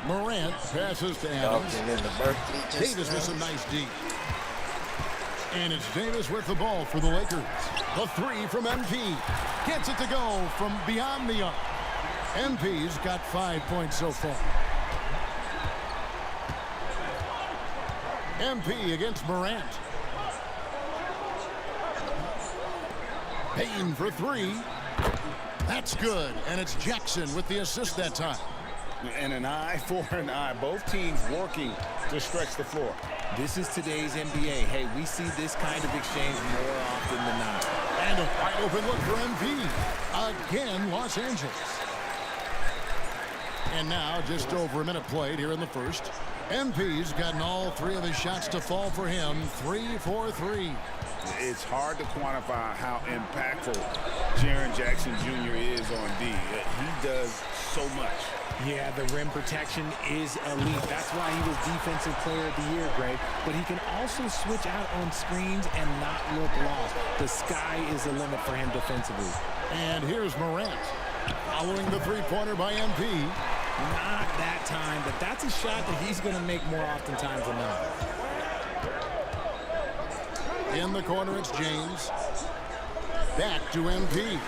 Morant passes to Adams. Davis with some nice deep. And it's Davis with the ball for the Lakers. The three from MP. Gets it to go from beyond the arc. MP's got 5 points so far. MP against Morant. Payne for three. That's good. And it's Jackson with the assist that time. And an eye for an eye. Both teams working to stretch the floor. This is today's NBA. Hey, we see this kind of exchange more often than not. And a wide open look for MP. Again, Los Angeles. And now just over a minute played here in the first. MP's gotten all three of his shots to fall for him. 3 for 3. It's hard to quantify how impactful Jaren Jackson Jr. is on D. He does so much. Yeah, the rim protection is elite. That's why he was Defensive Player of the Year, Greg. But he can also switch out on screens and not look lost. The sky is the limit for him defensively. And here's Morant following the three-pointer by MP. Not that time, but that's a shot that he's going to make more oftentimes than not. In the corner, it's James. Back to MP.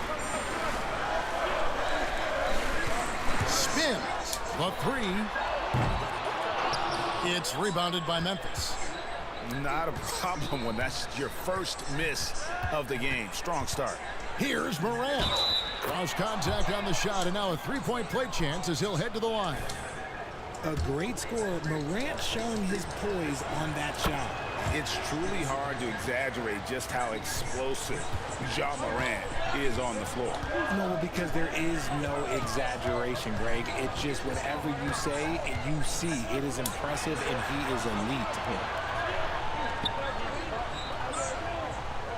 Spins the three. It's rebounded by Memphis. Not a problem when that's your first miss of the game. Strong start. Here's Morant. Cross contact on the shot, and now a three-point play chance as he'll head to the line. A great score. Morant showing his poise on that shot. It's truly hard to exaggerate just how explosive Ja Morant is on the floor. No, because there is no exaggeration, Greg. It's just whatever you say and you see. It is impressive, and he is elite.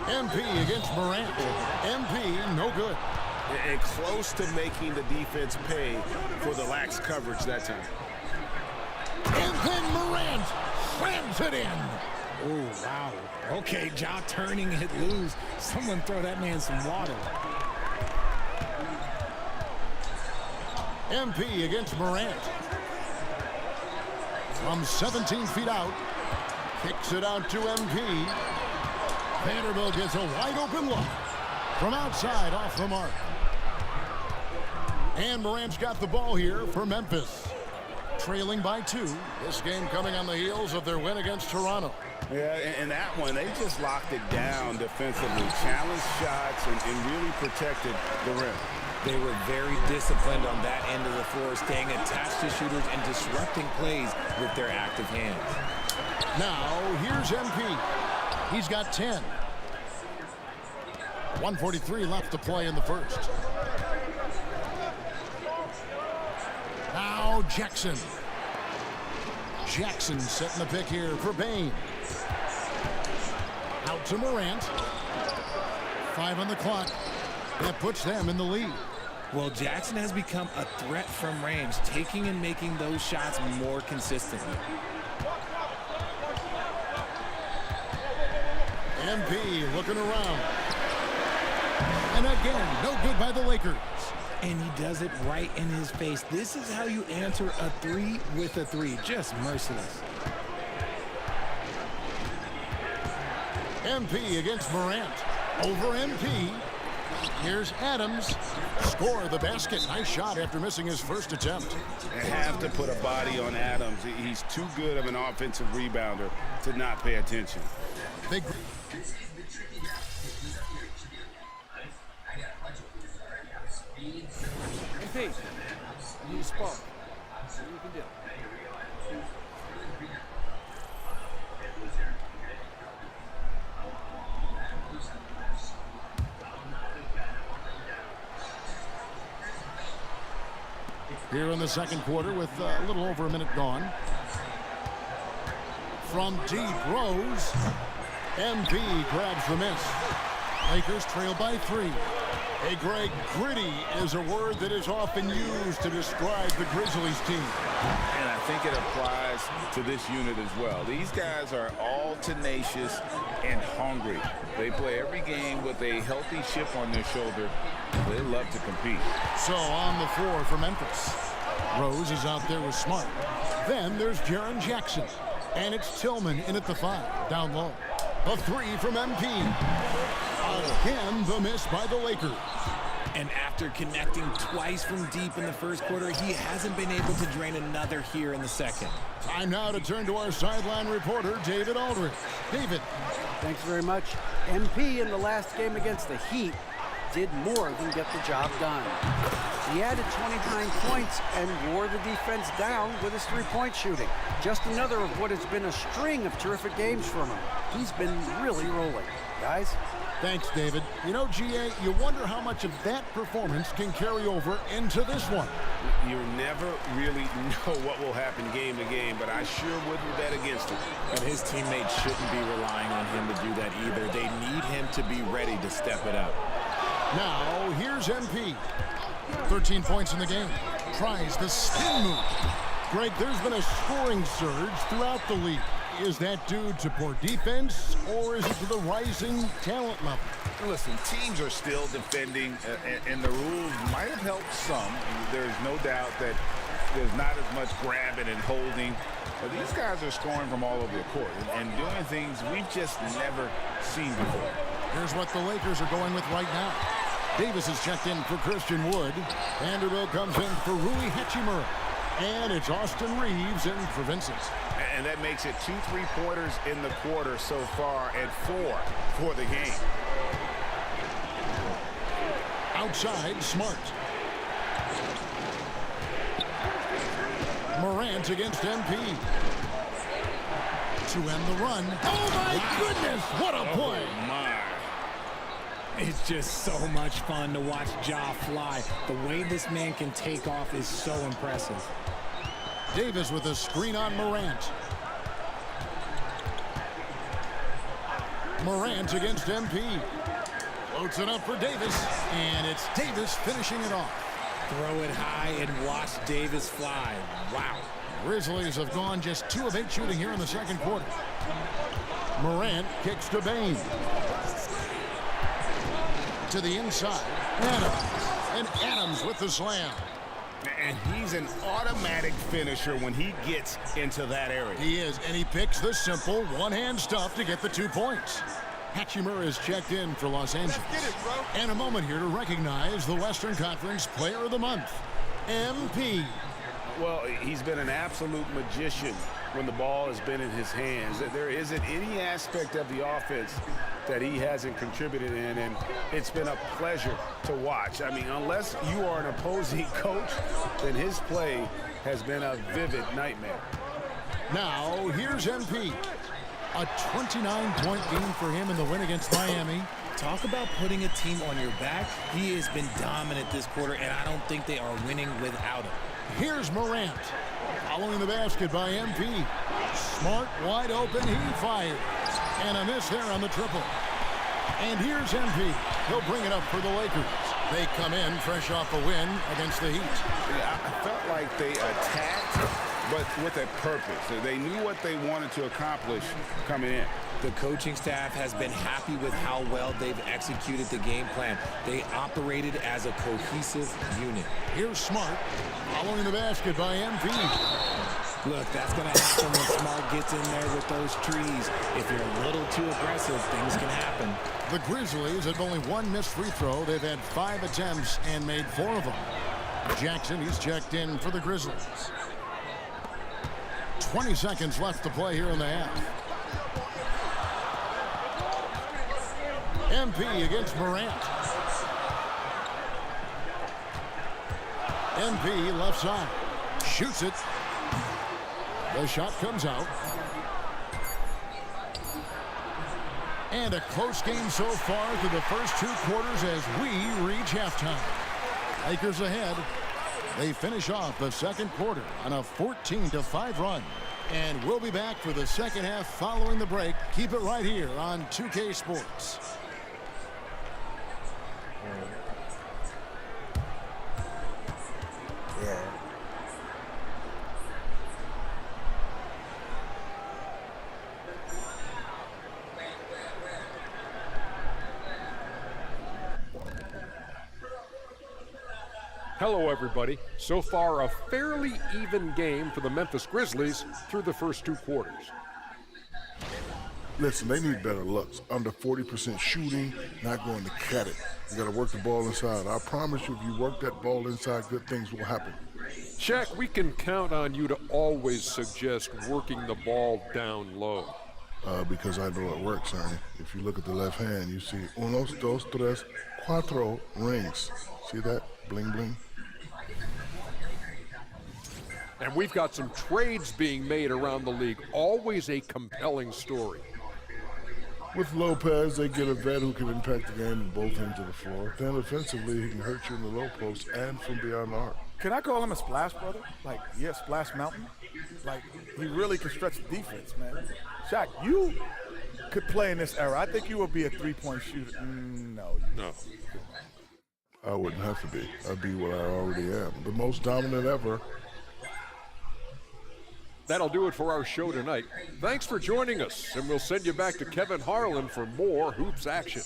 MP against Morant. MP, no good. And close to making the defense pay for the lax coverage that time. And then Morant slams it in. Oh, wow. Okay, Ja turning it loose. Someone throw that man some water. MP against Morant. From 17 feet out. Kicks it out to MP. Vanderbilt gets a wide open look. From outside, off the mark. And Morant's got the ball here for Memphis. Trailing by 2. This game coming on the heels of their win against Toronto. Yeah, and that one, they just locked it down defensively. Challenged shots and really protected the rim. They were very disciplined on that end of the floor, staying attached to shooters and disrupting plays with their active hands. Now, here's MP. He's got 10. 1:43 left to play in the first. Now Jackson. Jackson setting the pick here for Payne. Out to Morant. 5 on the clock. That puts them in the lead. Well, Jackson has become a threat from range, taking and making those shots more consistently. MP looking around. And again, no good by the Lakers. And he does it right in his face. This is how you answer a 3 with a 3. Just merciless. MP against Morant. Over MP. Here's Adams. Score the basket. Nice shot after missing his first attempt. They have to put a body on Adams. He's too good of an offensive rebounder to not pay attention. Big. Hey, you need a spot. See what you can do. Here in the second quarter with a little over a minute gone. From deep, Rose. MP grabs the miss. Lakers trail by 3. Hey, Greg, gritty is a word that is often used to describe the Grizzlies team. And I think it applies to this unit as well. These guys are all tenacious and hungry. They play every game with a healthy chip on their shoulder. They love to compete. So on the floor for Memphis. Rose is out there with Smart. Then there's Jaren Jackson. And it's Tillman in at the 5, down low. A 3 from MP. Again, the miss by the Lakers. And after connecting twice from deep in the first quarter, he hasn't been able to drain another here in the second. Time now to turn to our sideline reporter, David Aldridge. David. Thanks very much. MP in the last game against the Heat did more than get the job done. He added 29 points and wore the defense down with his three-point shooting. Just another of what has been a string of terrific games from him. He's been really rolling. Guys? Thanks, David. You know, GA, you wonder how much of that performance can carry over into this one. You never really know what will happen game to game, but I sure wouldn't bet against him. And his teammates shouldn't be relying on him to do that either. They need him to be ready to step it up. Now, here's MP. 13 points in the game. Tries the spin move. Greg, there's been a scoring surge throughout the league. Is that due to poor defense, or is it to the rising talent level? Listen, teams are still defending, and the rules might have helped some. There's no doubt that there's not as much grabbing and holding. But these guys are scoring from all over the court and doing things we've just never seen before. Here's what the Lakers are going with right now. Davis is checked in for Christian Wood. Vanderbilt comes in for Rui Hachimura. And it's Austin Reeves in for Vincent. And that makes it 2 3-pointers in the quarter so far and 4 for the game. Outside, Smart. Morant against MP. To end the run. Oh, my goodness! What a play! Oh, my. It's just so much fun to watch Ja fly. The way this man can take off is so impressive. Davis with a screen on Morant. Morant against MP. Floats it up for Davis. And it's Davis finishing it off. Throw it high and watch Davis fly. Wow. Grizzlies have gone just 2 of 8 shooting here in the second quarter. Morant kicks to Bain. To the inside. Adams. And Adams with the slam. And he's an automatic finisher when he gets into that area. He is, and he picks the simple one-hand stuff to get the 2 points. Hachimura is checked in for Los Angeles. Let's get it, bro. And a moment here to recognize the Western Conference Player of the Month, MP. Well, he's been an absolute magician when the ball has been in his hands. There isn't any aspect of the offense that he hasn't contributed in, and it's been a pleasure to watch. I mean, unless you are an opposing coach, then his play has been a vivid nightmare. Now, here's MP. A 29-point game for him in the win against Miami. Talk about putting a team on your back. He has been dominant this quarter, and I don't think they are winning without him. Here's Morant. Following the basket by MP. Smart, wide open, he fires. And a miss there on the triple. And here's MP. He'll bring it up for the Lakers. They come in fresh off a win against the Heat. Yeah, I felt like they attacked, but with a purpose. They knew what they wanted to accomplish coming in. The coaching staff has been happy with how well they've executed the game plan. They operated as a cohesive unit. Here's Smart. Following the basket by MP. Look, that's going to happen when Smart gets in there with those trees. If you're a little too aggressive, things can happen. The Grizzlies have only one missed free throw. They've had 5 attempts and made 4 of them. Jackson, he's checked in for the Grizzlies. 20 seconds left to play here in the half. MP against Morant. MP left side. Shoots it. The shot comes out. And a close game so far through the first 2 quarters as we reach halftime. Lakers ahead. They finish off the second quarter on a 14-5 run. And we'll be back for the second half following the break. Keep it right here on 2K Sports. Yeah. Hello, everybody. So far, a fairly even game for the Memphis Grizzlies through the first 2 quarters. Listen, they need better looks. Under 40% shooting, not going to cut it. You got to work the ball inside. I promise you, if you work that ball inside, good things will happen. Shaq, we can count on you to always suggest working the ball down low. Because I know it works, Ernie. If you look at the left hand, you see unos, dos, tres, cuatro rings. See that? Bling, bling. And we've got some trades being made around the league. Always a compelling story. With Lopez, they get a vet who can impact the game in both ends of the floor. Then offensively, he can hurt you in the low post and from beyond the arc. Can I call him a splash brother? Like, yeah, Splash Mountain? Like, he really can stretch the defense, man. Shaq, you could play in this era. I think you would be a three-point shooter. No. I wouldn't have to be. I'd be what I already am. The most dominant ever. That'll do it for our show tonight. Thanks for joining us, and we'll send you back to Kevin Harlan for more hoops action.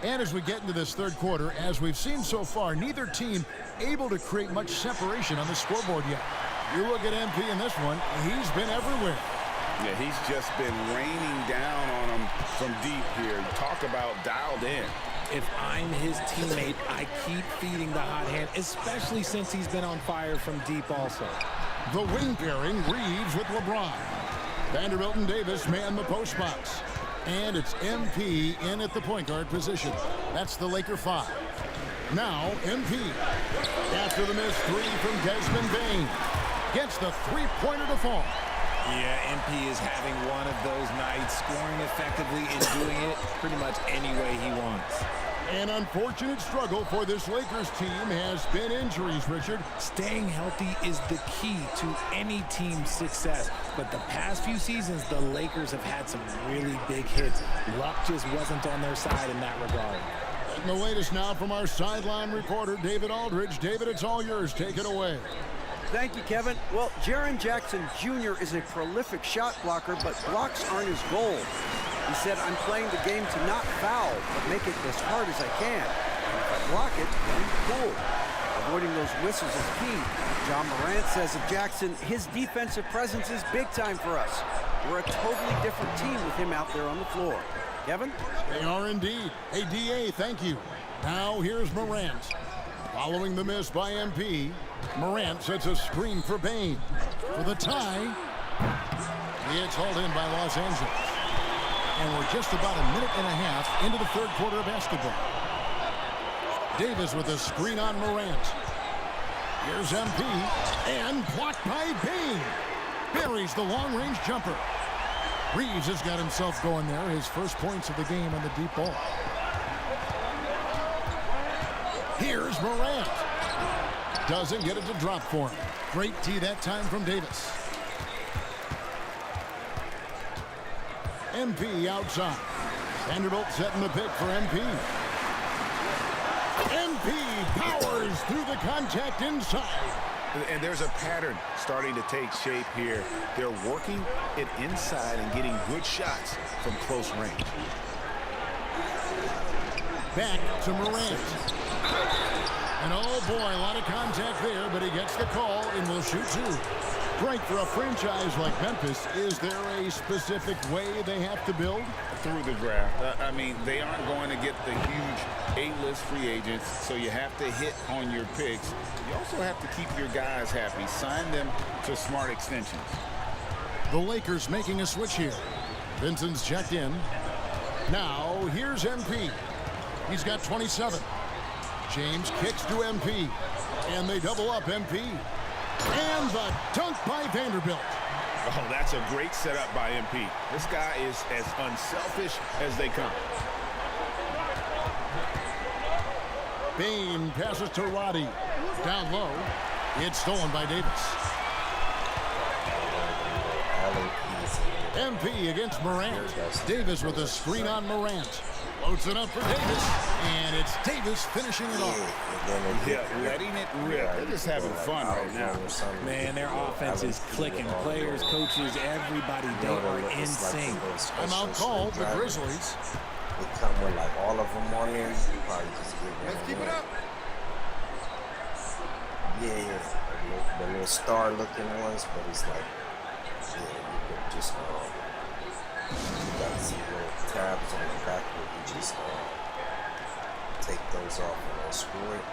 And as we get into this third quarter, as we've seen so far, neither team able to create much separation on the scoreboard yet. You look at MP in this one, he's been everywhere. Yeah, he's just been raining down on him from deep here. Talk about dialed in. If I'm his teammate, I keep feeding the hot hand, especially since he's been on fire from deep also. The wing pairing, Reeves with LeBron. Vanderbilt and Davis man the post box. And it's MP in at the point guard position. That's the Laker 5. Now, MP. After the missed 3 from Desmond Bane. Gets the three-pointer to fall. Yeah, MP is having one of those nights, scoring effectively and doing it pretty much any way he wants. An unfortunate struggle for this Lakers team has been injuries, Richard. Staying healthy is the key to any team's success. But the past few seasons, the Lakers have had some really big hits. Luck just wasn't on their side in that regard. And the latest now from our sideline reporter, David Aldridge. David, it's all yours. Take it away. Thank you, Kevin. Well, Jaren Jackson Jr. is a prolific shot blocker, but blocks aren't his goal. He said, I'm playing the game to not foul, but make it as hard as I can. And if I block it, then cool. Avoiding those whistles is key. John Morant says of Jackson, his defensive presence is big time for us. We're a totally different team with him out there on the floor. Kevin? They are indeed. Hey, DA, thank you. Now here's Morant. Following the miss by MP, Morant sets a screen for Bane. For the tie, it's hauled in by Los Angeles. And we're just about a minute and a half into the third quarter of basketball. Davis with a screen on Morant. Here's MP, and blocked by Bane. Buries the long-range jumper. Reeves has got himself going there, his first points of the game on the deep ball. Here's Morant. Doesn't get it to drop for him. Great tee that time from Davis. MP outside. Vanderbilt setting the pick for MP. MP powers through the contact inside. And there's a pattern starting to take shape here. They're working it inside and getting good shots from close range. Back to Morant. And oh boy, a lot of contact there, but he gets the call and will shoot two. Frank, for a franchise like Memphis, is there a specific way they have to build? Through the draft. I mean, they aren't going to get the huge A-list free agents, so you have to hit on your picks. You also have to keep your guys happy. Sign them to smart extensions. The Lakers making a switch here. Vincent's checked in. Now, here's MP. He's got 27. James kicks to MP. And they double up MP. And the dunk by Vanderbilt. Oh, that's a great setup by MP. This guy is as unselfish as they come. Bain passes to Roddy. Down low. It's stolen by Davis. MP against Morant. Davis with a screen on Morant. Loads it up for Davis. And it's Davis finishing it off. Yeah, letting it rip. They're just having fun right now. Man, their offense is clicking. Players, coaches, everybody, they are in sync. Timeout called the Grizzlies. They come with like all of them on there. You probably just give them. Let's keep it up. Yeah. The little star-looking ones, but it's like, yeah, you could just, you got to see little tabs on the back where you just take those off and unscrew it.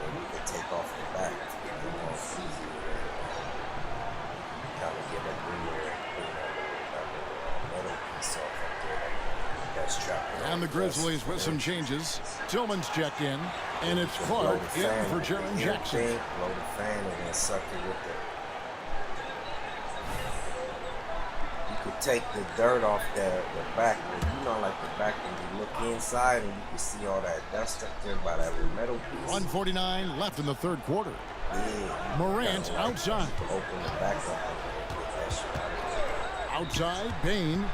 Or you can take off the back to get them off easier. Kind of get up in there and clean that metal piece off up there. That's trapped. And the Grizzlies with some changes. Tillman's checked in. And it's Clark in for Jaren Jackson. Blow the fan and then suck it with the... You could take the dirt off the back. You know, like the back when you look inside and you can see all that dust up there by that metal piece. 1:49 left in the third quarter. Yeah. Morant outside. Open the back up and get that shit out of there. Outside, Bain.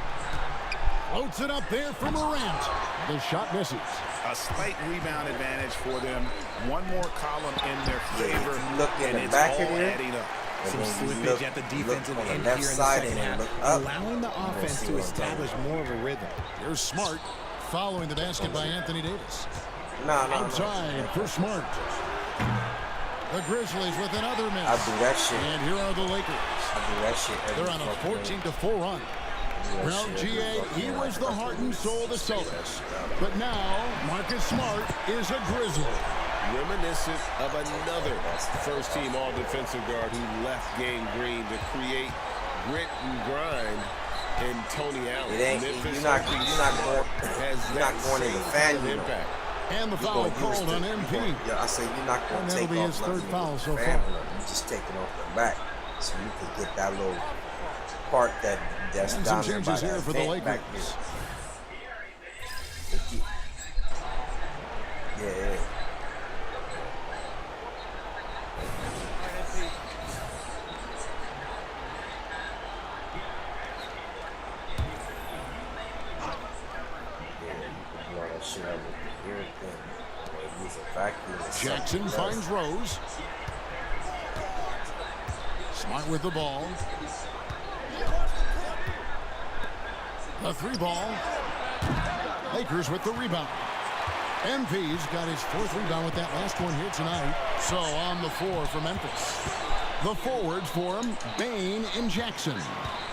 Floats it up there for Morant. The shot misses. A slight rebound advantage for them. One more column in their favor. Look in the back of there. Adding up. Some slippage at the defensive end here in the second half, allowing the offense to establish more of a rhythm. Here's Smart following the basket by Anthony Davis. Outside for Smart. The Grizzlies with another miss. I do that shit. And here are the Lakers. I do that shit. They're on a 14-4 run. Well, GA, he was the heart and soul of the Celtics. But now, Marcus Smart is a Grizzly. Reminiscent of another first-team all-defensive guard who left Game Green to create grit and grind in Tony Allen. You're not going in the fan impact. And the foul called on MP. Yeah, I say you're not going to take off. That'll be his third foul so far. You just take it off the back so you can get that little part that's and down some there changes here for the Lakers. Yeah. Jackson finds Rose. Smart with the ball. The three ball. Lakers with the rebound. MP's got his fourth rebound with that last one here tonight. So on the floor for Memphis. The forwards for him, Bain and Jackson.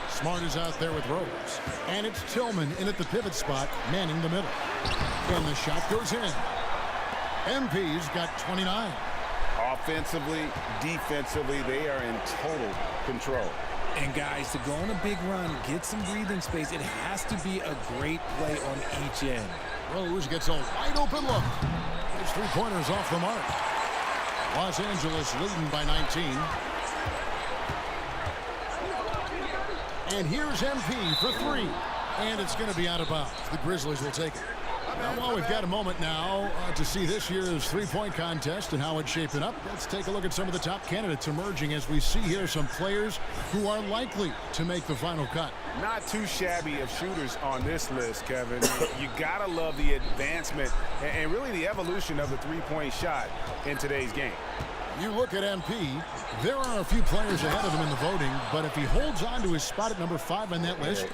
Smart is out there with Rose. And it's Tillman in at the pivot spot, manning the middle. And the shot goes in. MP's got 29. Offensively, defensively, they are in total control. And guys, to go on a big run, get some breathing space, it has to be a great play on each end. Rose gets a wide open look. His three-pointers off the mark. Los Angeles leading by 19. And here's MP for three. And it's going to be out of bounds. The Grizzlies will take it. Well, we've got a moment now to see this year's three-point contest and how it's shaping up. Let's take a look at some of the top candidates emerging as we see here some players who are likely to make the final cut. Not too shabby of shooters on this list, Kevin. You got to love the advancement and really the evolution of the three-point shot in today's game. You look at MP, there are a few players ahead of him in the voting, but if he holds on to his spot at number 5 on that list,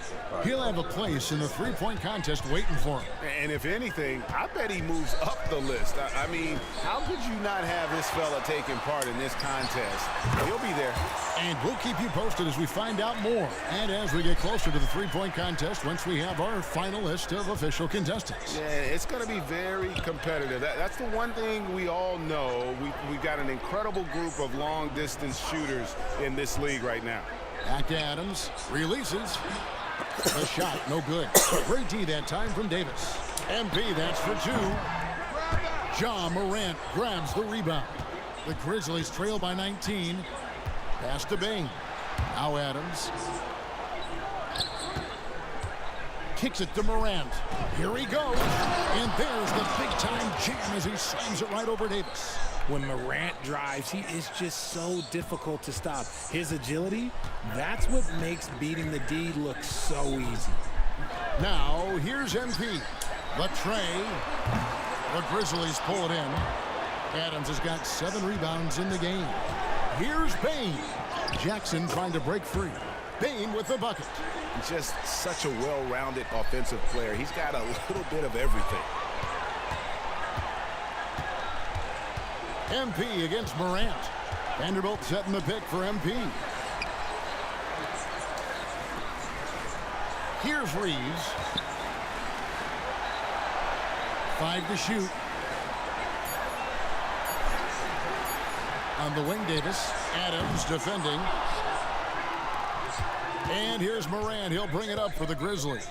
he'll have a place in the three-point contest waiting for him. And if anything, I bet he moves up the list. I mean, how could you not have this fella taking part in this contest? He'll be there. And we'll keep you posted as we find out more, and as we get closer to the three-point contest once we have our final list of official contestants. Yeah, it's going to be very competitive. That's the one thing we all know. We've got an incredible group of long-distance shooters in this league right now. Back to Adams, releases. The shot, no good. Great D that time from Davis. MP, that's for 2. Ja Morant grabs the rebound. The Grizzlies trail by 19. Pass to Bain. Now Adams. Kicks it to Morant. Here he goes. And there's the big-time jam as he slams it right over Davis. When Morant drives, he is just so difficult to stop. His agility, that's what makes beating the D look so easy. Now, here's MP. The tray. The Grizzlies pull it in. Adams has got 7 rebounds in the game. Here's Bain. Jackson trying to break free. Bain with the bucket. Just such a well-rounded offensive player. He's got a little bit of everything. MP against Morant. Vanderbilt setting the pick for MP. Here's Reeves. 5 to shoot. On the wing, Davis. Adams defending. And here's Morant. He'll bring it up for the Grizzlies.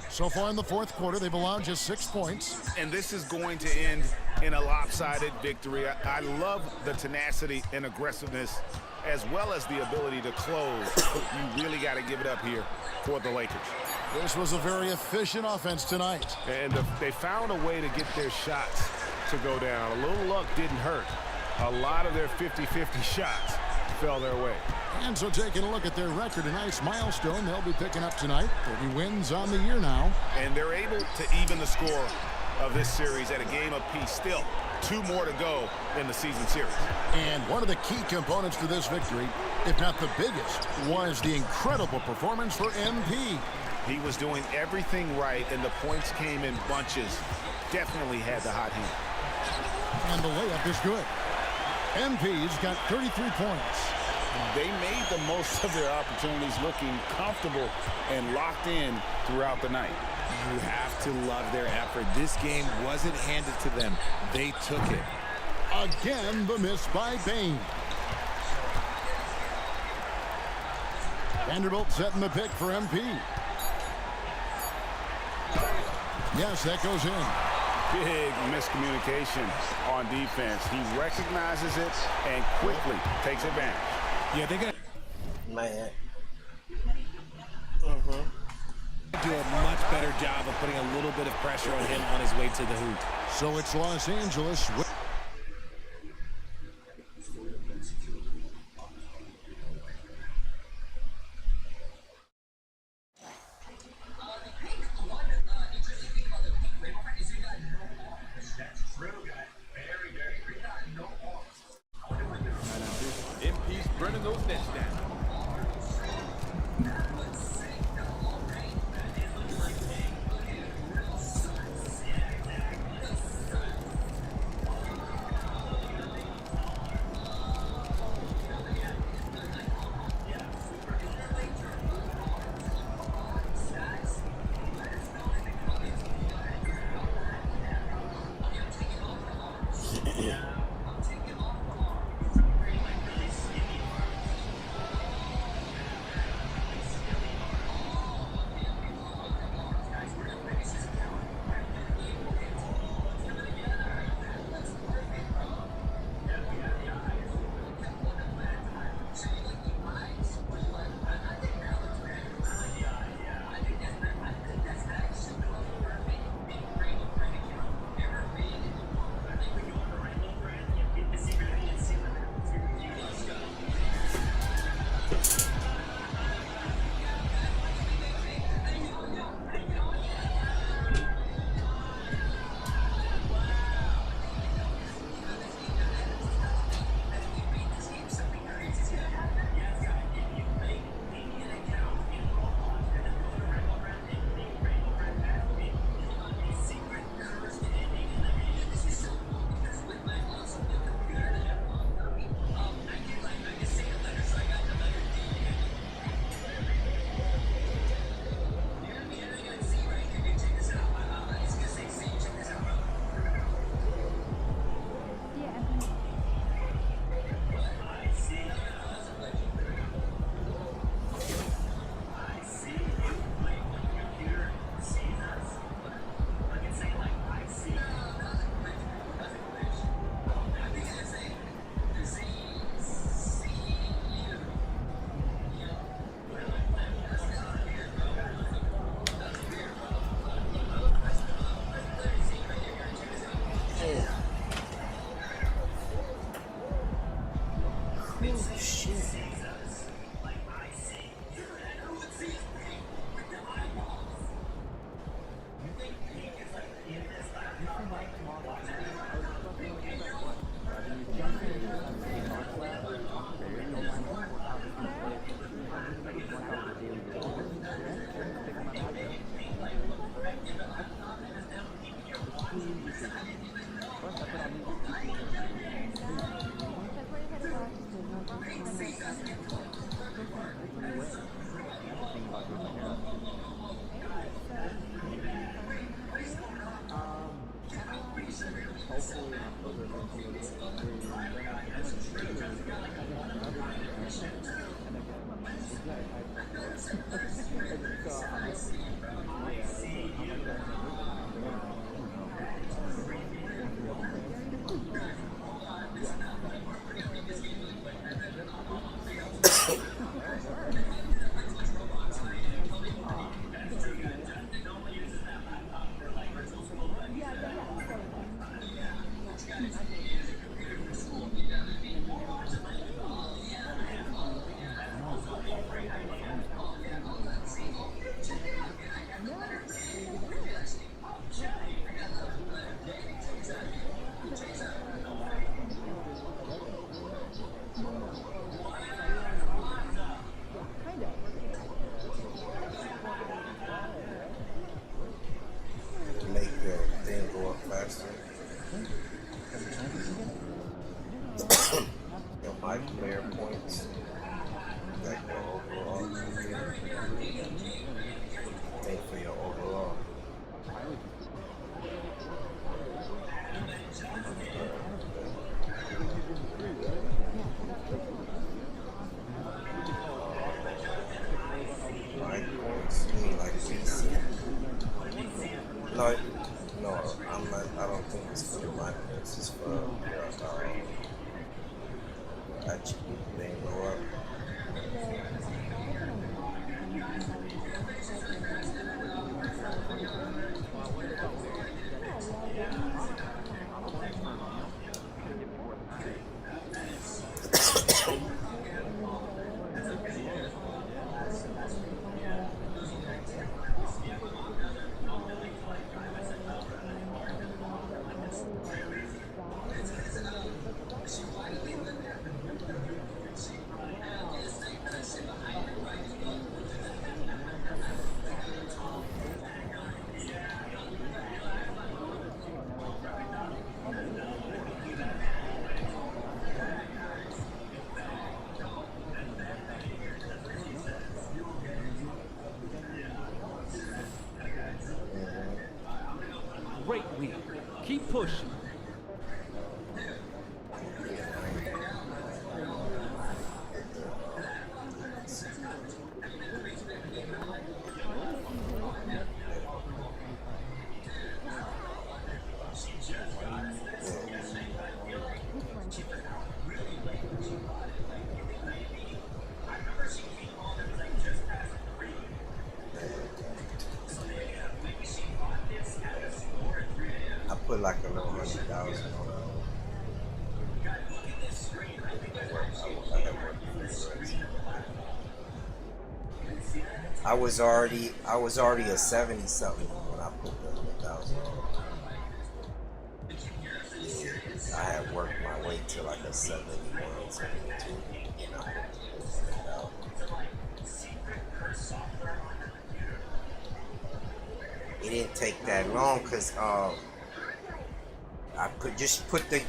So far in the fourth quarter, they've allowed just 6 points. And this is going to end in a lopsided victory. I love the tenacity and aggressiveness as well as the ability to close. You really got to give it up here for the Lakers. This was a very efficient offense tonight. And they found a way to get their shots to go down. A little luck didn't hurt. A lot of their 50-50 shots fell their way. And so taking a look at their record, a nice milestone they'll be picking up tonight. 30 wins on the year now. And they're able to even the score of this series at a game apiece. Still 2 more to go in the season series. And one of the key components to this victory, if not the biggest, was the incredible performance for MP. He was doing everything right, and the points came in bunches. Definitely had the hot hand. And the layup is good. MP's got 33 points. They made the most of their opportunities, looking comfortable and locked in throughout the night. You have to love their effort. This game wasn't handed to them. They took it. Again, the miss by Bain. Vanderbilt setting the pick for MP. Yes, that goes in. Big miscommunication on defense. He recognizes it and quickly takes advantage. Yeah, they got Man. do a much better job of putting a little bit of pressure on him on his way to the hoop. So it's Los Angeles. MP's burning those nets down. Make the thing go up faster. My player points that go overall. Pay for your overall. My points, you mean like PC? No, I'm not. I don't think it's for my points. It's for actually they go up. Great wheel. Keep pushing. Put like a little 100,000 on it. I was already a 70 something when I put the 100,000 on. I had worked my way to like a 71, 72. It didn't take that long because I could just put the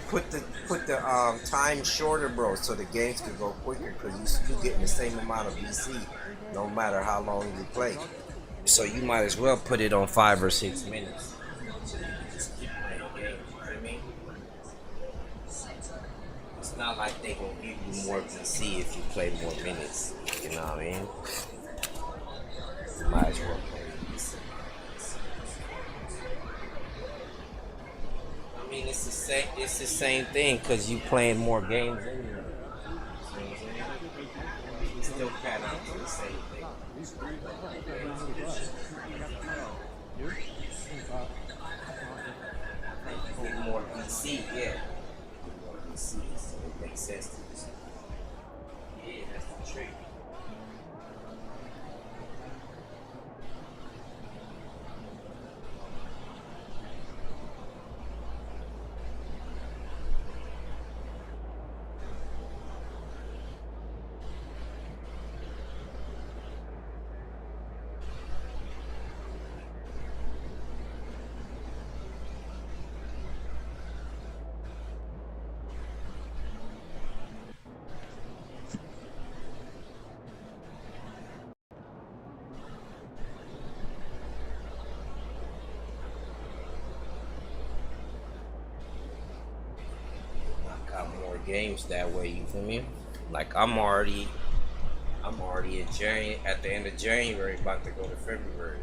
time shorter, bro, so the games could go quicker because you still getting the same amount of VC no matter how long you play. So you might as well put it on 5 or 6 minutes. So you can just keep playing games, you know what I mean? It's not like they gonna give you more VC if you play more minutes. You know what I mean? You might as well play VC. I mean, it's the same thing because you playing more games anyway. You still pan out to the same thing. Get more VC, yeah. More VC, so it makes sense to you. Yeah, that's the trick. games that way. You feel me? Like I'm already in January, at the end of January, about to go to February.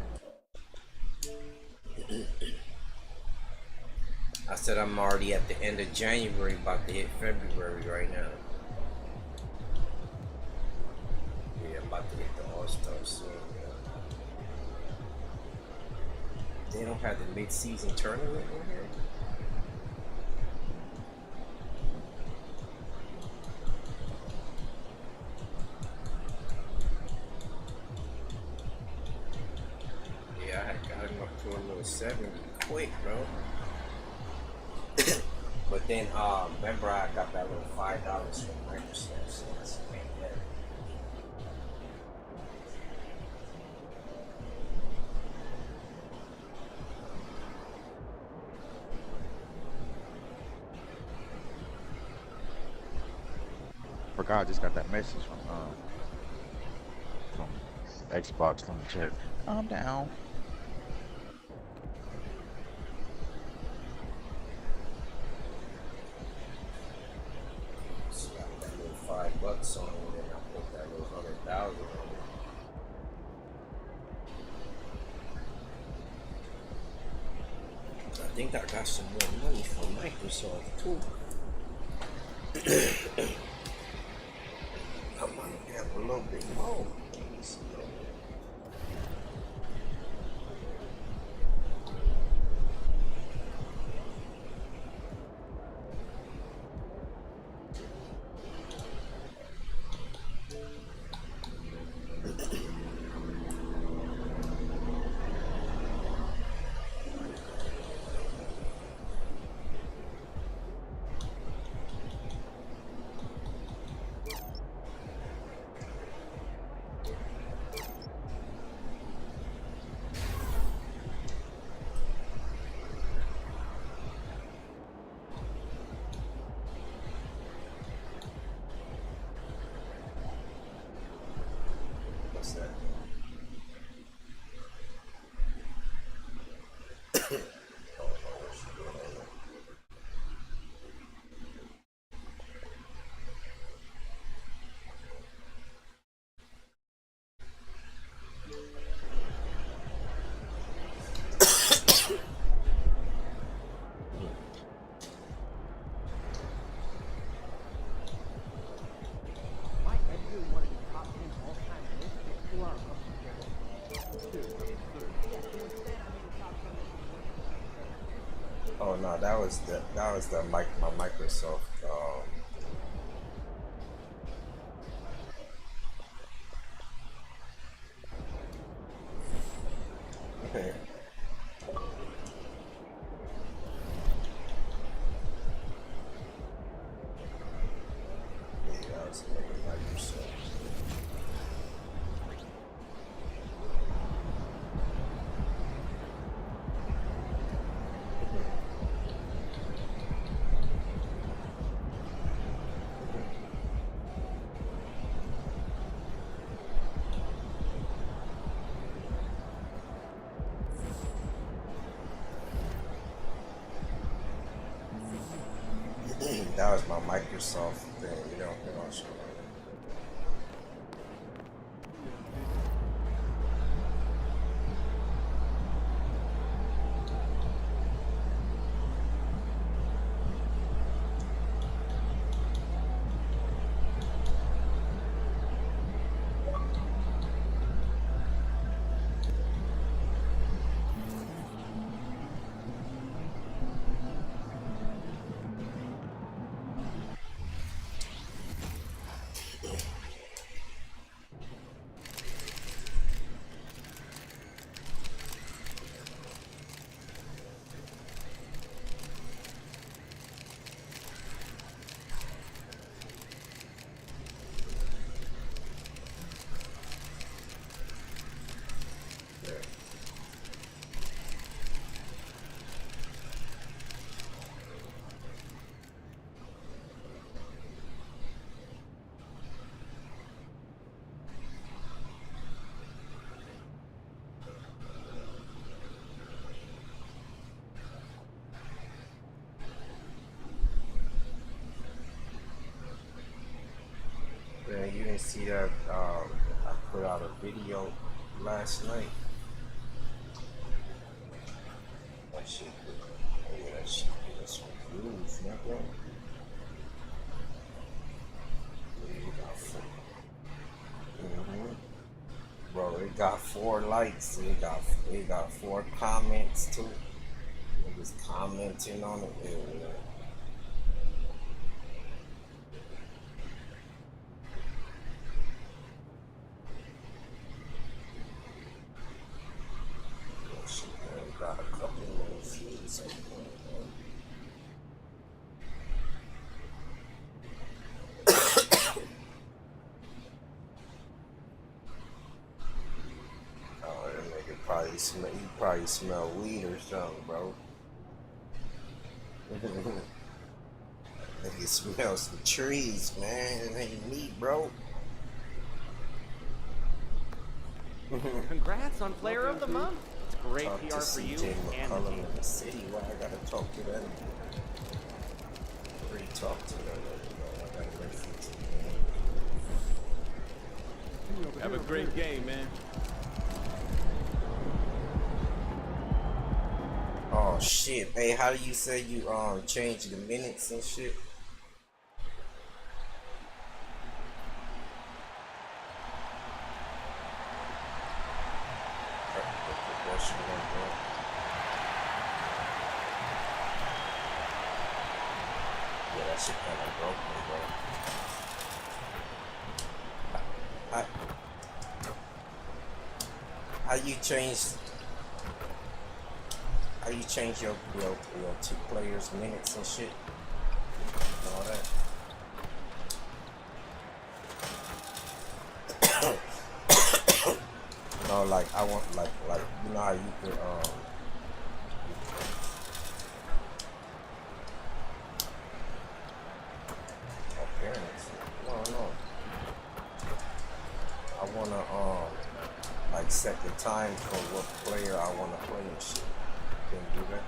I said I'm already at the end of January, about to hit February right now. Yeah, I'm about to hit the All-Star soon. Yeah. They don't have the mid-season tournament in here. Yeah, I got him up to a little 70 quick, bro. But then, remember I got that little $5 from Microsoft, so that's way better. Forgot I just got that message from Xbox. Let me check. I'm down. So I got that little $5 on it, and then I put that little 100,000 on it. I think I got some more money from Microsoft too. I might have a little bit more. What's that? Oh no, that was my Microsoft. Yeah, that was Microsoft. That was my Microsoft thing. You don't show that. see that? I put out a video last night. That shit, that shit get us some views, nigga. Bro, it got 4 likes. It got 4 comments too. Niggas commenting on it. Yeah. Got a couple of views. Oh, that nigga probably smell weed or something, bro. Nigga smell some trees, man. It ain't me, bro. Congrats on Player of the Month. It's great Talk PR to for you CJ and the McCollum team. in the city. Why I gotta talk to that nigga? Already talk to that nigga, bro. I gotta listen to him. Have a great game, man. Oh shit. Hey, how do you say you change the minutes and shit? Yeah, that shit kinda broke me, bro. How you change your 2 players' minutes and shit? And all that. No, like I want like you know how you could appearance. No. I wanna like set the time for what player I wanna play and shit. Can you do that?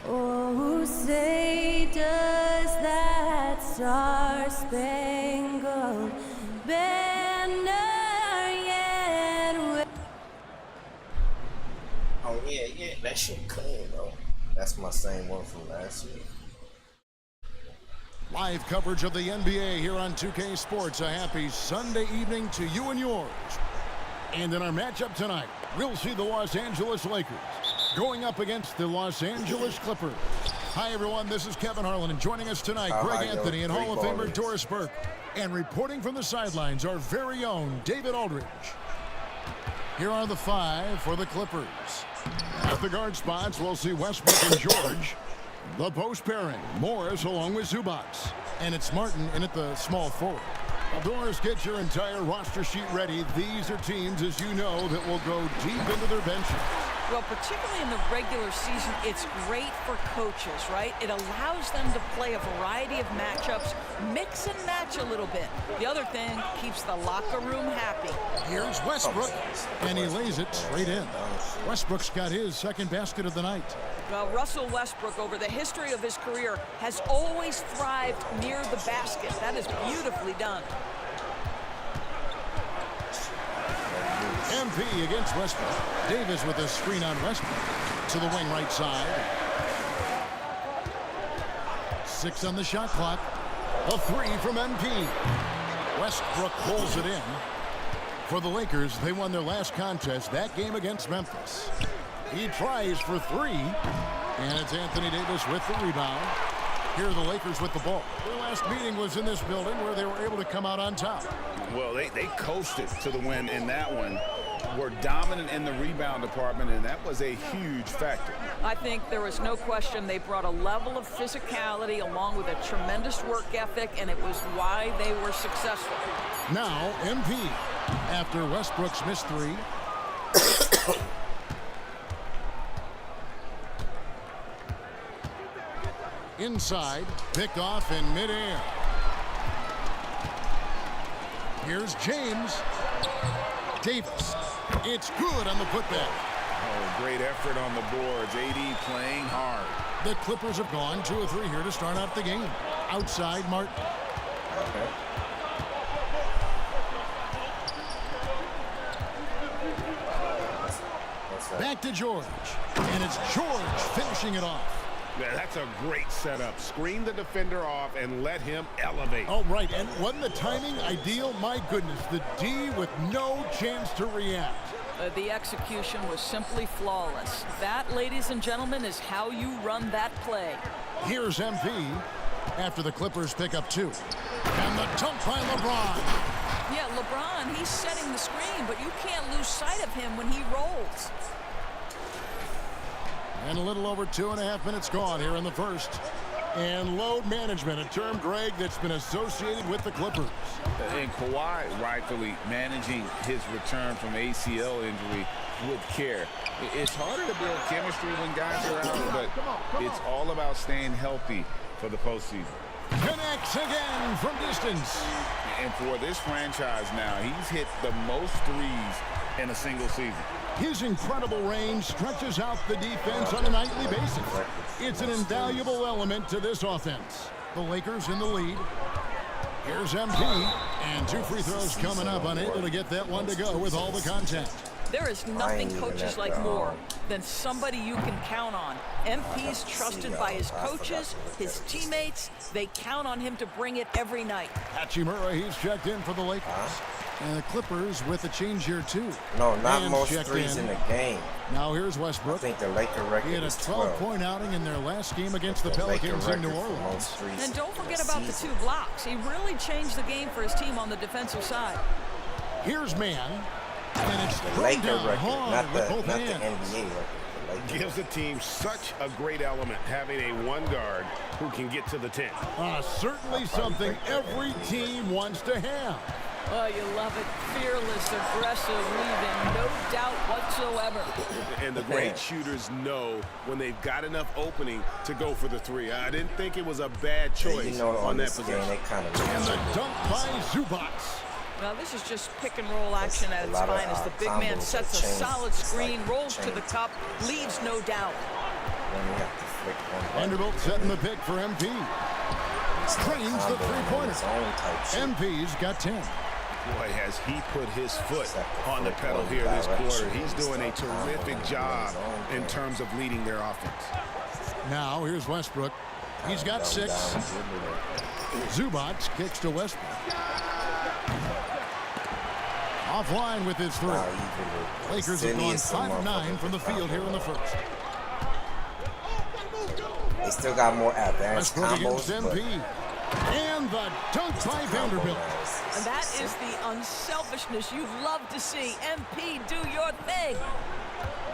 Oh, say does that star-spangled banner yet wave? Oh yeah, that shit clean, bro. That's my same one from last year. Live coverage of the NBA here on 2K Sports. A happy Sunday evening to you and yours. And in our matchup tonight, we'll see the Los Angeles Lakers going up against the Los Angeles Clippers. Hi, everyone. This is Kevin Harlan, and joining us tonight, Greg Anthony and Hall of Famer Doris Burke. And reporting from the sidelines, our very own David Aldridge. Here are the 5 for the Clippers. At the guard spots, we'll see Westbrook and George. The post pairing, Morris along with Zubats. And it's Martin in at the small forward. Doris, get your entire roster sheet ready. These are teams, as you know, that will go deep into their benches. Well, particularly in the regular season, it's great for coaches, right? It allows them to play a variety of matchups, mix and match a little bit. The other thing keeps the locker room happy. Here's Westbrook, and he lays it straight in. Westbrook's got his second basket of the night. Well, Russell Westbrook, over the history of his career, has always thrived near the basket. That is beautifully done. MP against Westbrook. Davis with a screen on Westbrook to the wing right side. 6 on the shot clock. A 3 from MP. Westbrook pulls it in. For the Lakers, they won their last contest, that game against Memphis. He tries for 3, and it's Anthony Davis with the rebound. Here are the Lakers with the ball. Their last meeting was in this building where they were able to come out on top. Well, they coasted to the win in that one. Were dominant in the rebound department, and that was a huge factor. I think there was no question they brought a level of physicality along with a tremendous work ethic, and it was why they were successful. Now, MP, after Westbrook's missed 3. Inside, picked off in midair. Here's James. Davis. It's good on the putback. Oh, great effort on the boards. AD playing hard. The Clippers have gone 2 of 3 here to start out the game. Outside Martin. Okay. Back to George. And it's George finishing it off. Yeah, that's a great setup. Screen the defender off and let him elevate. Oh, right. And wasn't the timing ideal? My goodness, the D with no chance to react. The execution was simply flawless. That, ladies and gentlemen, is how you run that play. Here's MP after the Clippers pick up 2. And the dunk by LeBron. Yeah, LeBron, he's setting the screen, but you can't lose sight of him when he rolls. And a little over 2.5 minutes gone here in the first. And load management, a term, Greg, that's been associated with the Clippers. And Kawhi rightfully managing his return from ACL injury with care. It's harder to build chemistry when guys are out, but it's all about staying healthy for the postseason. Connects again from distance. And for this franchise now, he's hit the most threes in a single season. His incredible range stretches out the defense on a nightly basis. It's an invaluable element to this offense. The Lakers in the lead. Here's MP. And 2 free throws coming up, unable to get that one to go with all the contact. There is nothing coaches like more than somebody you can count on. MP's trusted by his coaches, his teammates. They count on him to bring it every night. Hachimura, he's checked in for the Lakers. And the Clippers with a change here, too. No, not and most threes in the game. Now here's Westbrook. I think the Laker record he had a 12-point outing in their last game against the Pelicans in New Orleans. And don't forget about the 2 blocks. He really changed the game for his team on the defensive side. Here's man. And it's the Laker record, not the hands. NBA record. Gives the team such a great element having a 1 guard who can get to the 10. Certainly something every team wants to have. Oh, you love it. Fearless, aggressive, leaving no doubt whatsoever. And the great shooters know when they've got enough opening to go for the 3. I didn't think it was a bad choice on that possession. And the dunk by Zubac. Now, this is just pick-and-roll action at its finest. The big man sets a solid screen, rolls to the cup, leaves no doubt. Vanderbilt setting the pick for MP. Screens the 3-pointer. MP's got 10. Boy, has he put his foot on the pedal here this quarter. He's doing a terrific job in terms of leading their offense. Now, here's Westbrook. He's got 6. Zubac kicks to Westbrook. Offline with his 3. Lakers have gone 5 of 9 from the field here in the first. They still got more advanced combos. But and the dunk by Vanderbilt. And that is the unselfishness you've loved to see. MP, do your thing.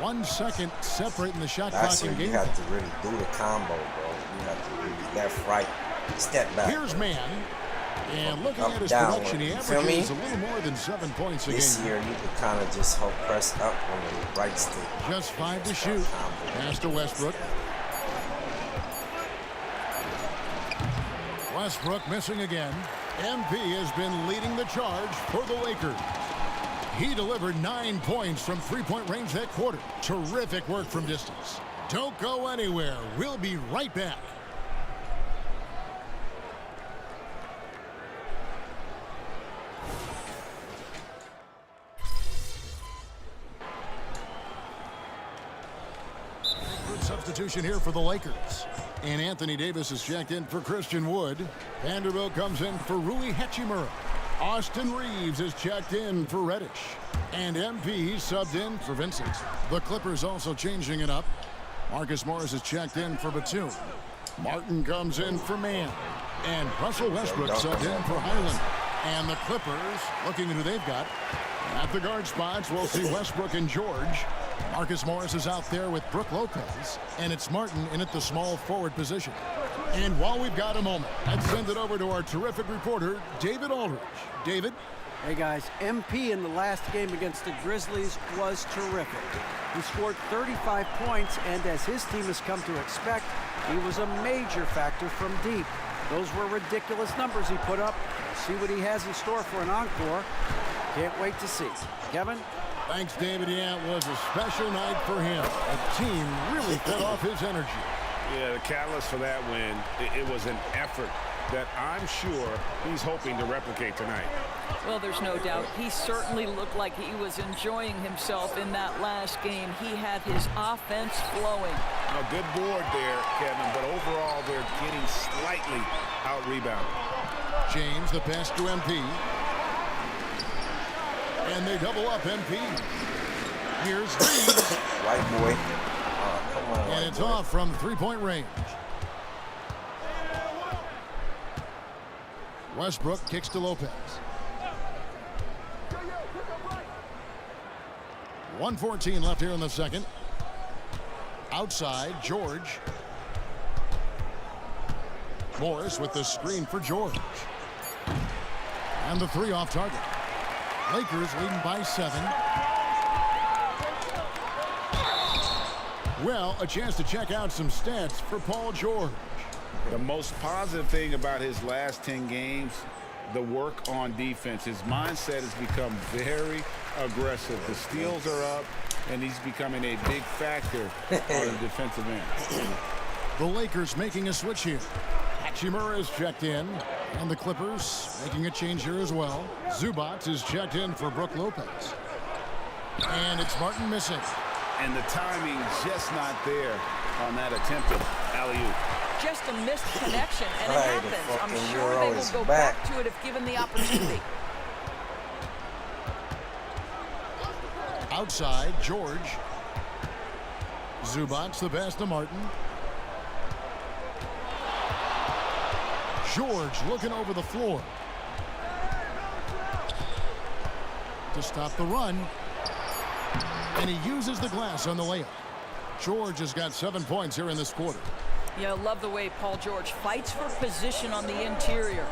1 second separating the shot clock in game. You have to really do the combo, bro. You have to really left, right, step back. Here's man. And looking at his production, he averages a little more than 7 points a game. This year, you could kind of just hold press up on the right stick. Just 5 to shoot. Pass to Westbrook. Westbrook missing again. MP has been leading the charge for the Lakers. He delivered 9 points from 3-point range that quarter. Terrific work from distance. Don't go anywhere. We'll be right back. Substitution here for the Lakers. And Anthony Davis is checked in for Christian Wood. Vanderbilt comes in for Rui Hachimura. Austin Reeves is checked in for Reddish. And MP subbed in for Vincent. The Clippers also changing it up. Marcus Morris is checked in for Batum. Martin comes in for Mann. And Russell Westbrook subbed in for Highland. And the Clippers, looking at who they've got. At the guard spots, we'll see Westbrook and George. Marcus Morris is out there with Brook Lopez, and it's Martin in at the small forward position. And while we've got a moment, let's send it over to our terrific reporter, David Aldridge. David? Hey, guys, MP in the last game against the Grizzlies was terrific. He scored 35 points, and as his team has come to expect, he was a major factor from deep. Those were ridiculous numbers he put up. See what he has in store for an encore. Can't wait to see. Kevin? Thanks, David. Yeah, it was a special night for him. The team really fed off his energy. Yeah, the catalyst for that win, it was an effort that I'm sure he's hoping to replicate tonight. Well, there's no doubt. He certainly looked like he was enjoying himself in that last game. He had his offense flowing. A good board there, Kevin, but overall they're getting slightly out-rebounded. James, the pass to MP. And they double up MP. Here's Reeves. White boy. Oh, come on, and it's boy. off from three-point range. Westbrook kicks to Lopez. 1:14 left here in the second. Outside, George. Morris with the screen for George. And the three off target. Lakers leading by 7. Well, a chance to check out some stats for Paul George. The most positive thing about his last 10 games, the work on defense. His mindset has become very aggressive. The steals are up, and he's becoming a big factor on the defensive end. The Lakers making a switch here. Hachimura is checked in, and the Clippers making a change here as well. Zubac is checked in for Brook Lopez. And it's Martin missing. And the timing just not there on that attempted alley-oop. Just a missed connection, and it happens. I'm sure they will go back to it if given the opportunity. Outside, George. Zubac the pass to Martin. George looking over the floor to stop the run. And he uses the glass on the layup. George has got 7 points here in this quarter. Yeah, love the way Paul George fights for position on the interior.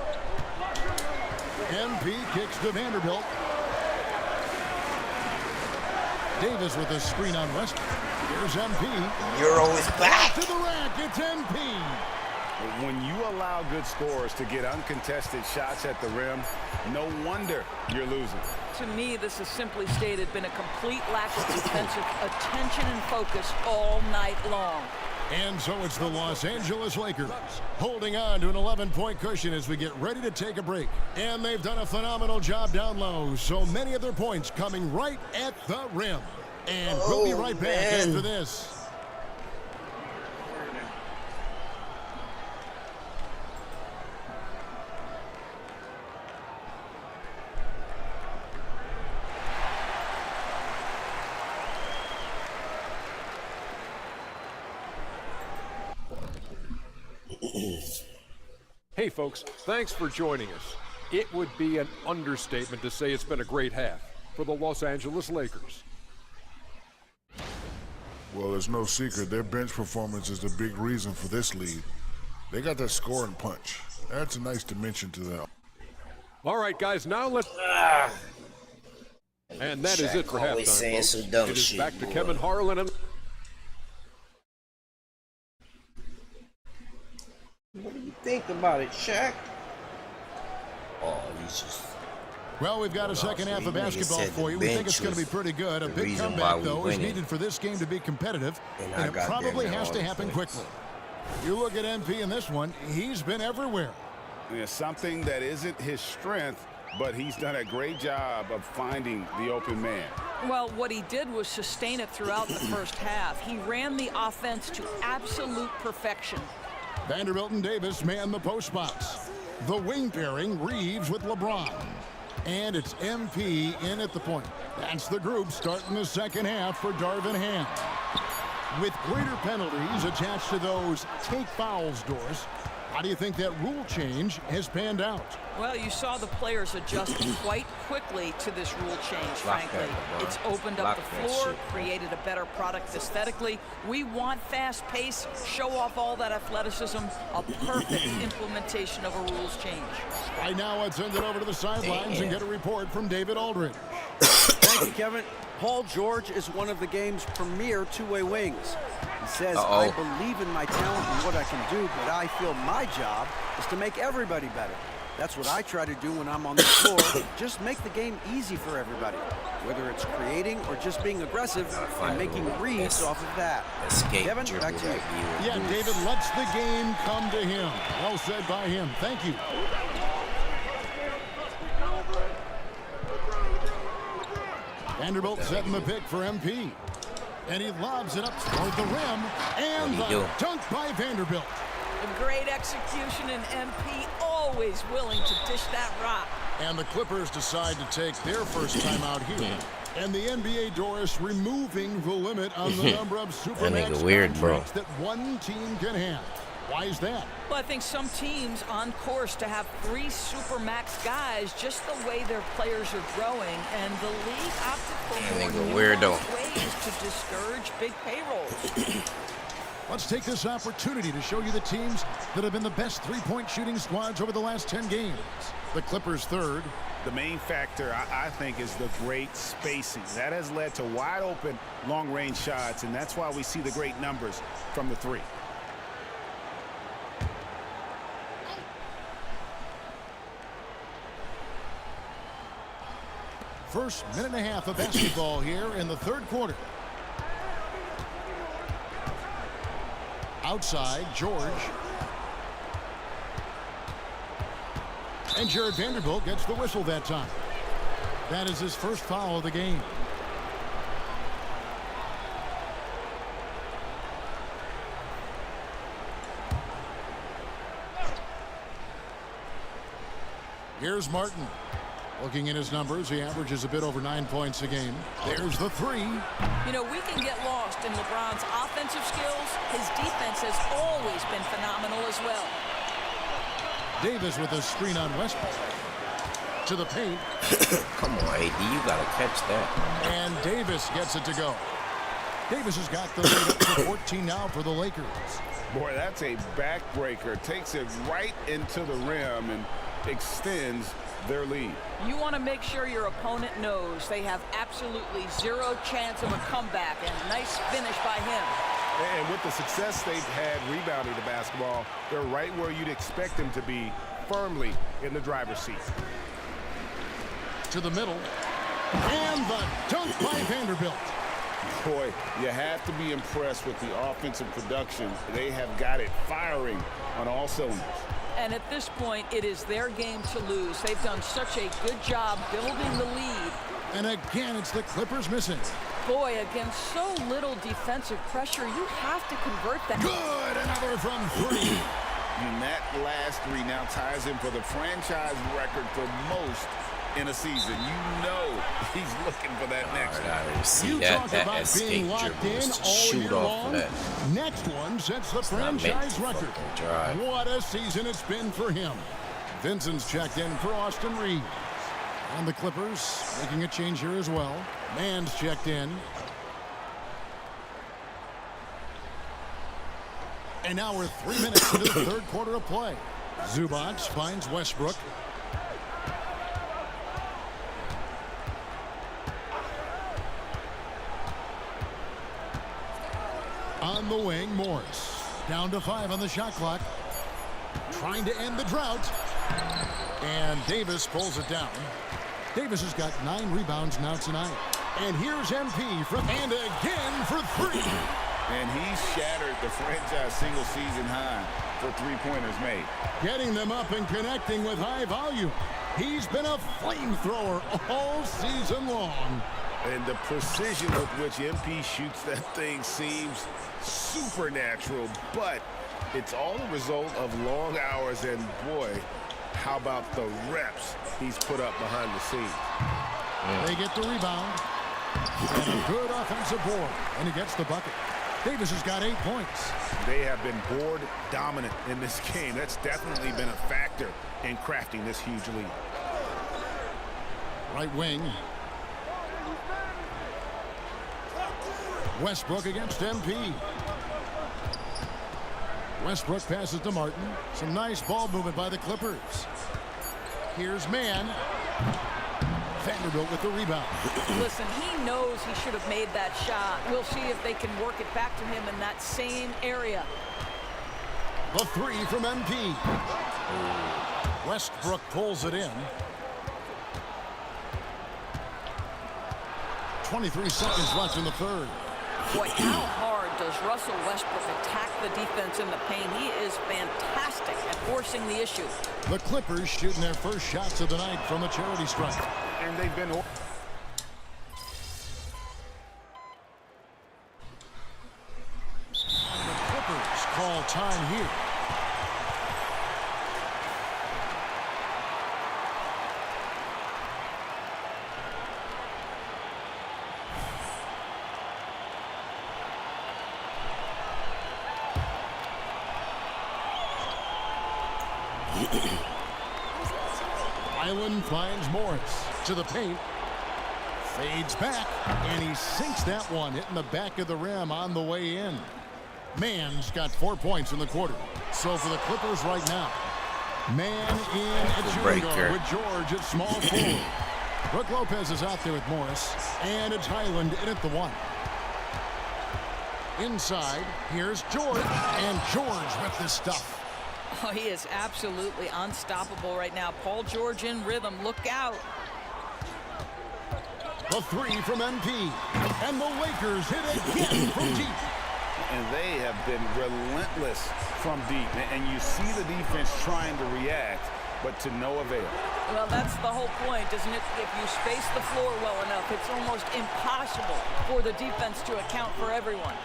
MP kicks to Vanderbilt. Davis with a screen on Westbrook. Here's MP. You're always back. To the rack, it's MP. When you allow good scorers to get uncontested shots at the rim, no wonder you're losing. To me, this has simply stated been a complete lack of defensive attention and focus all night long. And so it's the Los Angeles Lakers holding on to an 11-point cushion as we get ready to take a break. And they've done a phenomenal job down low. So many of their points coming right at the rim. And we'll be right back after this. Hey folks, thanks for joining us. It would be an understatement to say it's been a great half for the Los Angeles Lakers. Well, there's no secret. Their bench performance is the big reason for this lead. They got that scoring punch. That's a nice dimension to them. All right, guys, now let's... And that is it for halftime, folks. It is back to Kevin Harlan and... What do you think about it, Shaq? Oh, he's just... Well, we've got a second half of basketball for you. We think it's going to be pretty good. A big comeback, though, is needed for this game to be competitive, and it probably has to happen quickly. You look at MP in this one, he's been everywhere. Yeah, something that isn't his strength, but he's done a great job of finding the open man. Well, what he did was sustain it throughout the first half. He ran the offense to absolute perfection. Vanderbilt and Davis man the post spots. The wing pairing, Reeves with LeBron. And it's MP in at the point. That's the group starting the second half for Darvin Ham. With greater penalties attached to those take fouls doors, how do you think that rule change has panned out? Well, you saw the players adjust quite quickly to this rule change, frankly. It's opened up the floor, created a better product aesthetically. We want fast pace, show off all that athleticism, a perfect implementation of a rules change. Right now, let's send it over to the sidelines and get a report from David Aldridge. Thank you, Kevin. Paul George is one of the game's premier two-way wings. He says, I believe in my talent and what I can do, but I feel my job is to make everybody better. That's what I try to do when I'm on the floor. Just make the game easy for everybody, whether it's creating or just being aggressive and making reads off of that. Kevin, back to you. Yeah, David lets the game come to him. Well said by him. Thank you. Vanderbilt setting the pick for MP. And he lobs it up toward the rim. And the dunk by Vanderbilt. A great execution, and MP always willing to dish that rock. And the Clippers decide to take their first time out here. And the NBA, Doris, removing the limit on the number of supermax contracts that one team can have. Why is that? Well, I think some teams on course to have 3 supermax guys, just the way their players are growing, and the league opted for more nuanced ways to discourage big payrolls. Let's take this opportunity to show you the teams that have been the best three-point shooting squads over the last 10 games. The Clippers third. The main factor, I think, is the great spacing. That has led to wide-open, long-range shots, and that's why we see the great numbers from the 3. First minute and a half of basketball here in the third quarter. Outside, George. And Jared Vanderbilt gets the whistle that time. That is his first foul of the game. Here's Martin. Looking at his numbers, he averages a bit over 9 points a game. There's the 3. You know, we can get lost in LeBron's offensive skills. His defense has always been phenomenal as well. Davis with a screen on Westbrook. To the paint. Come on, AD, you gotta catch that. And Davis gets it to go. Davis has got the lead up to 14 now for the Lakers. Boy, that's a backbreaker. Takes it right into the rim and extends their lead. You want to make sure your opponent knows they have absolutely zero chance of a comeback, and nice finish by him. And with the success they've had rebounding the basketball, they're right where you'd expect them to be, firmly in the driver's seat. To the middle. And the dunk by Vanderbilt. Boy, you have to be impressed with the offensive production. They have got it firing on all cylinders. And at this point, it is their game to lose. They've done such a good job building the lead. And again, it's the Clippers missing. Boy, against so little defensive pressure, you have to convert that. Good, another from 3. And that last 3 now ties him for the franchise record for most in a season. You know he's looking for that next one. You talk about being locked in all year long. Next one sets the franchise record. What a season it's been for him. Vincent's checked in for Austin Reeves. And the Clippers making a change here as well. Mann's checked in. And now we're 3 minutes into the third quarter of play. Zubac finds Westbrook. On the wing, Morris. Down to 5 on the shot clock. Trying to end the drought. And Davis pulls it down. Davis has got 9 rebounds now tonight. And here's MP and again for 3. And he's shattered the franchise single-season high for three-pointers made. Getting them up and connecting with high volume. He's been a flamethrower all season long. And the precision with which MP shoots that thing seems supernatural, but it's all a result of long hours, and boy, how about the reps he's put up behind the scenes. They get the rebound. And a good offensive board, and he gets the bucket. Davis has got 8 points. They have been board dominant in this game. That's definitely been a factor in crafting this huge lead. Right wing. Westbrook against MP. Westbrook passes to Martin. Some nice ball movement by the Clippers. Here's Mann. Vanderbilt with the rebound. Listen, he knows he should have made that shot. We'll see if they can work it back to him in that same area. The 3 from MP. Westbrook pulls it in. 23 seconds left in the third. Boy, how hard does Russell Westbrook attack the defense in the paint? He is fantastic at forcing the issue. The Clippers shooting their first shots of the night from the charity stripe. And they've been... The Clippers call time here. Island finds Morris to the paint. Fades back, and he sinks that one, hitting the back of the rim on the way in. Mann's got 4 points in the quarter. So for the Clippers right now, Mann in at shooting guard with George at small forward. Brook Lopez is out there with Morris, and it's Highland in at the 1. Inside, here's George, and George with this stuff. Oh, he is absolutely unstoppable right now. Paul George in rhythm. Look out. The 3 from MP. And the Lakers hit again from deep. And they have been relentless from deep. And you see the defense trying to react, but to no avail. Well, that's the whole point, isn't it? If you space the floor well enough, it's almost impossible for the defense to account for everyone.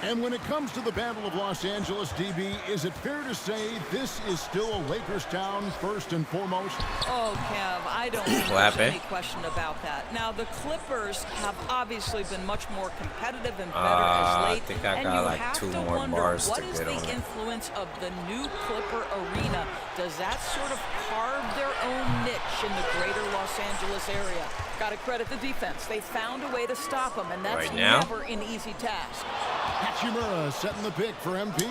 And when it comes to the Battle of Los Angeles, DB, is it fair to say this is still a Lakers town first and foremost? Oh, Kev, I don't think there's any question about that. Now, the Clippers have obviously been much more competitive and better as late. I think I and got you like have 2 to more wonder, bars what to is get on the it. influence of the new Clipper arena? Does that sort of carve their own niche in the greater Los Angeles area? Got to credit the defense. They found a way to stop them, and that's Right now? never an easy task. Hachimura setting the pick for MP.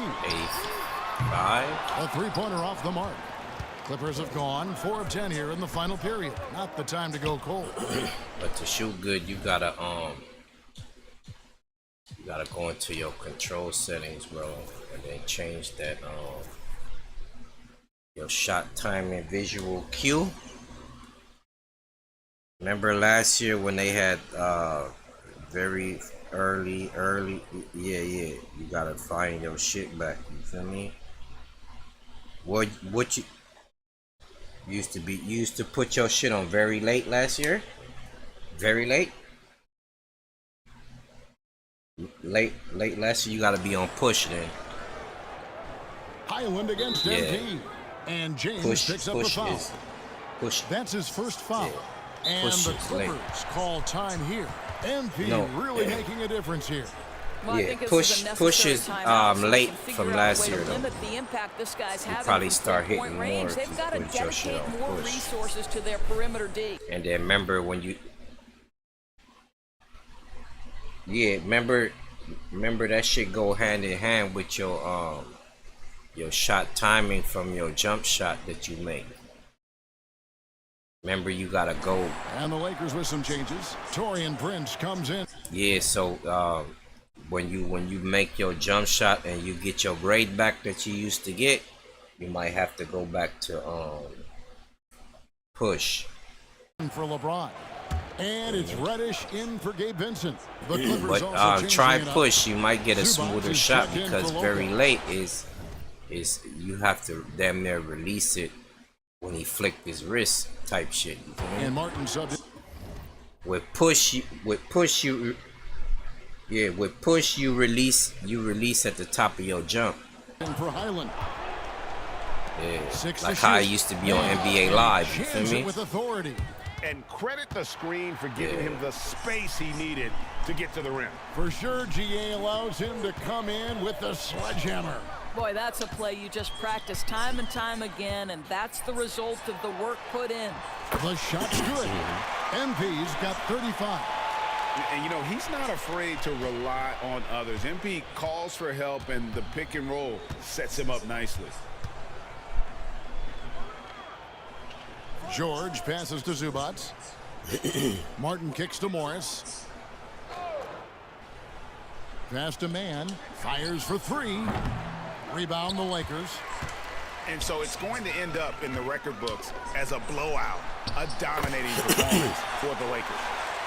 5. A three-pointer off the mark. Clippers have gone 4 of 10 here in the final period. Not the time to go cold. But to shoot good, you gotta go into your control settings, bro, and then change that your shot timing visual cue. Remember last year when they had very early, yeah, you gotta find your shit back. You feel me? What you used to put your shit on very late last year? Very late? Late last year, you gotta be on push then. Highland against MP. And James picks up the foul. That's his first foul. Yeah. And the Clippers call time here. MP really making a difference here. Well, yeah, push is late from last year though. The impact this guy's you having probably from start hitting point more range. if They've you got to put your shit dedicate on more push. resources to their perimeter D. And then remember when you remember that shit go hand in hand with your shot timing from your jump shot that you make. Remember, you gotta go. And the Lakers with some changes. Torian Prince comes in. Yeah, so when you make your jump shot and you get your grade back that you used to get, you might have to go back to push. For LeBron. And it's Reddish in for Gabe Vincent. The Clippers But also try changing it push, up. you might get a Zubac smoother is shot checked in because for very Lopez. late is you have to damn near release it when he flicked his wrist type shit. You know? And Martin subbed. With push you release at the top of your jump. And for Highland. Yeah, 6 like to how I shoot. used to be on And NBA Live. You jams feel it me? with authority. And credit the screen for giving him the space he needed to get to the rim. For sure, GA allows him to come in with the sledgehammer. Boy, that's a play you just practice time and time again, and that's the result of the work put in. The shot's good. MP's got 35. And, you know, he's not afraid to rely on others. MP calls for help, and the pick and roll sets him up nicely. George passes to Zubac. Martin kicks to Morris. Past a man, fires for three. Rebound the Lakers. And so it's going to end up in the record books as a blowout, a dominating performance for the Lakers.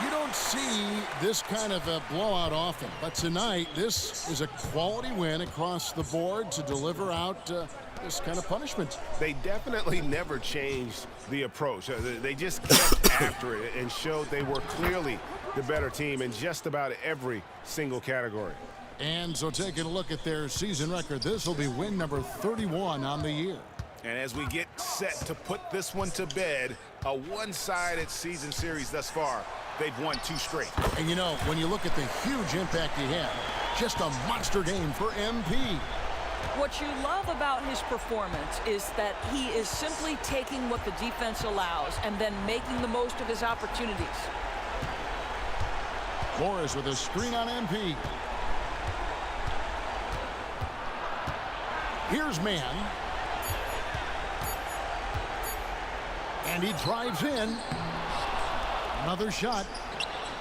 You don't see this kind of a blowout often, but tonight this is a quality win across the board to deliver out this kind of punishment. They definitely never changed the approach. They just kept after it and showed they were clearly the better team in just about every single category. And so taking a look at their season record, this will be win number 31 on the year. And as we get set to put this one to bed, a one-sided season series thus far, they've won 2 straight. And you know, when you look at the huge impact he had, just a monster game for MP. What you love about his performance is that he is simply taking what the defense allows and then making the most of his opportunities. Morris with a screen on MP. Here's man. And he drives in. Another shot.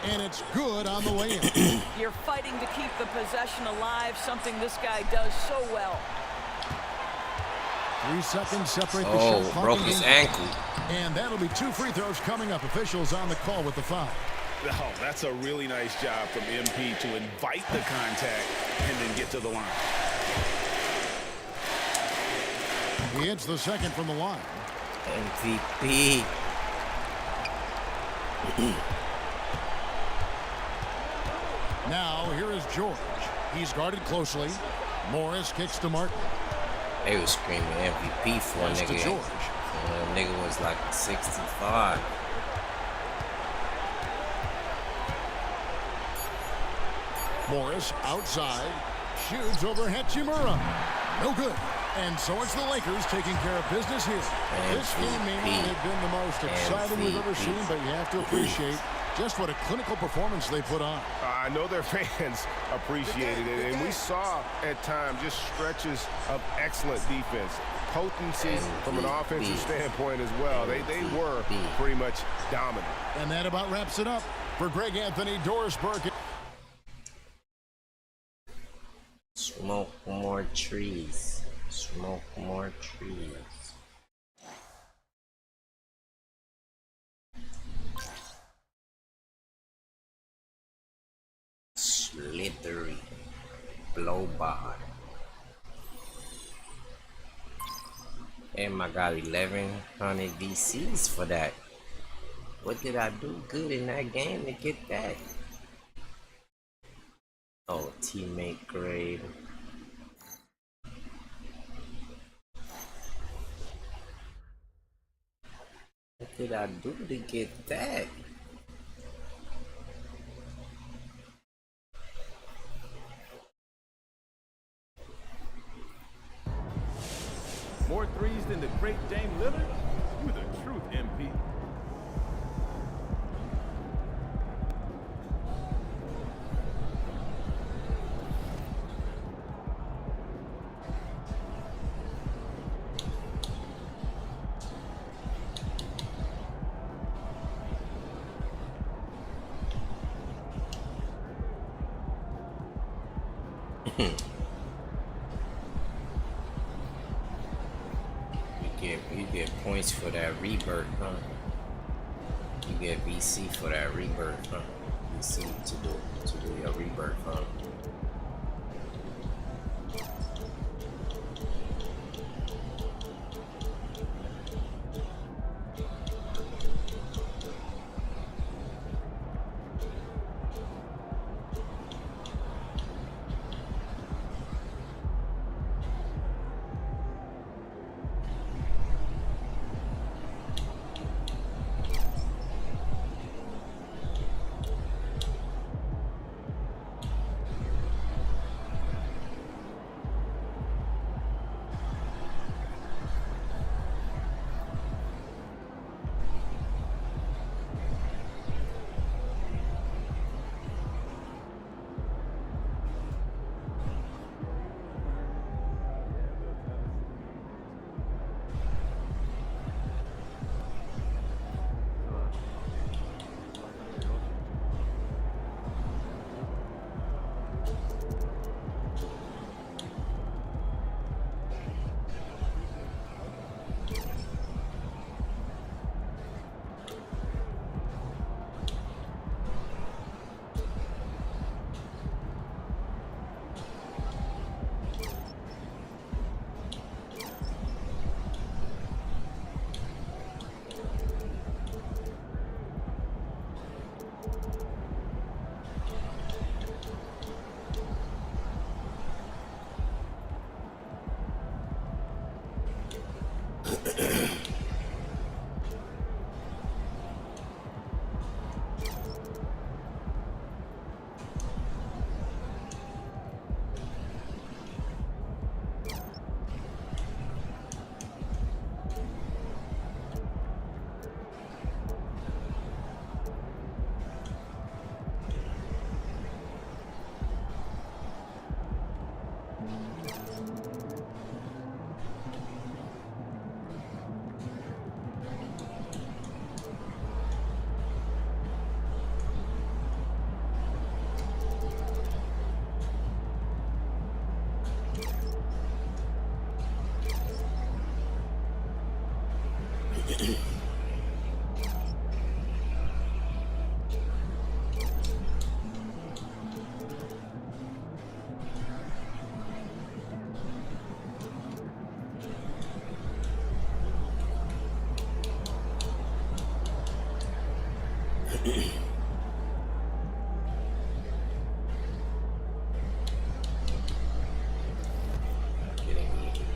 And it's good on the way in. You're fighting to keep the possession alive, something this guy does so well. 3 seconds separate the shot clock. Broke his ankle. And that'll be 2 free throws coming up. Officials on the call with the foul. Oh, that's a really nice job from MP to invite the contact and then get to the line. He hits the second from the line. MVP. Now, here is George. He's guarded closely. Morris kicks to Martin. They was screaming MVP for a nigga. George. The nigga was like 65. Morris outside. Shoots over Hachimura. No good. And so it's the Lakers taking care of business here. This game may not have been the most exciting we've ever seen, but you have to appreciate just what a clinical performance they put on. I know their fans appreciated it, and we saw at times just stretches of excellent defense. Potency from an offensive standpoint as well. They were pretty much dominant. And that about wraps it up for Greg Anthony, Doris Burke. Smoke more trees. Smoke more trees. Slithery. Blow by. And I got 1100 VCs for that. What did I do good in that game to get that? Oh, teammate grade. What did I do to get that? More threes than the great Dame Lillard? You the truth, MP. You get points for that rebirth, huh? You get VC for that rebirth, huh? VC to do your rebirth, huh?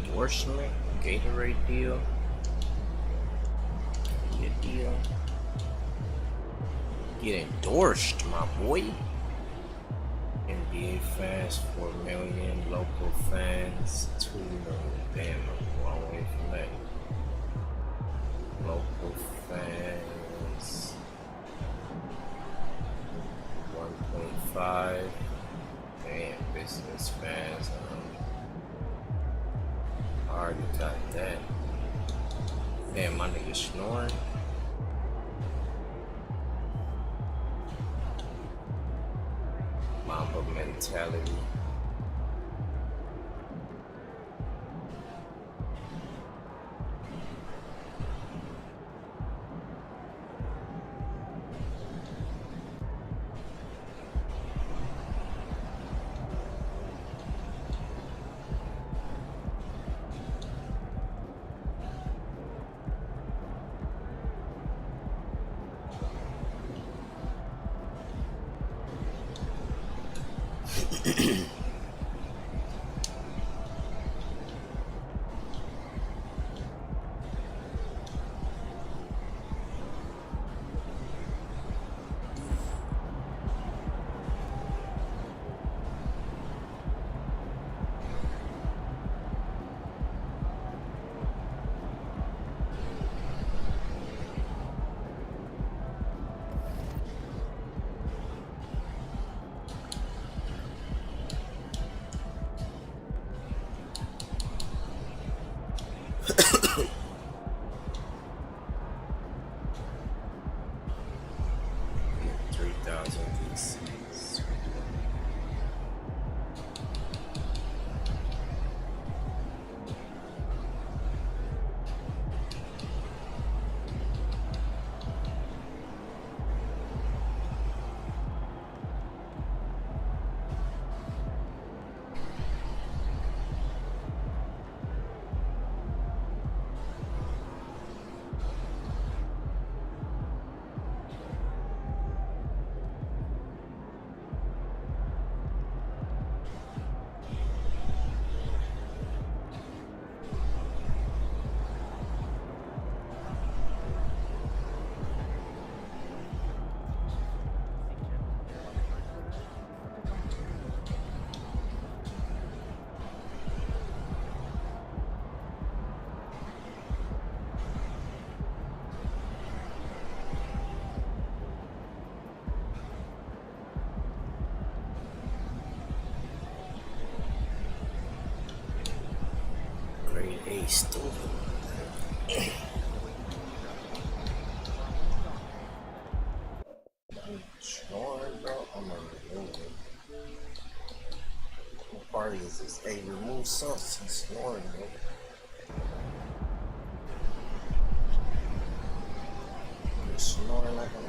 Endorsement, Gatorade deal, good deal. Get endorsed, my boy. NBA fans 4 million, local fans 2 million. Damn, I'm a long way from that. Local fans 1.5. Damn, business fans. I already got that. Damn, my nigga snoring. Mamba mentality. Stupid. Snoring, bro. I'm gonna remove it. What party is this? Hey, remove sauce. He's snoring, bro. You're snoring like a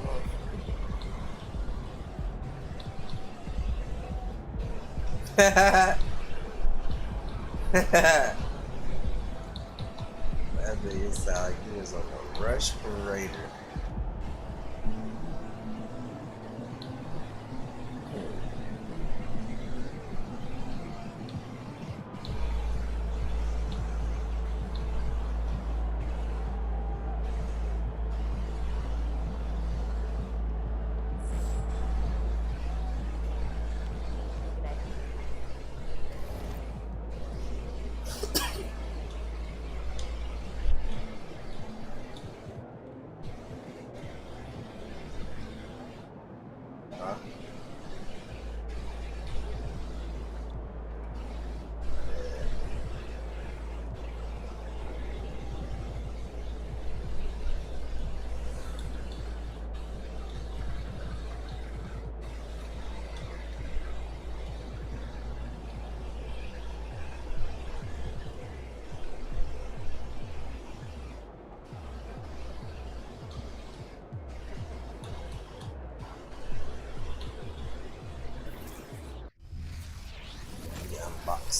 motherfucker. That nigga sound like he was on a respirator.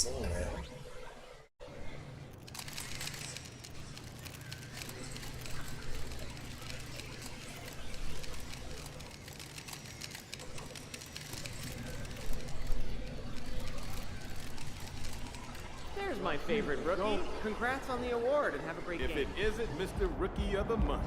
seen that. There's my favorite rookie. Congrats on the award and have a great game. If it isn't Mr. Rookie of the Month.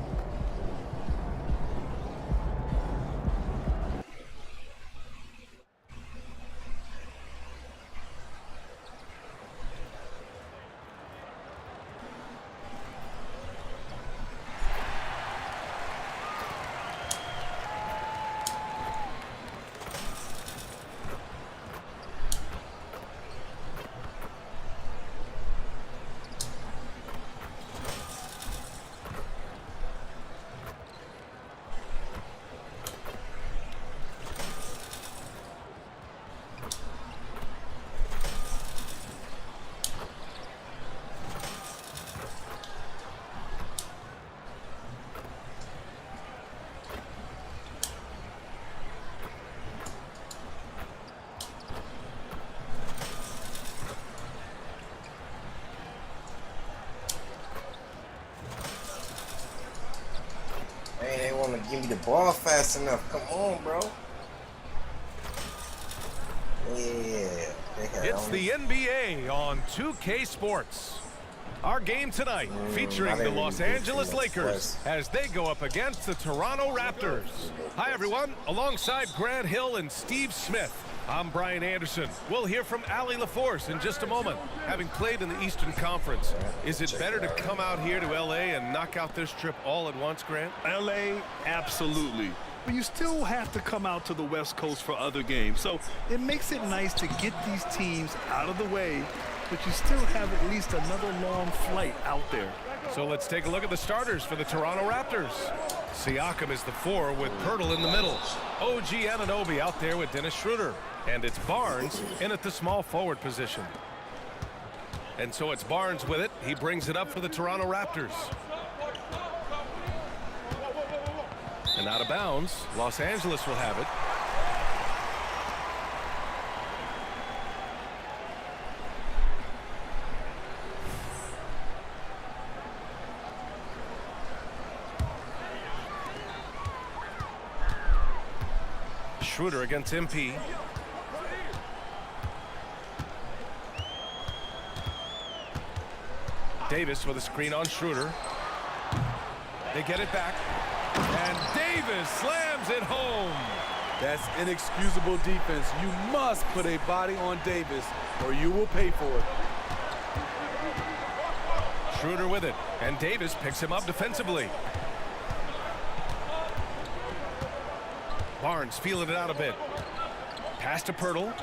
They want to give me the ball fast enough. Come on, bro. Yeah. It's the NBA on 2K Sports. Our game tonight featuring the Los Angeles Lakers as they go up against the Toronto Raptors. Hi, everyone. Alongside Grant Hill and Steve Smith, I'm Brian Anderson. We'll hear from Allie LaForce in just a moment. Having played in the Eastern Conference, is it better to come out here to LA and knock out this trip all at once, Grant? LA, absolutely. But you still have to come out to the West Coast for other games. So it makes it nice to get these teams out of the way, but you still have at least another long flight out there. So let's take a look at the starters for the Toronto Raptors. Siakam is the 4 with Pirtle in the middle. OG Anunoby out there with Dennis Schroeder. And it's Barnes in at the small forward position. And so it's Barnes with it. He brings it up for the Toronto Raptors. And out of bounds, Los Angeles will have it. Schroeder against MP. Davis with a screen on Schroeder. They get it back. And Davis slams it home. That's inexcusable defense. You must put a body on Davis or you will pay for it. Schroeder with it. And Davis picks him up defensively. Barnes feeling it out a bit. Pass to Pirtle.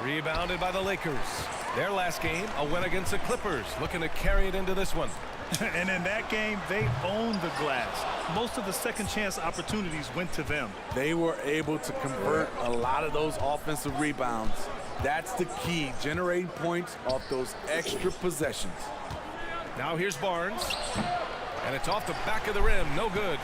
Rebounded by the Lakers. Their last game, a win against the Clippers, looking to carry it into this one. And in that game, they owned the glass. Most of the second chance opportunities went to them. They were able to convert a lot of those offensive rebounds. That's the key, generating points off those extra possessions. Now here's Barnes. And it's off the back of the rim, no good.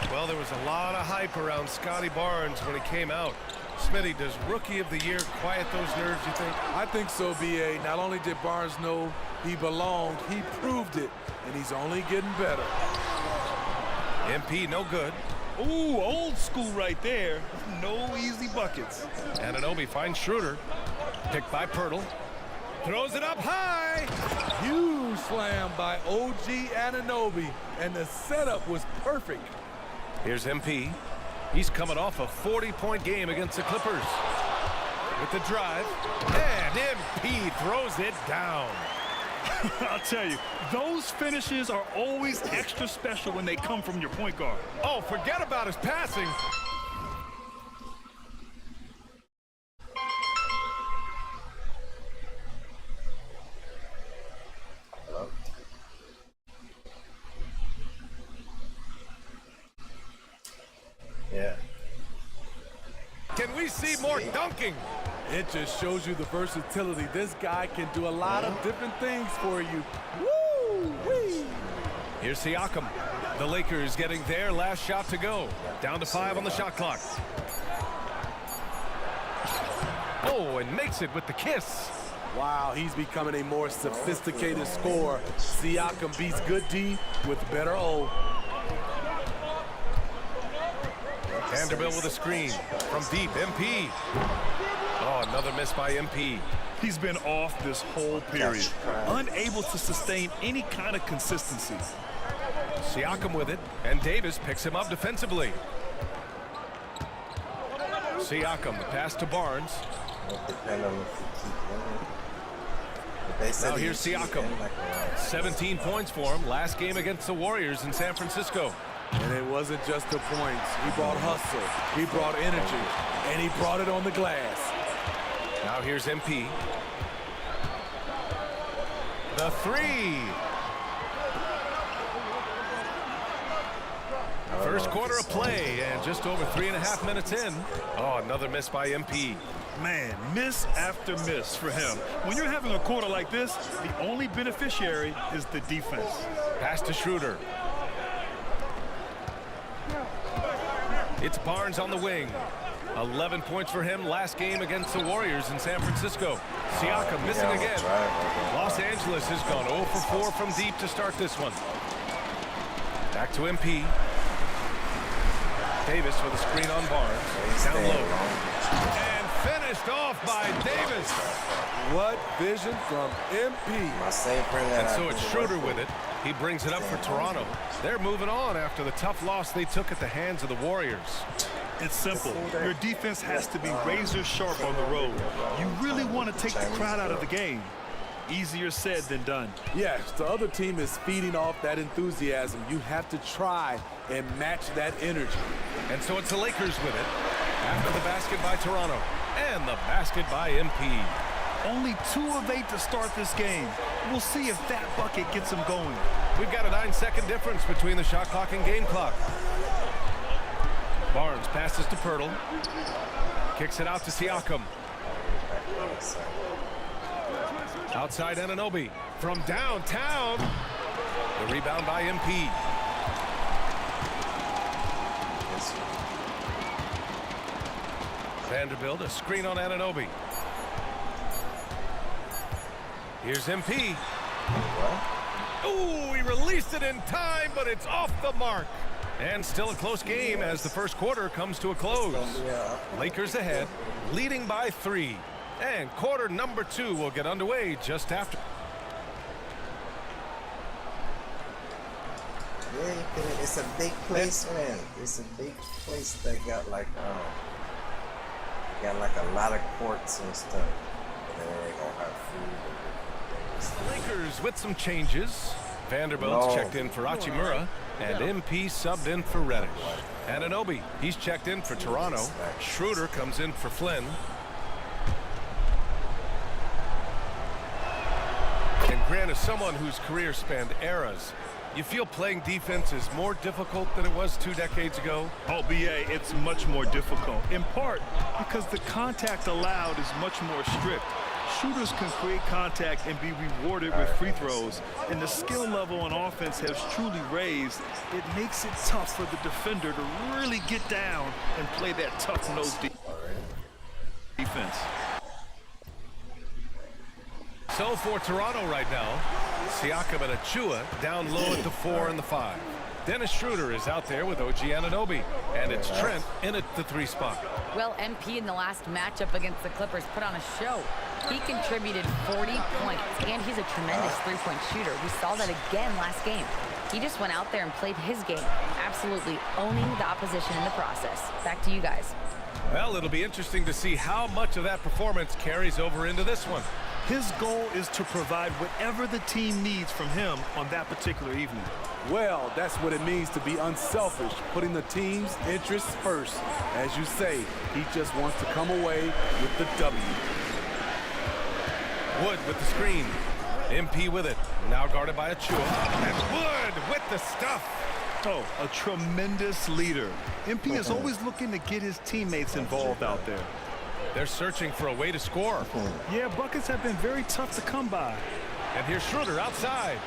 Well, there was a lot of hype around Scotty Barnes when he came out. Smitty, does Rookie of the Year quiet those nerves, you think? I think so, B.A. Not only did Barnes know he belonged, he proved it, and he's only getting better. MP, no good. Ooh, old school right there. No easy buckets. Anunoby finds Schroeder. Picked by Pirtle. Throws it up high. Huge slam by OG Anunoby, and the setup was perfect. Here's MP. He's coming off a 40-point game against the Clippers. With the drive, and MP throws it down. I'll tell you, those finishes are always extra special when they come from your point guard. Oh, forget about his passing. Yeah. Can we see more dunking? It just shows you the versatility. This guy can do a lot of different things for you. Woo-wee! Here's Siakam. The Lakers getting their last shot to go. Down to 5 on the shot clock. Oh, and makes it with the kiss. Wow, he's becoming a more sophisticated scorer. Siakam beats good D with better O. Vanderbilt with a screen from deep. MP. Oh, another miss by MP. He's been off this whole period, unable to sustain any kind of consistency. Siakam with it, and Davis picks him up defensively. Siakam, the pass to Barnes. Now here's Siakam. 17 points for him last game against the Warriors in San Francisco. And it wasn't just the points. He brought hustle, he brought energy, and he brought it on the glass. Now here's MP. The three. First quarter of play, and just over 3.5 minutes in. Oh, another miss by MP. Man, miss after miss for him. When you're having a quarter like this, the only beneficiary is the defense. Pass to Schroeder. It's Barnes on the wing. 11 points for him last game against the Warriors in San Francisco. Siakam missing again. Los Angeles has gone 0 for 4 from deep to start this one. Back to MP. Davis with a screen on Barnes. Down low. And finished off by Davis. What vision from MP. And so it's Schroeder with it. He brings it up for Toronto. They're moving on after the tough loss they took at the hands of the Warriors. It's simple. Your defense has to be razor sharp on the road. You really want to take the crowd out of the game. Easier said than done. Yes, the other team is feeding off that enthusiasm. You have to try and match that energy. And so it's the Lakers with it. After the basket by Toronto. And the basket by MP. Only 2 of 8 to start this game. We'll see if that bucket gets them going. We've got a 9-second difference between the shot clock and game clock. Barnes passes to Pirtle. Kicks it out to Siakam. Outside Anunoby from downtown. The rebound by MP. Vanderbilt, a screen on Anunoby. Here's MP. Ooh, he released it in time, but it's off the mark. And still a close game as the first quarter comes to a close. Lakers ahead, leading by 3. And quarter number 2 will get underway just after. Yeah, it's a big place, man. It's a big place that got like a lot of courts and stuff. And then they gonna have food. Lakers with some changes. Vanderbilt's checked in for Hachimura, and MP subbed in for Reddish. Anunoby, he's checked in for Toronto. Schroeder comes in for Flynn. And Grant, as someone whose career spanned eras, you feel playing defense is more difficult than it was 2 decades ago? Oh, BA, it's much more difficult. In part because the contact allowed is much more strict. Shooters can create contact and be rewarded with free throws, and the skill level on offense has truly raised. It makes it tough for the defender to really get down and play that tough-nosed defense. So for Toronto right now, Siakam and Achua down low at the 4 and the 5. Dennis Schroeder is out there with OG Anunoby, and it's Trent in at the 3 spot. Well, MP in the last matchup against the Clippers put on a show. He contributed 40 points, and he's a tremendous three-point shooter. We saw that again last game. He just went out there and played his game, absolutely owning the opposition in the process. Back to you guys. Well, it'll be interesting to see how much of that performance carries over into this one. His goal is to provide whatever the team needs from him on that particular evening. Well, that's what it means to be unselfish, putting the team's interests first. As you say, he just wants to come away with the W. Wood with the screen. MP with it. Now guarded by Achua. And Wood with the stuff. Oh, a tremendous leader. MP is always looking to get his teammates involved out there. They're searching for a way to score. Yeah, buckets have been very tough to come by. And here's Schroeder outside.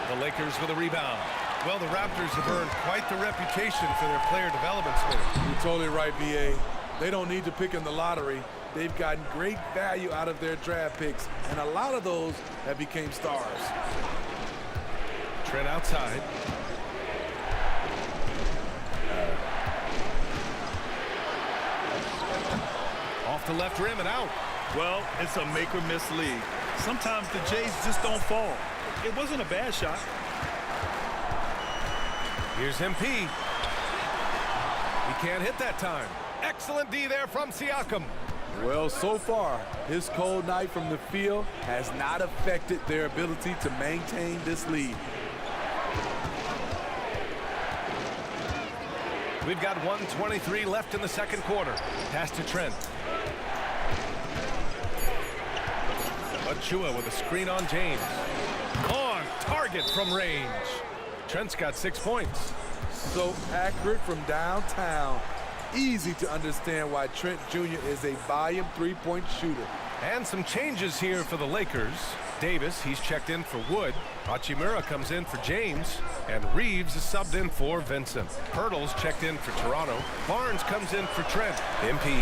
The Lakers with a rebound. Well, the Raptors have earned quite the reputation for their player development spirit. You're totally right, BA. They don't need to pick in the lottery. They've gotten great value out of their draft picks, and a lot of those have become stars. Trent outside. Off the left rim and out. Well, it's a make or miss league. Sometimes the Jays just don't fall. It wasn't a bad shot. Here's MP. He can't hit that time. Excellent D there from Siakam. Well, so far, his cold night from the field has not affected their ability to maintain this lead. We've got 1:23 left in the second quarter. Pass to Trent. Achua with a screen on James. On target from range. Trent's got 6 points. So accurate from downtown. Easy to understand why Trent Jr. is a volume three-point shooter. And some changes here for the Lakers. Davis, he's checked in for Wood. Hachimura comes in for James. And Reeves is subbed in for Vincent. Hurdle's checked in for Toronto. Barnes comes in for Trent. MP.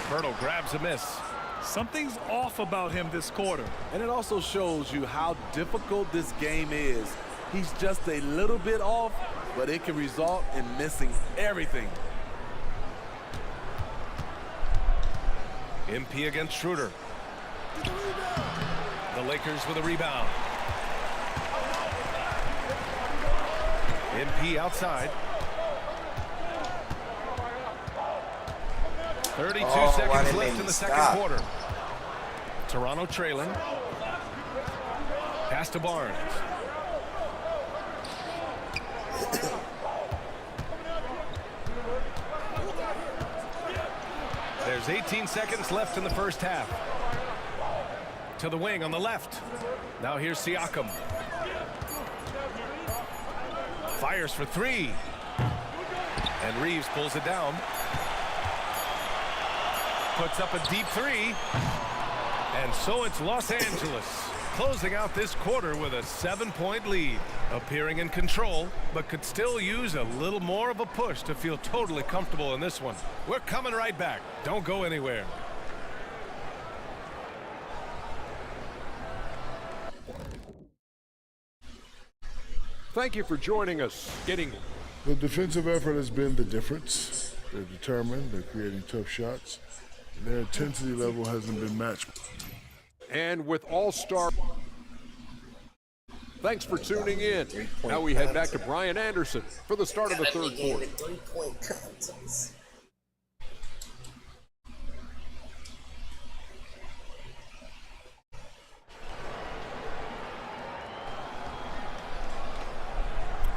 Hurdle grabs a miss. Something's off about him this quarter. And it also shows you how difficult this game is. He's just a little bit off, but it can result in missing everything. MP against Schroeder. The Lakers with a rebound. MP outside. 32 seconds left in the second quarter. Toronto trailing. Pass to Barnes. There's 18 seconds left in the first half. To the wing on the left. Now here's Siakam. Fires for three. And Reeves pulls it down. Puts up a deep three. And so it's Los Angeles closing out this quarter with a 7-point lead. Appearing in control, but could still use a little more of a push to feel totally comfortable in this one. We're coming right back. Don't go anywhere. Thank you for joining us. The defensive effort has been the difference. They're determined. They're creating tough shots. Their intensity level hasn't been matched. And with all-star... Thanks for tuning in. Now we head back to Brian Anderson for the start of the third quarter.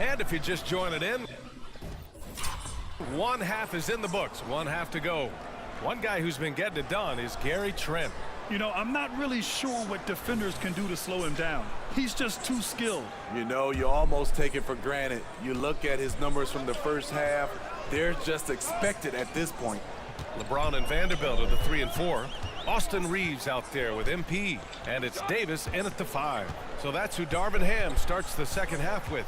And if you're just joining in, one half is in the books, one half to go. One guy who's been getting it done is Gary Trent. You know, I'm not really sure what defenders can do to slow him down. He's just too skilled. You know, you almost take it for granted. You look at his numbers from the first half, they're just expected at this point. LeBron and Vanderbilt are the 3 and 4. Austin Reeves out there with MP. And it's Davis in at the 5. So that's who Darvin Ham starts the second half with.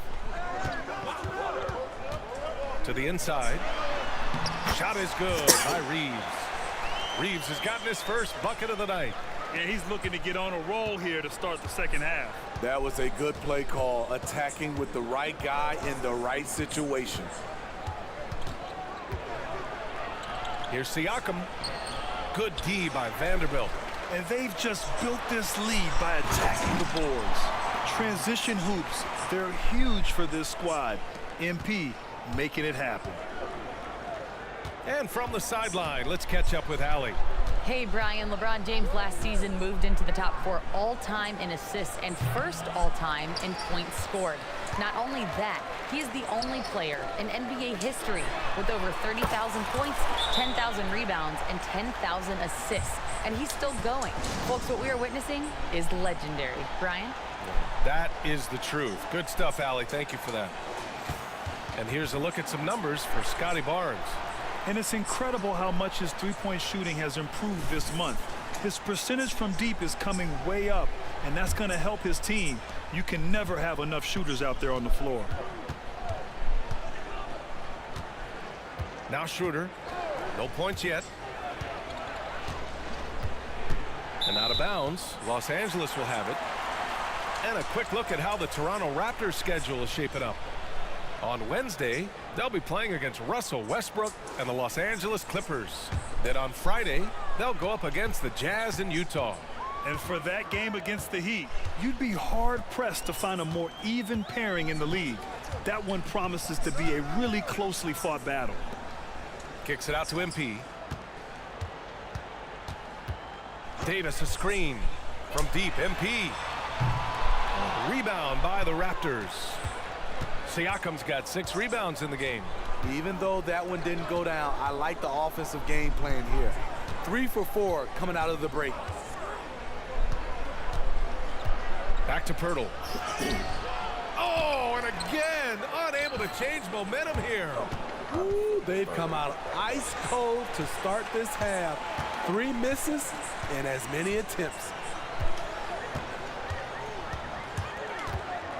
To the inside. Shot is good by Reeves. Reeves has gotten his first bucket of the night. Yeah, he's looking to get on a roll here to start the second half. That was a good play call, attacking with the right guy in the right situation. Here's Siakam. Good D by Vanderbilt. And they've just built this lead by attacking the boards. Transition hoops, they're huge for this squad. MP making it happen. And from the sideline, let's catch up with Allie. Hey, Brian, LeBron James last season moved into the top 4 all-time in assists and first all-time in points scored. Not only that, he is the only player in NBA history with over 30,000 points, 10,000 rebounds, and 10,000 assists. And he's still going. Folks, what we are witnessing is legendary. Brian? That is the truth. Good stuff, Allie. Thank you for that. And here's a look at some numbers for Scotty Barnes. And it's incredible how much his three-point shooting has improved this month. His percentage from deep is coming way up, and that's going to help his team. You can never have enough shooters out there on the floor. Now Schroeder. No points yet. And out of bounds, Los Angeles will have it. And a quick look at how the Toronto Raptors schedule is shaping up. On Wednesday, they'll be playing against Russell Westbrook and the Los Angeles Clippers. Then on Friday, they'll go up against the Jazz in Utah. And for that game against the Heat, you'd be hard-pressed to find a more even pairing in the league. That one promises to be a really closely fought battle. Kicks it out to MP. Davis a screen from deep. MP. Rebound by the Raptors. Siakam's got 6 rebounds in the game. Even though that one didn't go down, I like the offensive game plan here. 3 for 4 coming out of the break. Back to Pirtle. Oh, and again, unable to change momentum here. Ooh, they've come out ice cold to start this half. 3 misses and as many attempts.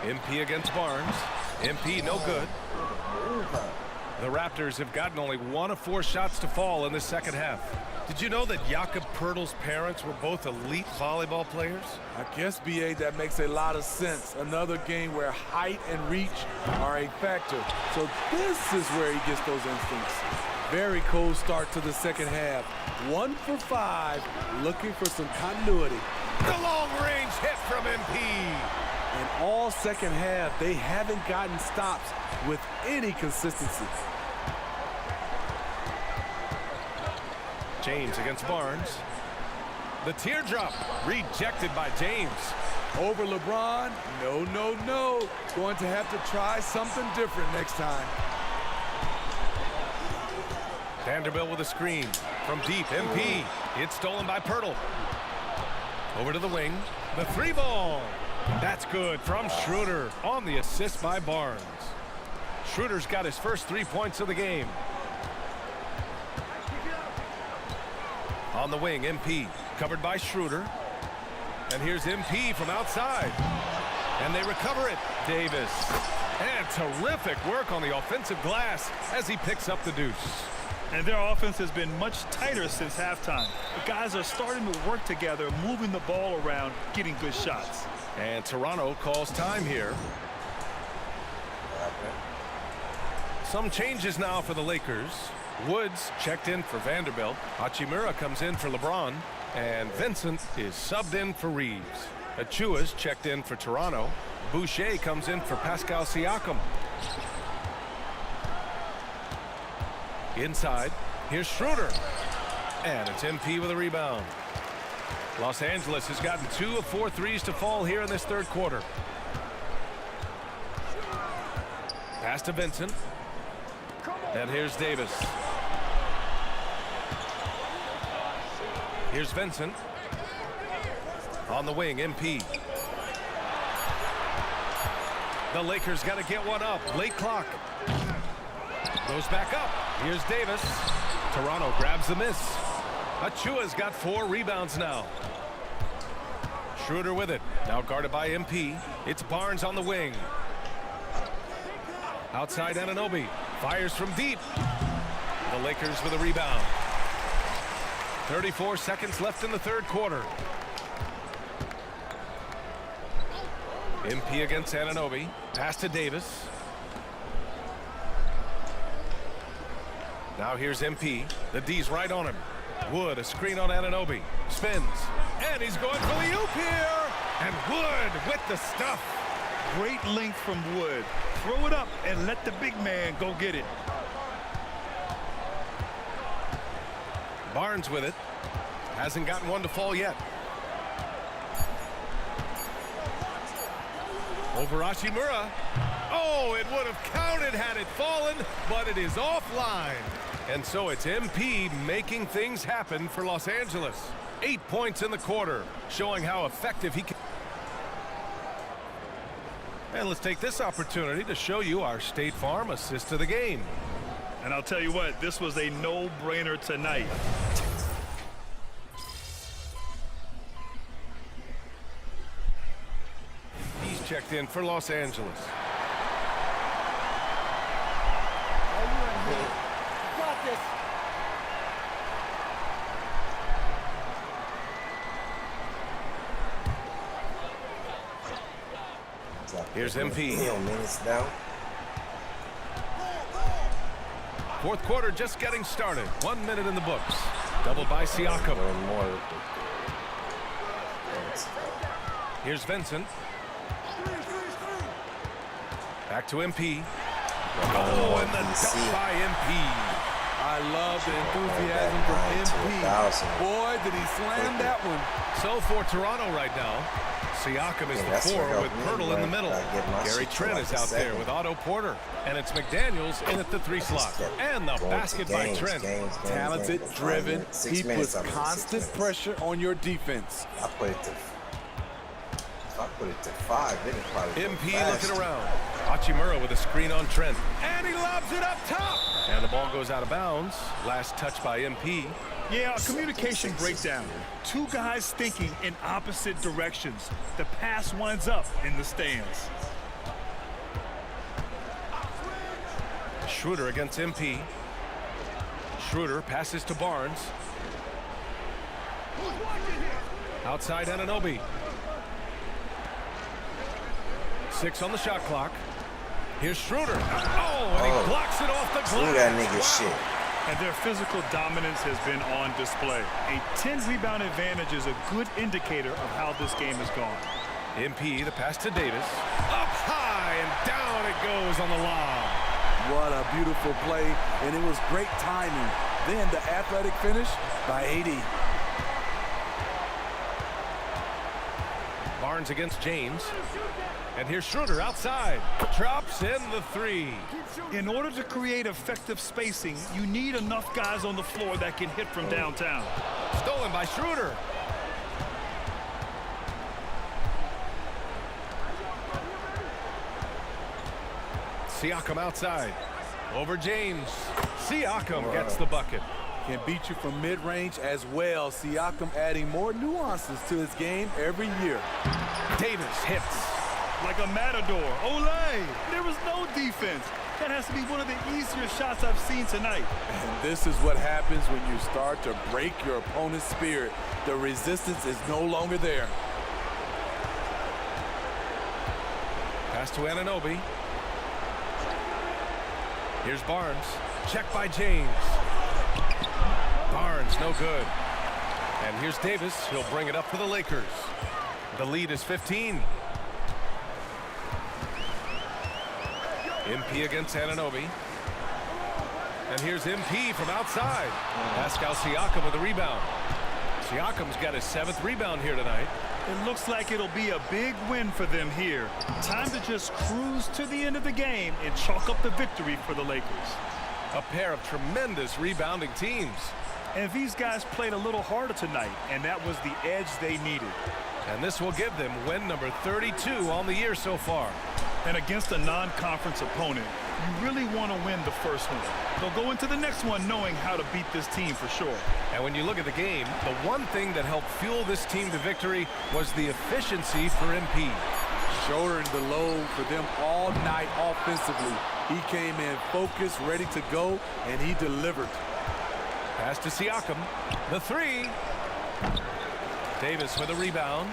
MP against Barnes. MP no good. The Raptors have gotten only 1 of 4 shots to fall in this second half. Did you know that Jakob Pertl's parents were both elite volleyball players? I guess, B.A., that makes a lot of sense. Another game where height and reach are a factor. So this is where he gets those instincts. Very cold start to the second half. 1 for 5, looking for some continuity. The long-range hit from MP. And all second half, they haven't gotten stops with any consistency. James against Barnes. The teardrop rejected by James. Over LeBron, no, no, no. Going to have to try something different next time. Vanderbilt with a screen from deep. MP. It's stolen by Pirtle. Over to the wing. The 3-ball. That's good from Schroeder on the assist by Barnes. Schroeder's got his first 3 points of the game. On the wing, MP covered by Schroeder. And here's MP from outside. And they recover it. Davis. And terrific work on the offensive glass as he picks up the deuce. And their offense has been much tighter since halftime. The guys are starting to work together, moving the ball around, getting good shots. And Toronto calls time here. Some changes now for the Lakers. Woods checked in for Vanderbilt. Hachimura comes in for LeBron. And Vincent is subbed in for Reeves. Achua's checked in for Toronto. Boucher comes in for Pascal Siakam. Inside, here's Schroeder. And it's MP with a rebound. Los Angeles has gotten 2 of 4 threes to fall here in this third quarter. Pass to Vincent. And here's Davis. Here's Vincent. On the wing, MP. The Lakers got to get one up. Late clock. Goes back up. Here's Davis. Toronto grabs the miss. Achua's got 4 rebounds now. Schroeder with it. Now guarded by MP. It's Barnes on the wing. Outside Anunoby. Fires from deep. The Lakers with a rebound. 34 seconds left in the third quarter. MP against Anunoby. Pass to Davis. Now here's MP. The D's right on him. Wood, a screen on Anunoby. Spins. And he's going for the oop here. And Wood with the stuff. Great length from Wood. Throw it up and let the big man go get it. Barnes with it. Hasn't gotten one to fall yet. Over Hachimura. Oh, it would have counted had it fallen, but it is offline. And so it's MP making things happen for Los Angeles. 8 points in the quarter, showing how effective he can. And let's take this opportunity to show you our State Farm assist to the game. And I'll tell you what, this was a no-brainer tonight. He's checked in for Los Angeles. Got this. Here's MP. Minutes down. Fourth quarter just getting started. 1 minute in the books. Doubled by Siakam. Here's Vincent. Back to MP. Oh, and the dunk by MP. I love the enthusiasm from MP. Boy, did he slam that one. So for Toronto right now, Siakam is the 4 with Pirtle in the middle. Gary Trent is out there with Otto Porter. And it's McDaniels in at the 3 slot. And the basket by Trent. Talented, driven. He puts constant pressure on your defense. I put it to, if I put it to 5, then it probably MP looking around. Hachimura with a screen on Trent. And he lobs it up top. And the ball goes out of bounds. Last touch by MP. Yeah, a communication breakdown. Two guys thinking in opposite directions. The pass winds up in the stands. Schroeder against MP. Schroeder passes to Barnes. Outside Anunoby. 6 on the shot clock. Here's Schroeder. Oh, and he blocks it off the glass. Screw that nigga shit. And their physical dominance has been on display. A 10-rebound advantage is a good indicator of how this game has gone. MP, the pass to Davis. Up high and down it goes on the lob. What a beautiful play, and it was great timing. Then the athletic finish by 80. Barnes against James. And here's Schroeder outside. Drops in the 3. In order to create effective spacing, you need enough guys on the floor that can hit from downtown. Stolen by Schroeder. Siakam outside. Over James. Siakam gets the bucket. Can beat you from mid-range as well. Siakam adding more nuances to his game every year. Davis hits. Like a matador. Olay! There was no defense. That has to be one of the easier shots I've seen tonight. And this is what happens when you start to break your opponent's spirit. The resistance is no longer there. Pass to Anunoby. Here's Barnes. Check by James. Barnes, no good. And here's Davis. He'll bring it up for the Lakers. The lead is 15. MP against Anunoby. And here's MP from outside. Pascal Siakam with a rebound. Siakam's got his 7th rebound here tonight. It looks like it'll be a big win for them here. Time to just cruise to the end of the game and chalk up the victory for the Lakers. A pair of tremendous rebounding teams. And these guys played a little harder tonight, and that was the edge they needed. And this will give them win number 32 on the year so far. And against a non-conference opponent, you really want to win the first one. They'll go into the next one knowing how to beat this team for sure. And when you look at the game, the one thing that helped fuel this team to victory was the efficiency for MP. Shouldering the load for them all night offensively. He came in focused, ready to go, and he delivered. Pass to Siakam. The 3. Davis with a rebound.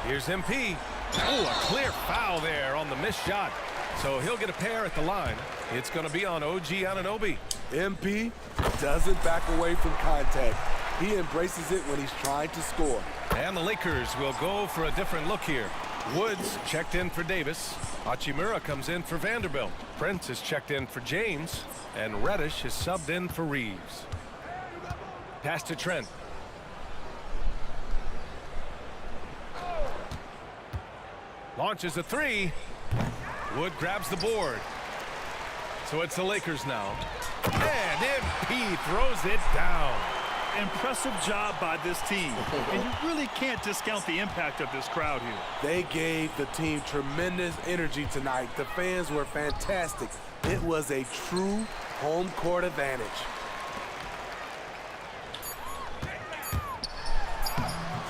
Here's MP. Oh, a clear foul there on the missed shot. So he'll get a pair at the line. It's going to be on OG Anunoby. MP doesn't back away from contact. He embraces it when he's trying to score. And the Lakers will go for a different look here. Woods checked in for Davis. Hachimura comes in for Vanderbilt. Prince is checked in for James. And Reddish is subbed in for Reeves. Pass to Trent. Launches a 3. Wood grabs the board. So it's the Lakers now. And MP throws it down. Impressive job by this team. And you really can't discount the impact of this crowd here. They gave the team tremendous energy tonight. The fans were fantastic. It was a true home court advantage.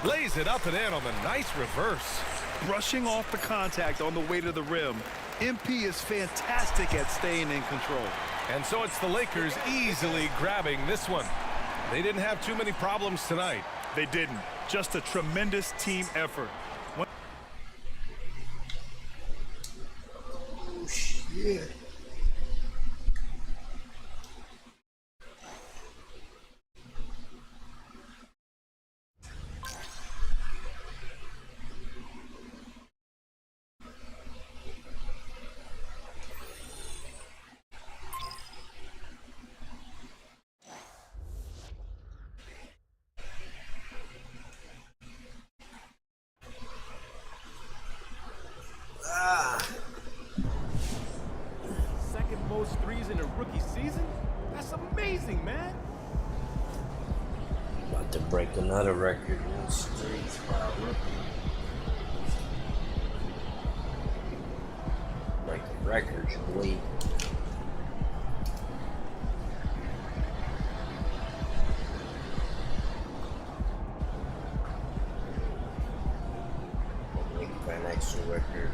Lays it up and in on the nice reverse. Brushing off the contact on the way to the rim. MP is fantastic at staying in control. And so it's the Lakers easily grabbing this one. They didn't have too many problems tonight. They didn't. Just a tremendous team effort. Yeah. Second most threes in a rookie season? That's amazing, man. About to break another record in the streets by a rookie. Breaking records, boy. Maybe for an extra record.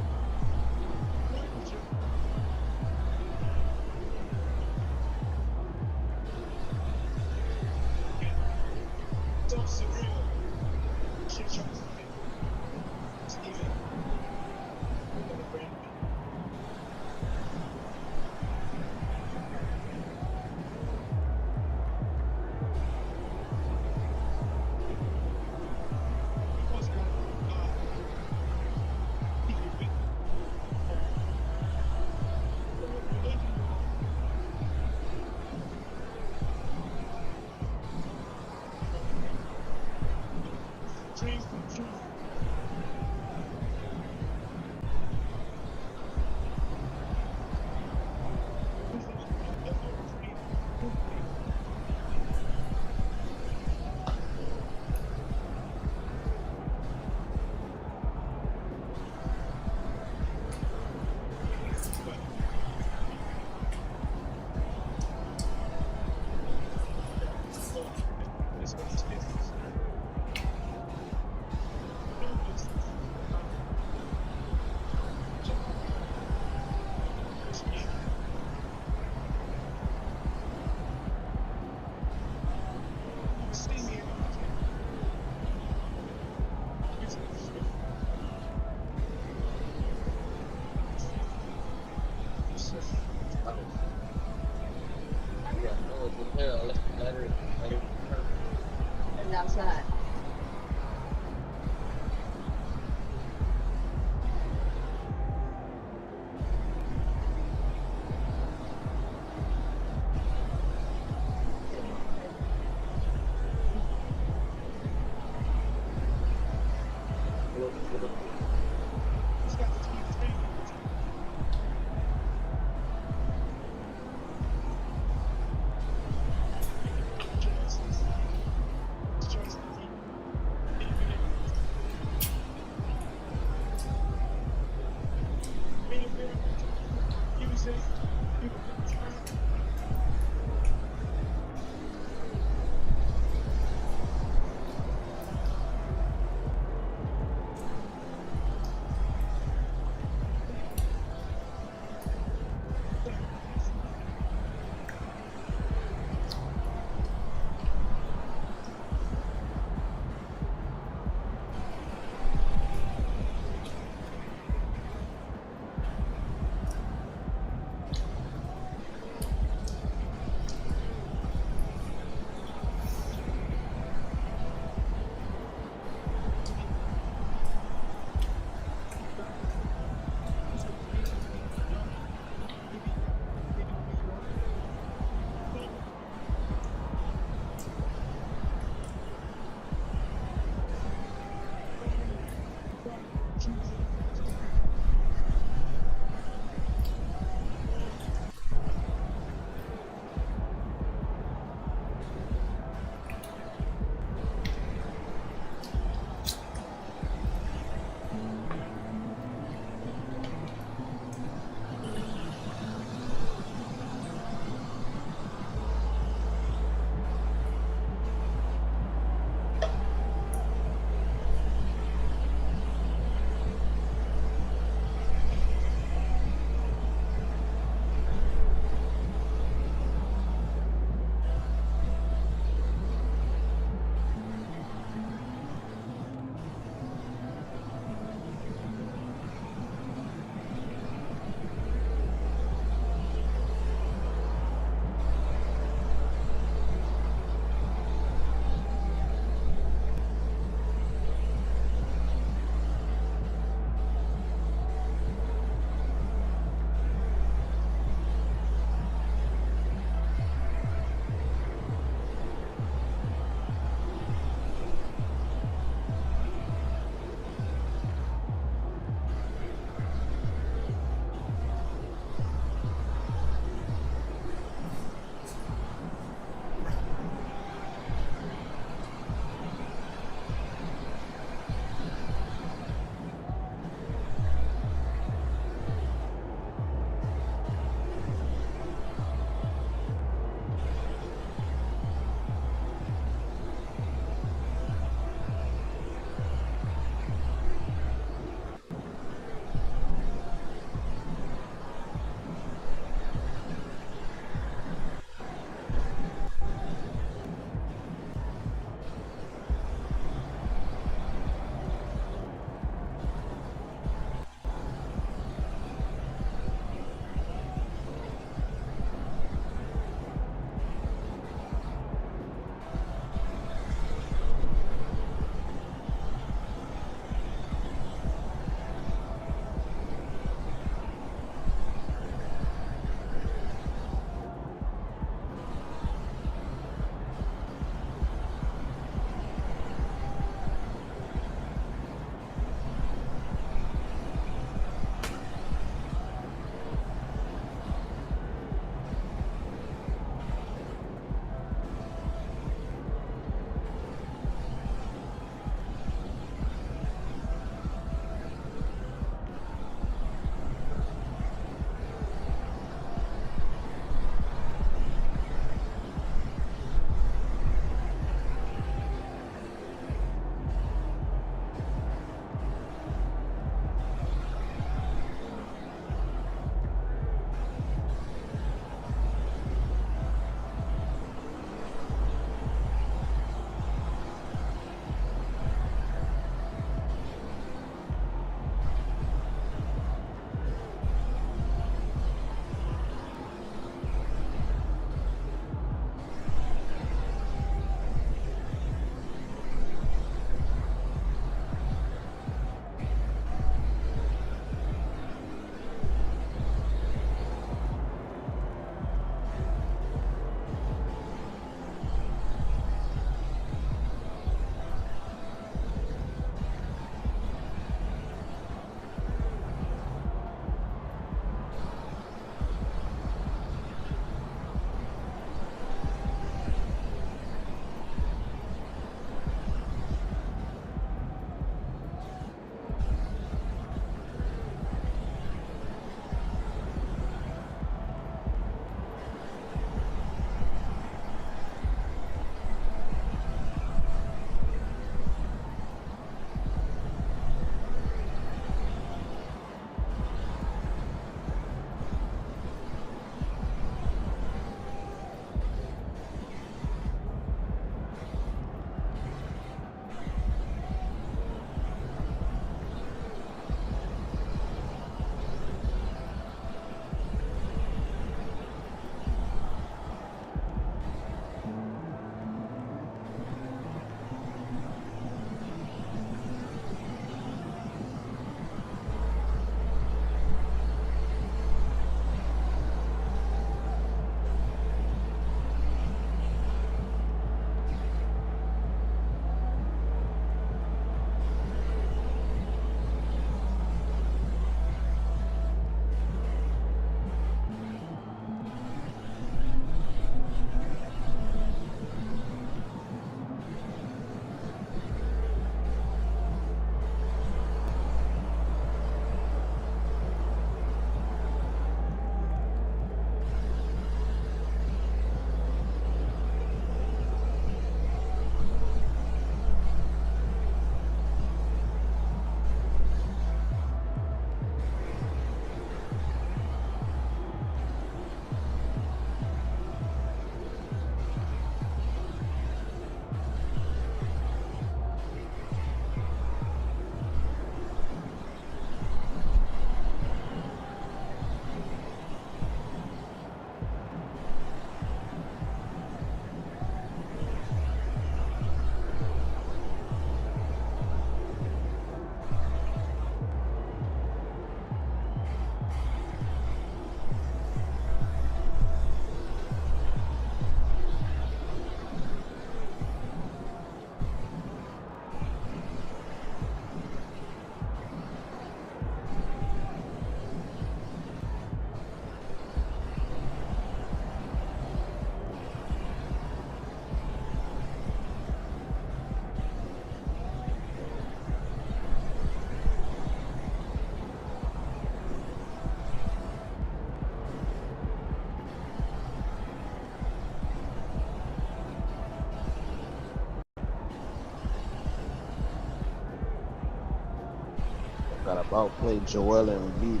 Gotta outplay Joel Embiid.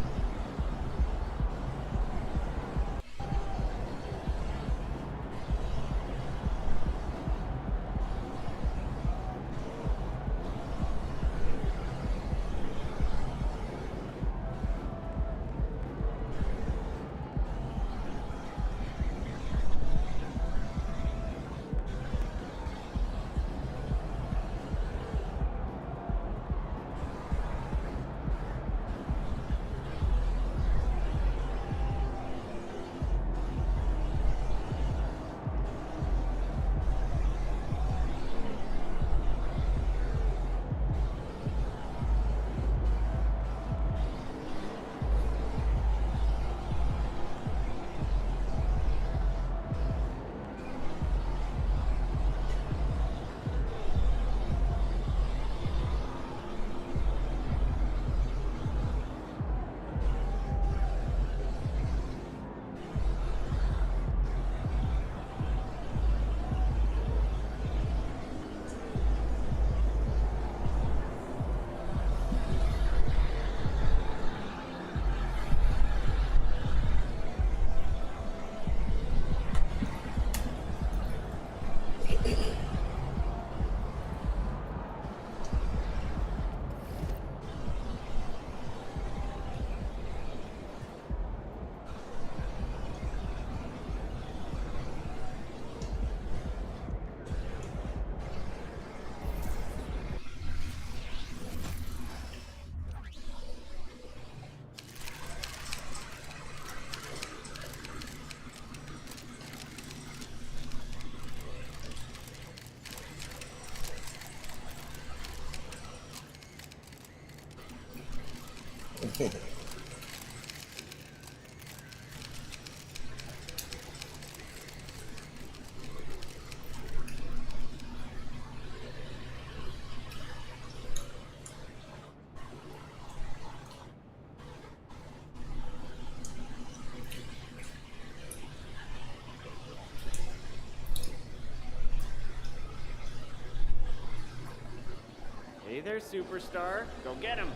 Hey there, superstar. Go get him.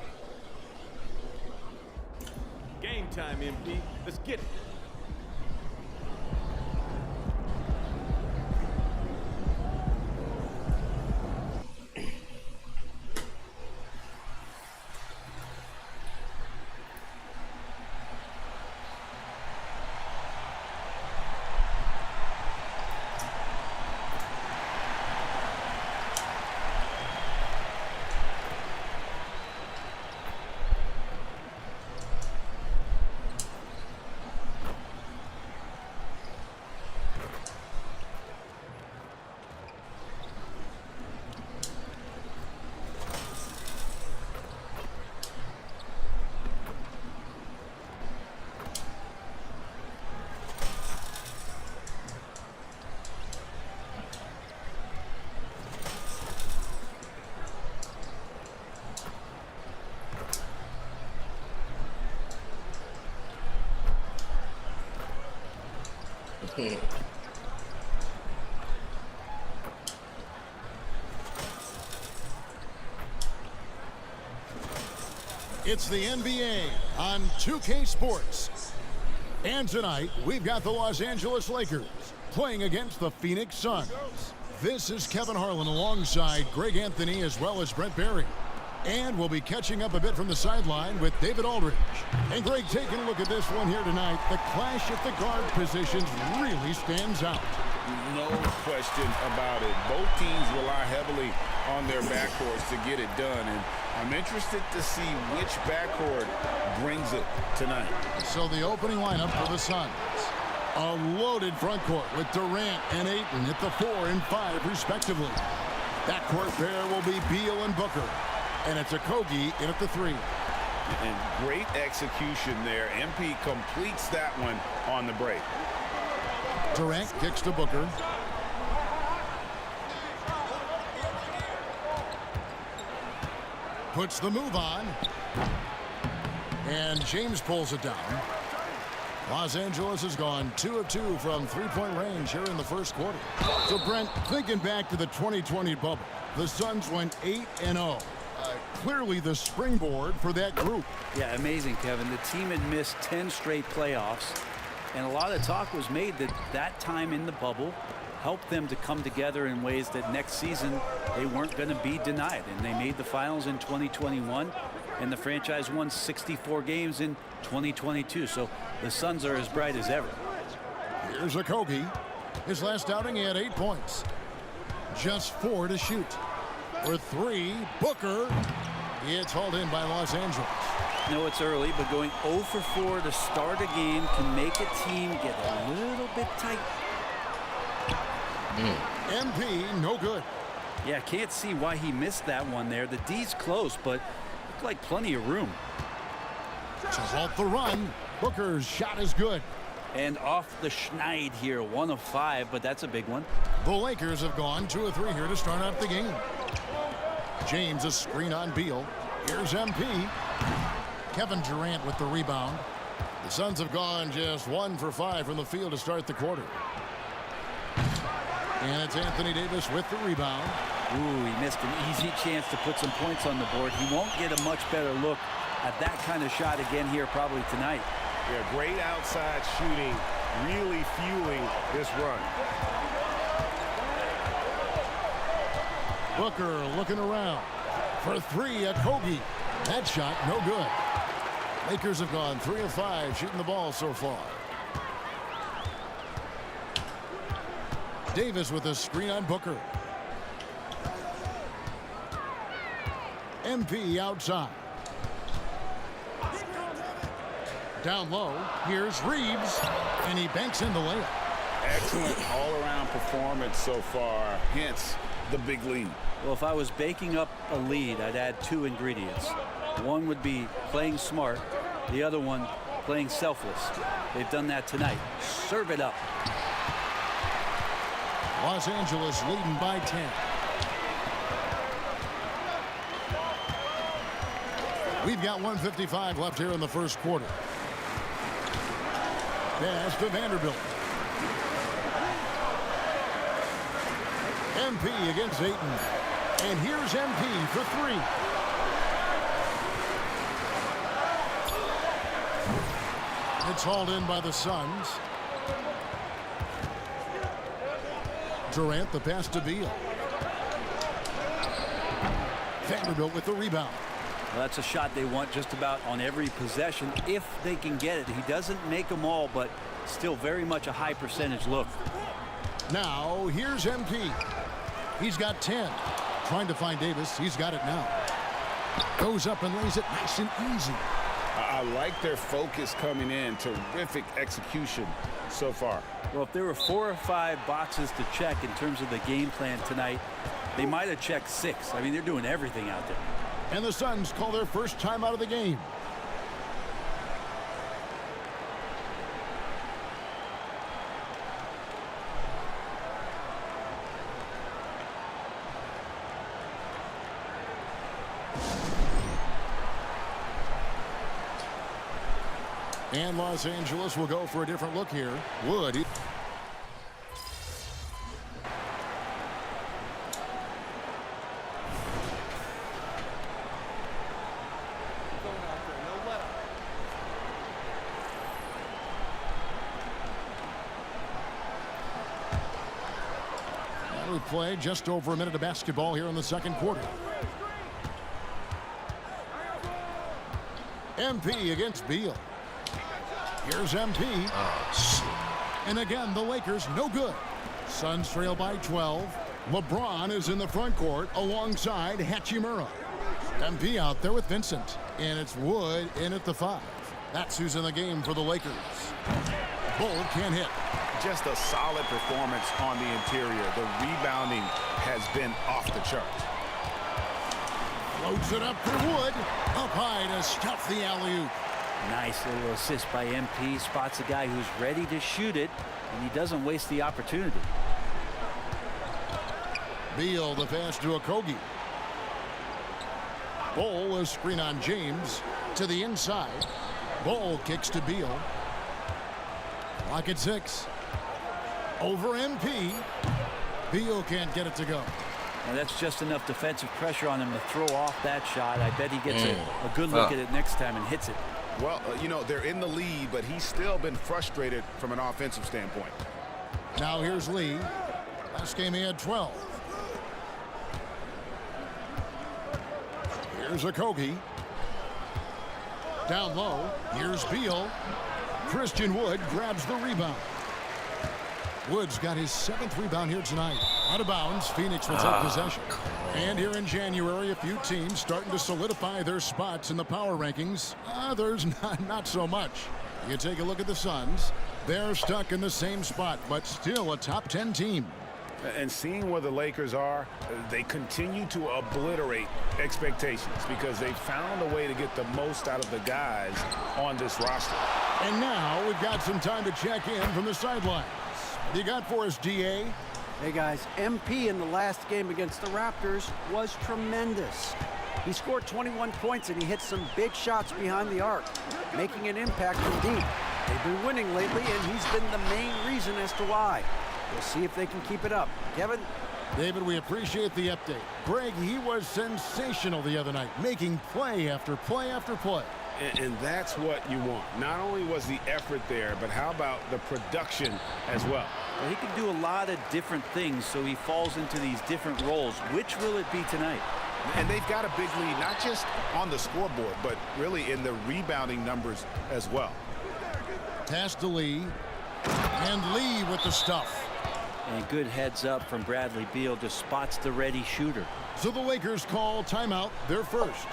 Game time, MP. Let's get it. It's the NBA on 2K Sports. And tonight, we've got the Los Angeles Lakers playing against the Phoenix Suns. This is Kevin Harlan alongside Greg Anthony as well as Brent Barry. And we'll be catching up a bit from the sideline with David Aldridge. And Greg, taking a look at this one here tonight, the clash at the guard positions really stands out. No question about it. Both teams rely heavily on their backcourts to get it done. And I'm interested to see which backcourt brings it tonight. So the opening lineup for the Suns. A loaded front court with Durant and Ayton at the 4 and 5 respectively. Backcourt pair will be Beal and Booker. And it's Okogie in at the 3. And great execution there. MP completes that one on the break. Durant kicks to Booker. Puts the move on. And James pulls it down. Los Angeles has gone 2 of 2 from three-point range here in the first quarter. So, Brent, thinking back to the 2020 bubble, the Suns went 8-0. Clearly the springboard for that group. Yeah, amazing, Kevin. The team had missed 10 straight playoffs, and a lot of talk was made that that time in the bubble helped them to come together in ways that next season they weren't going to be denied. And they made the finals in 2021, and the franchise won 64 games in 2022. So the Suns are as bright as ever. Here's Okogie. His last outing, he had 8 points. Just 4 to shoot. For 3, Booker. It's hauled in by Los Angeles. No, it's early, but going 0 for 4 to start a game can make a team get a little bit tight. MP, no good. Yeah, can't see why he missed that one there. The D's close, but looked like plenty of room. To halt the run, Booker's shot is good. And off the schneid here, 1 of 5, but that's a big one. The Lakers have gone 2 of 3 here to start out the game. James, a screen on Beal. Here's MP. Kevin Durant with the rebound. The Suns have gone just 1 for 5 from the field to start the quarter. And it's Anthony Davis with the rebound. Ooh, he missed an easy chance to put some points on the board. He won't get a much better look at that kind of shot again here probably tonight. Yeah, great outside shooting, really fueling this run. Booker looking around. For 3, Okogie. That shot, no good. Lakers have gone 3 of 5 shooting the ball so far. Davis with a screen on Booker. MP outside. Down low, here's Reeves, and he banks in the layup. Excellent all-around performance so far, hence the big lead. Well, if I was baking up a lead, I'd add 2 ingredients. One would be playing smart, the other one playing selfless. They've done that tonight. Serve it up. Los Angeles leading by 10. We've got 1:55 left here in the first quarter. Pass to Vanderbilt. MP against Ayton. And here's MP for 3. It's hauled in by the Suns. Durant, the pass to Beal. Vanderbilt with the rebound. Well, that's a shot they want just about on every possession if they can get it. He doesn't make them all, but still very much a high percentage look. Now, here's MP. He's got 10. Trying to find Davis. He's got it now. Goes up and lays it nice and easy. I like their focus coming in. Terrific execution so far. Well, if there were 4 or 5 boxes to check in terms of the game plan tonight, they might have checked 6. I mean, they're doing everything out there. And the Suns call their first time out of the game. And Los Angeles will go for a different look here. Wood. We play just over a minute of basketball here in the second quarter. MP against Beal. Here's MP. Oh, shit. And again, the Lakers no good. Suns trail by 12. LeBron is in the front court alongside Hachimura. MP out there with Vincent. And it's Wood in at the 5. That's who's in the game for the Lakers. Bull can't hit. Just a solid performance on the interior. The rebounding has been off the charts. Floats it up for Wood. Up high to stuff the alley-oop. Nice little assist by MP. Spots a guy who's ready to shoot it, and he doesn't waste the opportunity. Beal the pass to Okogie. Bull a screen on James to the inside. Bull kicks to Beal. Clock at 6. Over MP. Beal can't get it to go. And that's just enough defensive pressure on him to throw off that shot. I bet he gets a good look at it next time and hits it. Well, you know, they're in the lead, but he's still been frustrated from an offensive standpoint. Now here's Lee. Last game he had 12. Here's Okogie. Down low. Here's Beal. Christian Wood grabs the rebound. Wood's got his 7th rebound here tonight. Out of bounds, Phoenix will take possession. And here in January, a few teams starting to solidify their spots in the power rankings. Others not so much. You take a look at the Suns. They're stuck in the same spot, but still a top 10 team. And seeing where the Lakers are, they continue to obliterate expectations because they found a way to get the most out of the guys on this roster. And now we've got some time to check in from the sidelines. What you got for us, DA? Hey, guys, MP in the last game against the Raptors was tremendous. He scored 21 points, and he hit some big shots behind the arc, making an impact from deep. They've been winning lately, and he's been the main reason as to why. We'll see if they can keep it up. Kevin? David, we appreciate the update. Greg, he was sensational the other night, making play after play after play. And that's what you want. Not only was the effort there, but how about the production as well? Well, he can do a lot of different things, so he falls into these different roles. Which will it be tonight? And they've got a big lead, not just on the scoreboard, but really in the rebounding numbers as well. Pass to Lee. And Lee with the stuff. And good heads up from Bradley Beal, just spots the ready shooter. So the Lakers call timeout, their first.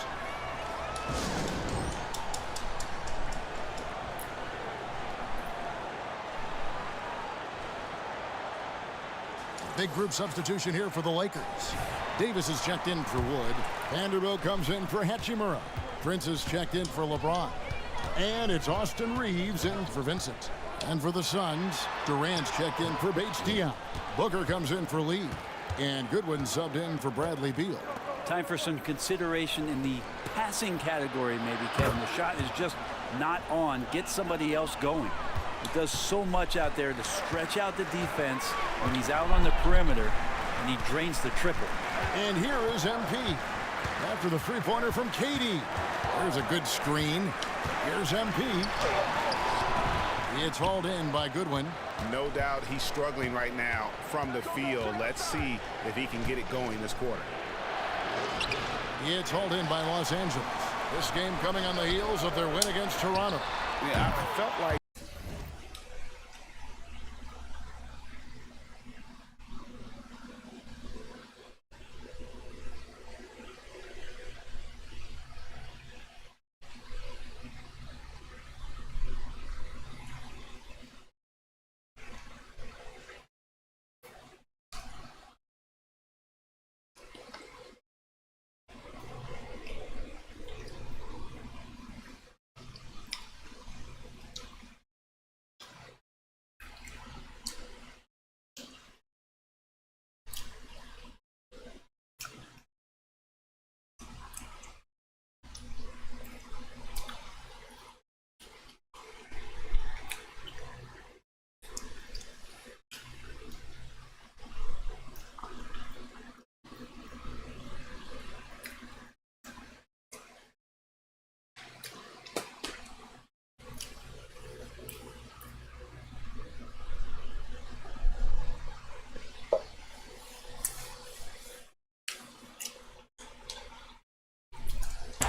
Big group substitution here for the Lakers. Davis is checked in for Wood. Vanderbilt comes in for Hachimura. Prince is checked in for LeBron. And it's Austin Reeves in for Vincent. And for the Suns, Durant's checked in for Bates-Diop. Booker comes in for Lee. And Goodwin subbed in for Bradley Beal. Time for some consideration in the passing category, maybe, Kevin. The shot is just not on. Get somebody else going. He does so much out there to stretch out the defense when he's out on the perimeter, and he drains the triple. And here is MP. After the three-pointer from KD. There's a good screen. Here's MP. It's hauled in by Goodwin. No doubt he's struggling right now from the field. Let's see if he can get it going this quarter. It's hauled in by Los Angeles. This game coming on the heels of their win against Toronto. Yeah, I felt like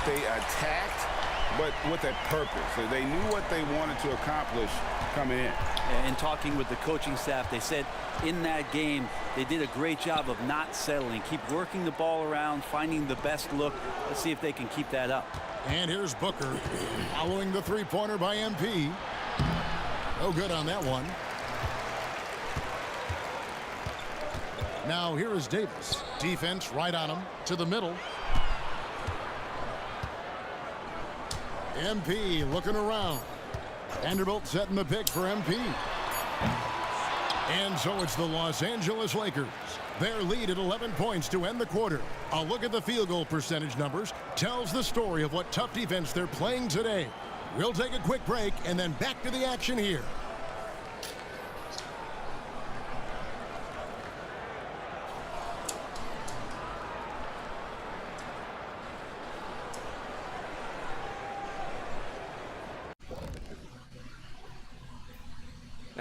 they attacked, but with a purpose. They knew what they wanted to accomplish coming in. And talking with the coaching staff, they said in that game they did a great job of not settling. Keep working the ball around, finding the best look. Let's see if they can keep that up. And here's Booker following the three-pointer by MP. No good on that one. Now here is Davis. Defense right on him to the middle. MP looking around. Vanderbilt setting the pick for MP. And so it's the Los Angeles Lakers. Their lead at 11 points to end the quarter. A look at the field goal percentage numbers tells the story of what tough defense they're playing today. We'll take a quick break and then back to the action here.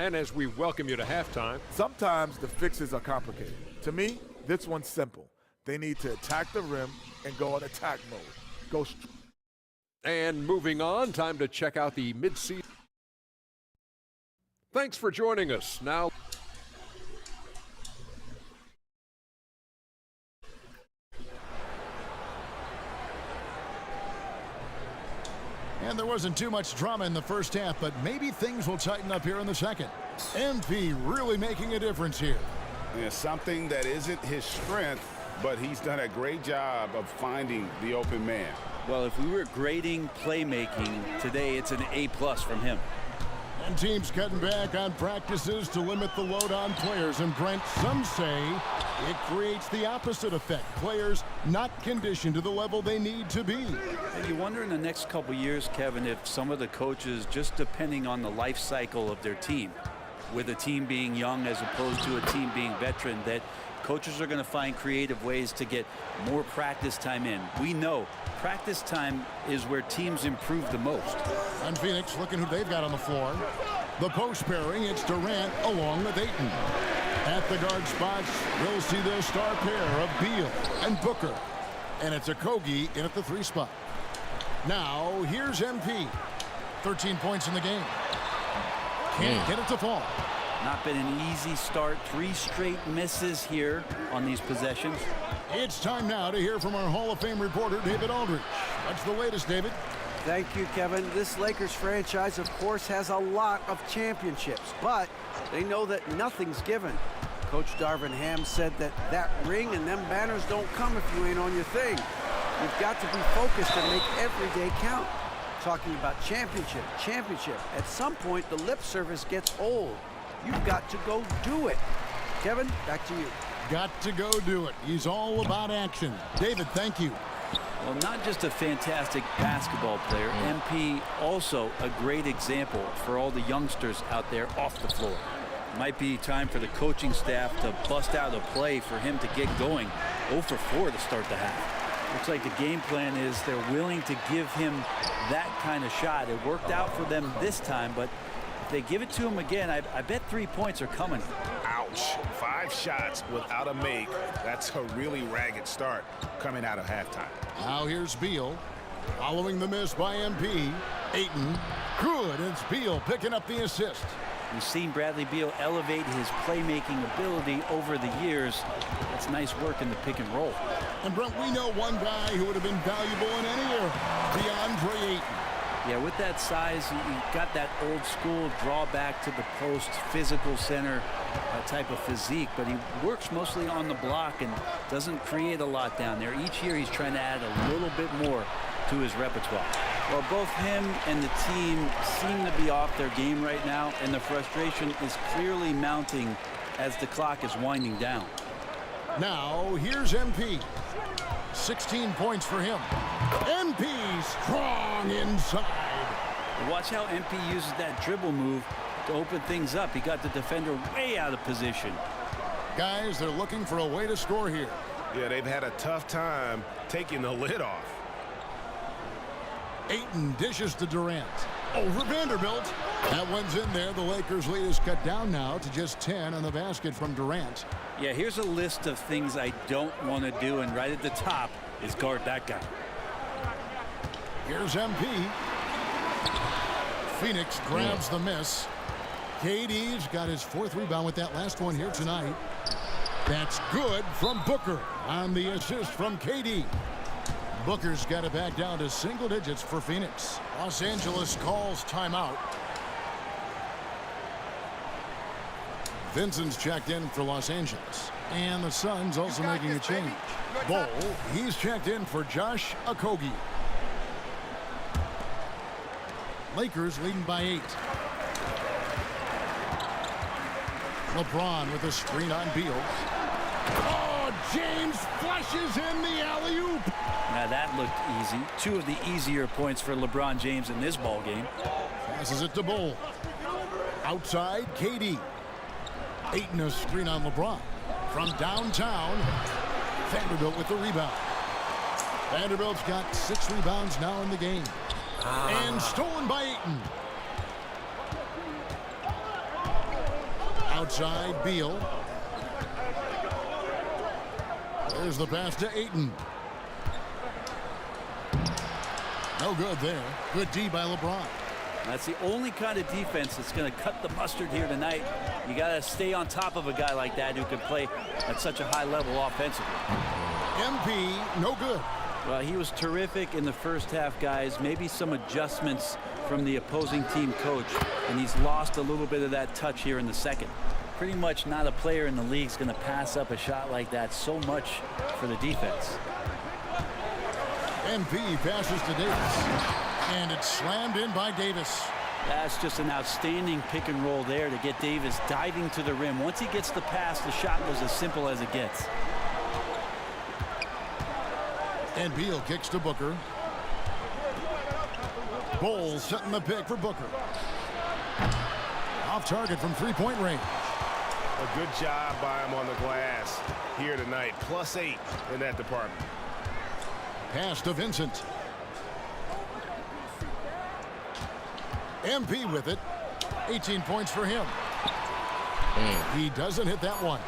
And as we welcome you to halftime. Sometimes the fixes are complicated. To me, this one's simple. They need to attack the rim and go in attack mode. Go. And moving on, time to check out the mid-season. Thanks for joining us. Now. And there wasn't too much drama in the first half, but maybe things will tighten up here in the second. MP really making a difference here. Yeah, something that isn't his strength, but he's done a great job of finding the open man. Well, if we were grading playmaking today, it's an A+ from him. And teams cutting back on practices to limit the load on players. And Brent, some say it creates the opposite effect. Players not conditioned to the level they need to be. And you wonder in the next couple years, Kevin, if some of the coaches, just depending on the life cycle of their team, with a team being young as opposed to a team being veteran, that coaches are going to find creative ways to get more practice time in. We know practice time is where teams improve the most. And Phoenix looking who they've got on the floor. The post pairing, it's Durant along with Ayton. At the guard spots, we'll see the star pair of Beal and Booker. And it's Okogie in at the 3 spot. Now, here's MP. 13 points in the game. Can't get it to fall. Not been an easy start. 3 straight misses here on these possessions. It's time now to hear from our Hall of Fame reporter, David Aldridge. What's the latest, David? Thank you, Kevin. This Lakers franchise, of course, has a lot of championships, but they know that nothing's given. Coach Darvin Ham said that ring and them banners don't come if you ain't on your thing. You've got to be focused and make every day count. Talking about championship. At some point, the lip service gets old. You've got to go do it. Kevin, back to you. Got to go do it. He's all about action. David, thank you. Well, not just a fantastic basketball player, MP also a great example for all the youngsters out there off the floor. Might be time for the coaching staff to bust out a play for him to get going. 0 for 4 to start the half. Looks like the game plan is they're willing to give him that kind of shot. It worked out for them this time, but if they give it to him again, I bet 3 points are coming. Ouch. 5 shots without a make. That's a really ragged start coming out of halftime. Now here's Beal. Following the miss by MP. Ayton. Good. It's Beal picking up the assist. We've seen Bradley Beal elevate his playmaking ability over the years. That's nice work in the pick and roll. And Brent, we know one guy who would have been valuable in any era, DeAndre Ayton. Yeah, with that size, he got that old school drawback to the post, physical center type of physique, but he works mostly on the block and doesn't create a lot down there. Each year he's trying to add a little bit more to his repertoire. Well, both him and the team seem to be off their game right now, and the frustration is clearly mounting as the clock is winding down. Now, here's MP. 16 points for him. MP strong inside. Watch how MP uses that dribble move to open things up. He got the defender way out of position. Guys, they're looking for a way to score here. Yeah, they've had a tough time taking the lid off. Ayton dishes to Durant. Over Vanderbilt. That one's in there. The Lakers lead is cut down now to just 10 on the basket from Durant. Yeah, here's a list of things I don't want to do, and right at the top is guard that guy. Here's MP. Phoenix grabs the miss. KD's got his 4th rebound with that last one here tonight. That's good from Booker on the assist from KD. Booker's got it back down to single digits for Phoenix. Los Angeles calls timeout. Vincent's checked in for Los Angeles. And the Suns also making a change. Bol, he's checked in for Josh Okogie. Lakers leading by 8. LeBron with a screen on Beal. Oh, James flushes in the alley-oop. Now that looked easy. 2 of the easier points for LeBron James in this ball game. Passes it to Bol. Outside, KD. Ayton a screen on LeBron. From downtown, Vanderbilt with the rebound. Vanderbilt's got 6 rebounds now in the game. And stolen by Ayton. Outside, Beal. There's the pass to Ayton. No good there. Good D by LeBron. That's the only kind of defense that's going to cut the mustard here tonight. You got to stay on top of a guy like that who can play at such a high level offensively. MP, no good. Well, he was terrific in the first half, guys. Maybe some adjustments from the opposing team coach, and he's lost a little bit of that touch here in the second. Pretty much not a player in the league is going to pass up a shot like that so much for the defense. MP passes to Davis, and it's slammed in by Davis. That's just an outstanding pick and roll there to get Davis diving to the rim. Once he gets the pass, the shot was as simple as it gets. And Beal kicks to Booker. Bowles setting the pick for Booker. Off target from three-point range. A good job by him on the glass here tonight. +8 in that department. Pass to Vincent. MP with it. 18 points for him. He doesn't hit that one.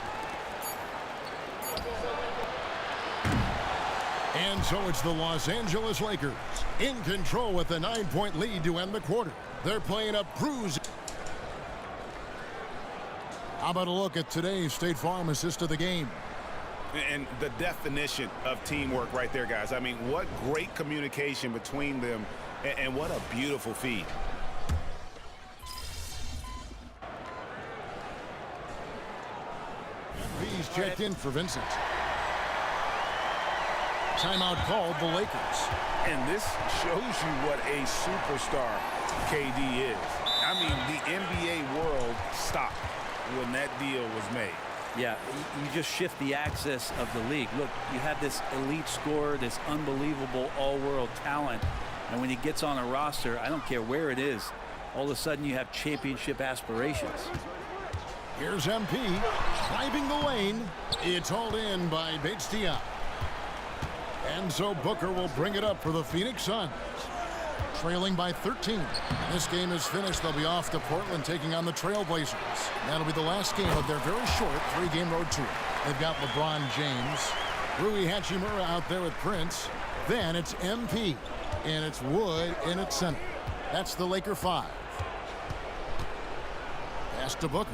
And so it's the Los Angeles Lakers in control with a 9-point lead to end the quarter. They're playing up bruise. How about a look at today's State Farm assist of the game? And the definition of teamwork right there, guys. I mean, what great communication between them, and what a beautiful feed. He's checked in for Vincent. Timeout called the Lakers. And this shows you what a superstar KD is. I mean, the NBA world stopped when that deal was made. Yeah, you just shift the axis of the league. Look, you have this elite scorer, this unbelievable all-world talent, and when he gets on a roster, I don't care where it is, all of a sudden you have championship aspirations. Here's MP driving the lane. It's hauled in by Bates-Diop. And so Booker will bring it up for the Phoenix Suns. Trailing by 13. This game is finished. They'll be off to Portland taking on the Trailblazers. That'll be the last game of their very short 3-game road tour. They've got LeBron James, Rui Hachimura out there with Prince. Then it's MP, and it's Wood in its center. That's the Laker 5. Pass to Booker.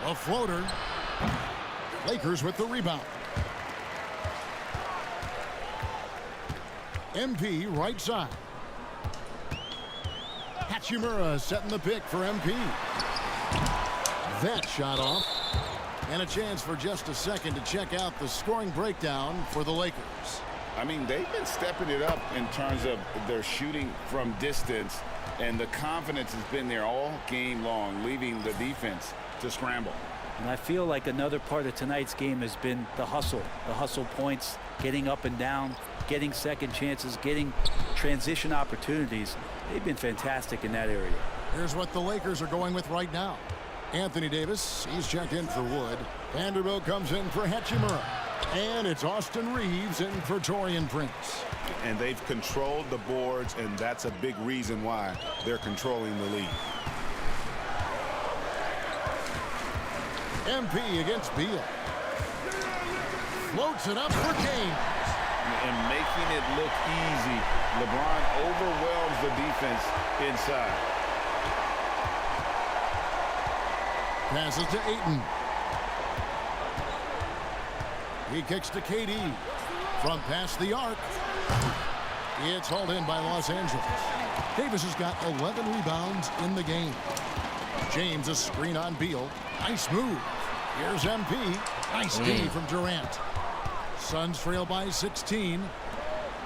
A floater. Lakers with the rebound. MP right side. Hachimura setting the pick for MP. That shot off. And a chance for just a second to check out the scoring breakdown for the Lakers. I mean, they've been stepping it up in terms of their shooting from distance, and the confidence has been there all game long, leaving the defense to scramble. And I feel like another part of tonight's game has been the hustle points, getting up and down, getting second chances, getting transition opportunities. They've been fantastic in that area. Here's what the Lakers are going with right now. Anthony Davis, he's checked in for Wood. Vanderbilt comes in for Hachimura. And it's Austin Reeves in for Taurean Prince. And they've controlled the boards, and that's a big reason why they're controlling the lead. MP against Beal. Floats it up for James. And making it look easy. LeBron overwhelms the defense inside. Passes to Ayton. He kicks to KD. From past the arc. It's hauled in by Los Angeles. Davis has got 11 rebounds in the game. James a screen on Beal. Nice move. Here's MP. Nice D from Durant. Suns trail by 16.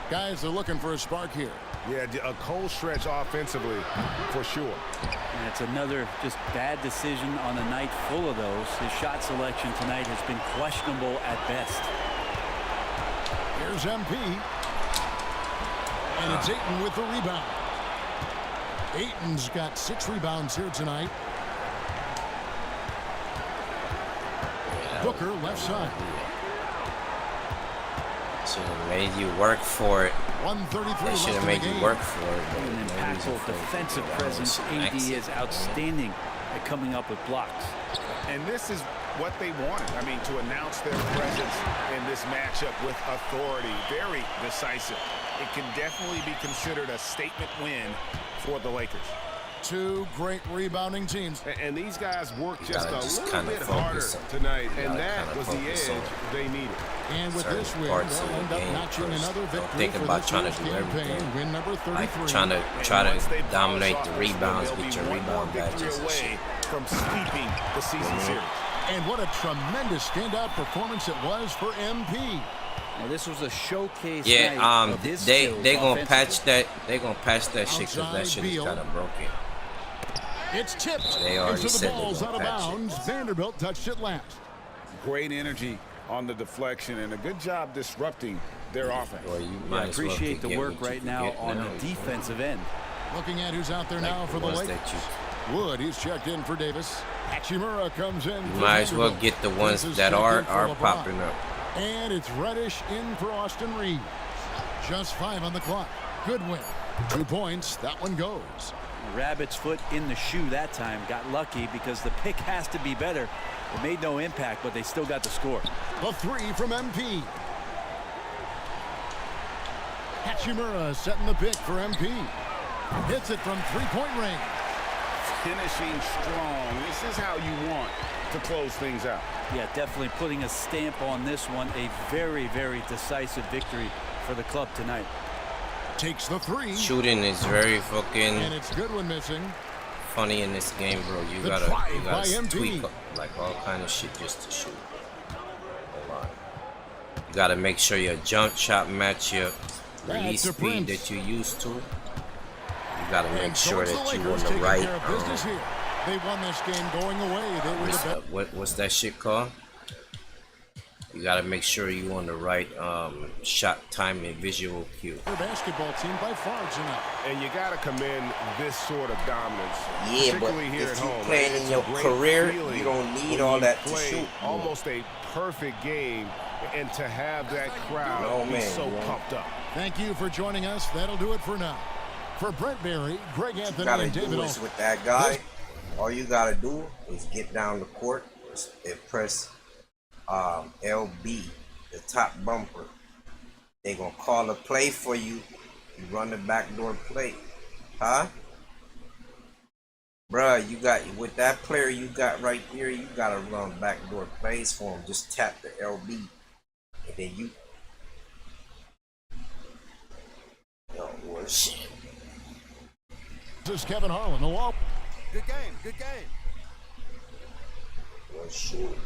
Guys, they're looking for a spark here. Yeah, a cold stretch offensively for sure. And it's another just bad decision on a night full of those. His shot selection tonight has been questionable at best. Here's MP. And it's Ayton with the rebound. Ayton's got 6 rebounds here tonight. Booker left side. Should have made you work for it. 133 They should have made you work for it. An impactful defensive presence. AD is outstanding at coming up with blocks. And this is what they wanted. I mean, to announce their presence in this matchup with authority. Very decisive. It can definitely be considered a statement win for the Lakers. Two great rebounding teams. And these guys worked just a little bit harder tonight, and that was the edge they needed. And with this win, they'll end up notching another victory think for about this trying year's to do campaign. everything. Win number 33. Like try to dominate the rebounds, get your rebound badges and shit. From sweeping the season series. And what a tremendous standout performance it was for MP. Well, this was a showcase. Yeah, night of his they skills gonna patch offensively. that. They gonna patch that shit because that shit is kind of broken. It's tipped. They already into the said ball's they're out of gonna patch bounds. Vanderbilt touched it last. Great energy on the deflection and a good job disrupting their offense. Well, you Yeah, might I as well appreciate the get work what you right can now get on now. the defensive end. Looking at who's out there Like now for the ones Lakers. that Wood, he's checked in for Davis. Hachimura comes in. You for might as well Vanderbilt. get the ones This is that checked are in for LeBron. popping up. And it's Reddish in for Austin Reeves. Just 5 on the clock. Good win. 2 points. That one goes. Rabbit's foot in the shoe that time. Got lucky because the pick has to be better. It made no impact, but they still got the score. The 3 from MP. Hachimura setting the pick for MP. Hits it from 3-point range. Finishing strong. This is how you want to close things out. Yeah, definitely putting a stamp on this one. A very, very decisive victory for the club tonight. Takes the 3. Shooting is very fucking And it's good one missing. funny in this game, bro. You The gotta drive by MP. tweak like all kind of shit just to shoot. Hold on. You gotta make sure your jump shot match your release That's a speed Prince. that you used to. You gotta make And so sure it's the that you Lakers on the taking right. care of business here. They won this game going away. They were the best. What's that shit called? You gotta make sure you on the right shot timing visual cue. Their basketball team by far tonight. And you got to commend this sort of dominance. Yeah, but particularly here if at you home. playing in It's a your great career, feeling you don't need when all you that to play shoot. almost a perfect game, and to have that crowd No, be man, so man. pumped up. Thank you for joining us. That'll do it for now. For Brent Berry, Greg You Anthony, gotta and David do is Olson. with that guy. All you gotta do is get down the court and press LB, the top bumper. They gonna call a play for you. You run the backdoor play, huh? Bruh, you got with that player you got right there. You gotta run backdoor plays for him. Just tap the LB, and then you. Oh, well, shit. This is Kevin Harlan along. Good game. Good game. Well, shit.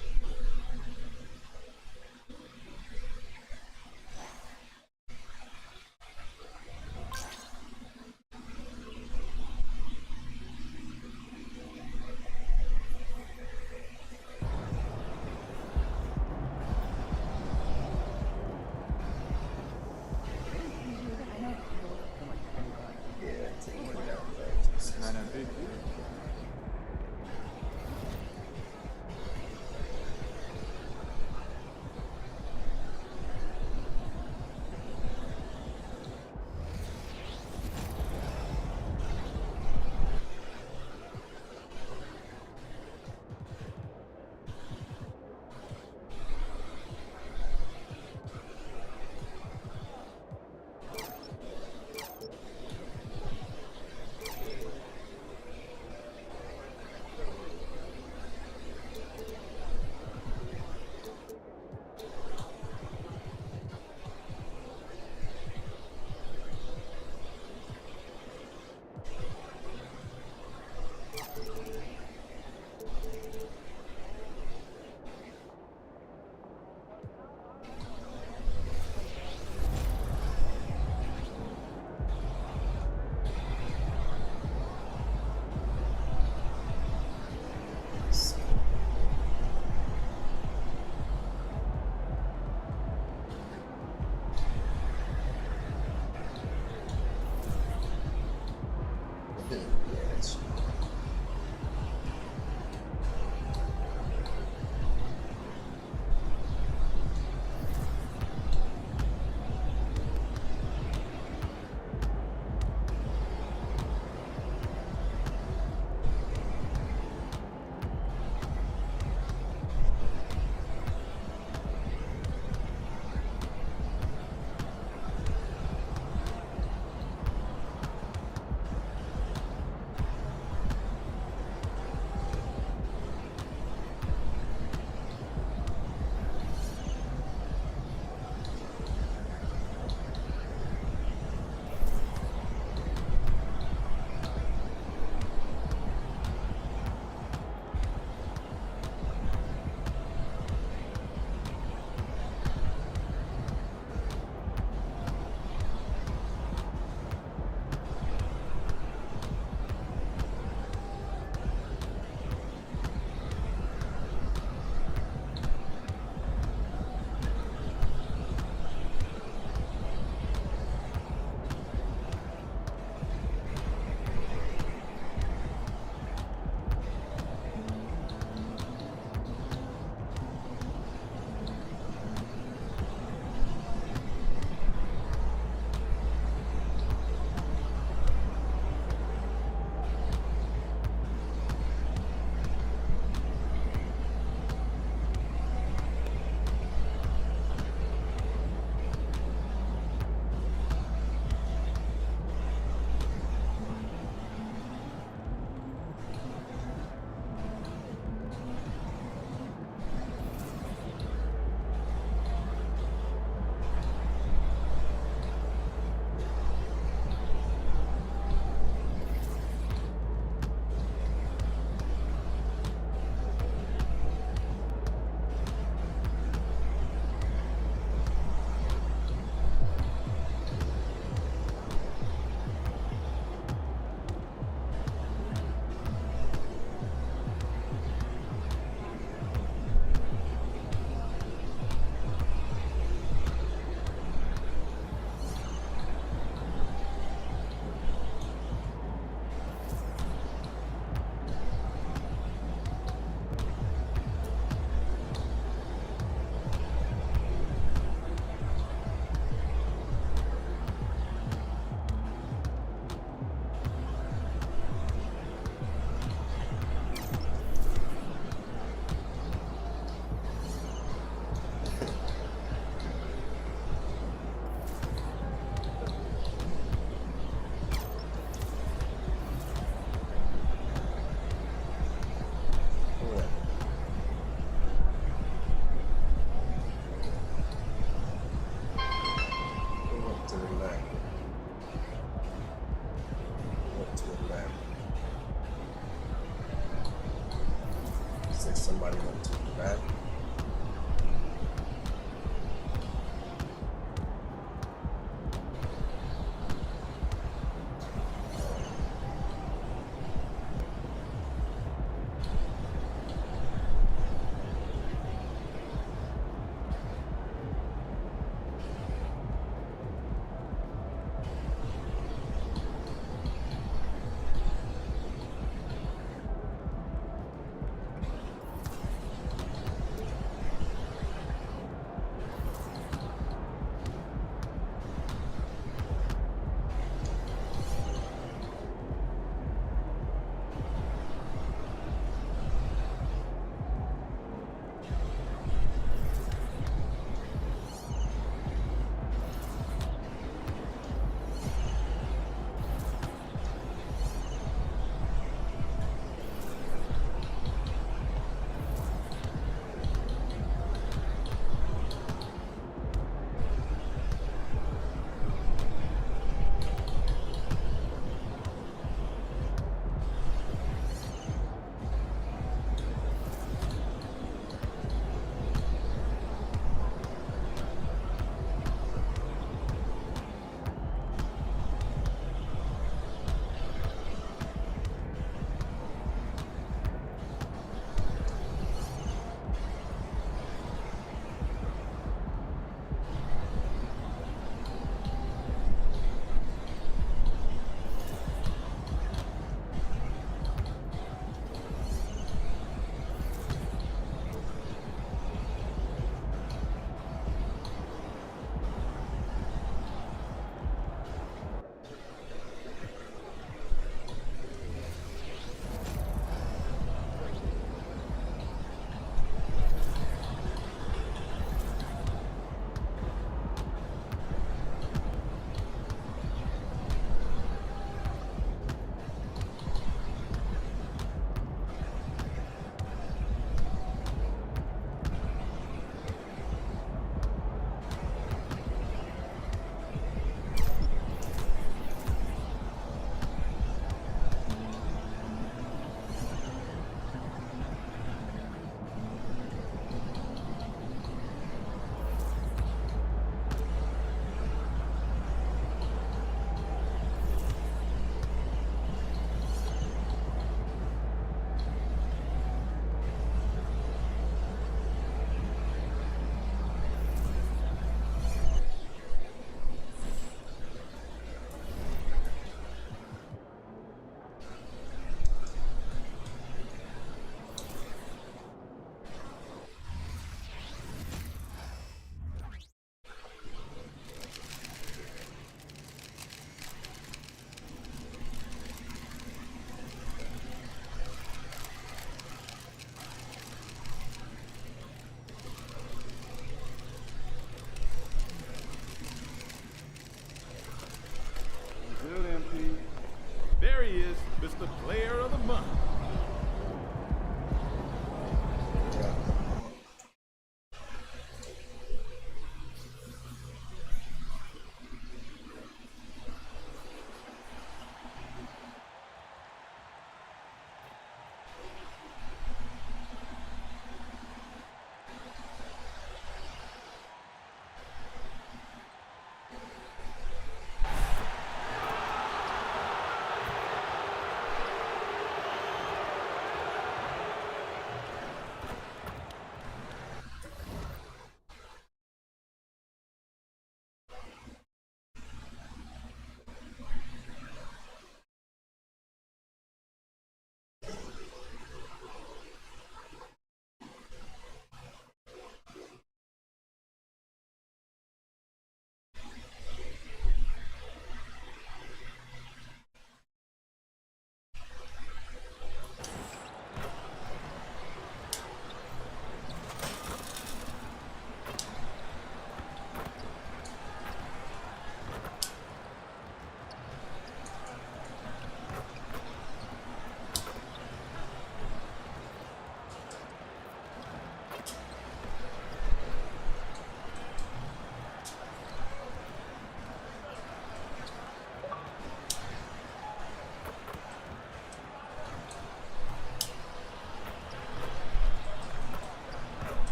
the lamp. Went to the lamp. Said somebody went to the back. There he is, Mr. Player of the Month.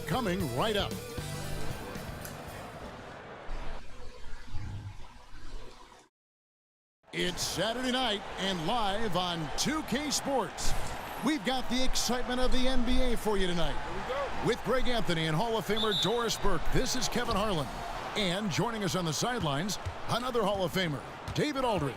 coming right up. It's Saturday night and live on 2K Sports. We've got the excitement of the NBA for you tonight. With Greg Anthony and Hall of Famer Doris Burke, this is Kevin Harlan. And joining us on the sidelines, another Hall of Famer, David Aldridge.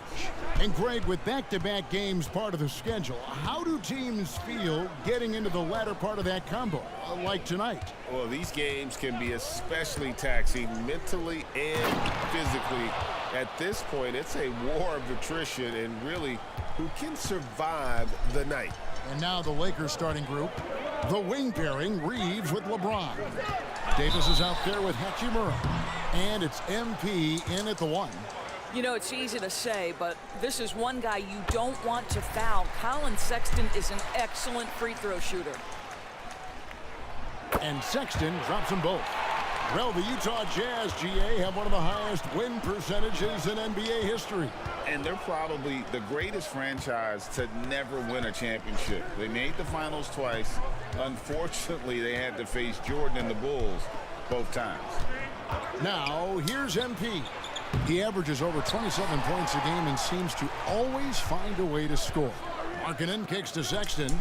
And Greg, with back-to-back games part of the schedule, how do teams feel getting into the latter part of that combo, like tonight? Well, these games can be especially taxing mentally and physically. At this point, it's a war of attrition and really who can survive the night. And now the Lakers starting group. The wing pairing, Reeves with LeBron. Davis is out there with Hachimura. And it's MP in at the 1. You know, it's easy to say, but this is one guy you don't want to foul. Colin Sexton is an excellent free throw shooter. And Sexton drops them both. Well, the Utah Jazz, GA, have one of the highest win percentages in NBA history. And they're probably the greatest franchise to never win a championship. They made the finals twice. Unfortunately, they had to face Jordan and the Bulls both times. Now, here's MP. He averages over 27 points a game and seems to always find a way to score. Markkanen kicks to Sexton.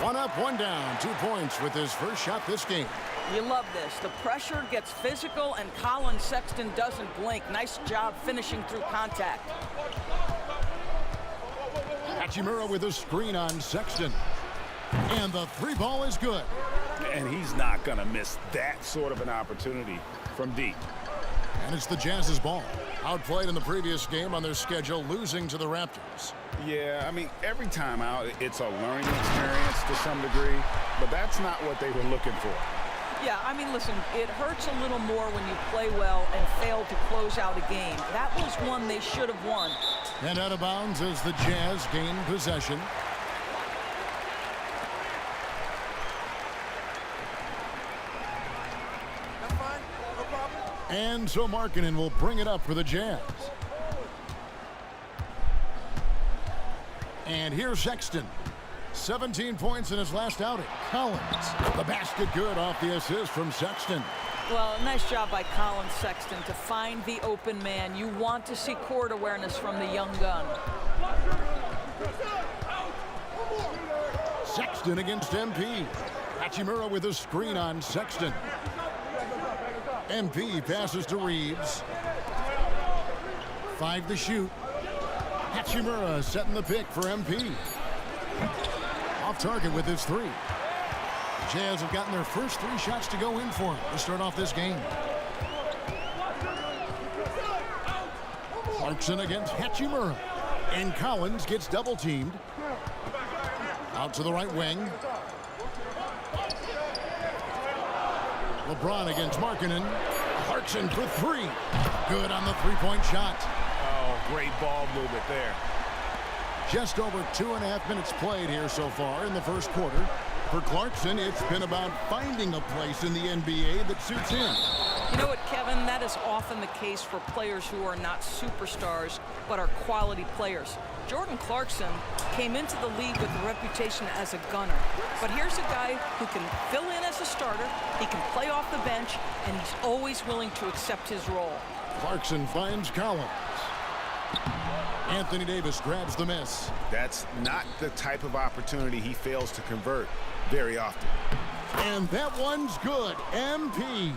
1 up, 1 down, 2 points with his first shot this game. You love this. The pressure gets physical, and Colin Sexton doesn't blink. Nice job finishing through contact. Hachimura with a screen on Sexton. And the 3-ball is good. And he's not going to miss that sort of an opportunity from deep. And it's the Jazz's ball. Outplayed in the previous game on their schedule, losing to the Raptors. Yeah, I mean, every time out, it's a learning experience to some degree, but that's not what they were looking for. Yeah, I mean, listen, it hurts a little more when you play well and fail to close out a game. That was one they should have won. And out of bounds as the Jazz gain possession. And so Markkanen will bring it up for the Jazz. And here's Sexton. 17 points in his last outing. Collins, the basket good off the assist from Sexton. Well, nice job by Colin Sexton to find the open man. You want to see court awareness from the young gun. Sexton against MP. Hachimura with a screen on Sexton. MP passes to Reeves. 5 to shoot. Hachimura setting the pick for MP. Off target with his 3. Jazz have gotten their first 3 shots to go in for him to start off this game. Clarkson against Hachimura. And Collins gets double teamed. Out to the right wing. LeBron against Markkanen. Clarkson for 3. Good on the 3-point shot. Oh, great ball movement there. Just over 2.5 minutes played here so far in the first quarter. For Clarkson, it's been about finding a place in the NBA that suits him. You know what, Kevin? That is often the case for players who are not superstars, but are quality players. Jordan Clarkson came into the league with a reputation as a gunner. But here's a guy who can fill in as a starter, he can play off the bench, and he's always willing to accept his role. Clarkson finds Collins. Anthony Davis grabs the miss. That's not the type of opportunity he fails to convert very often. And that one's good. MP.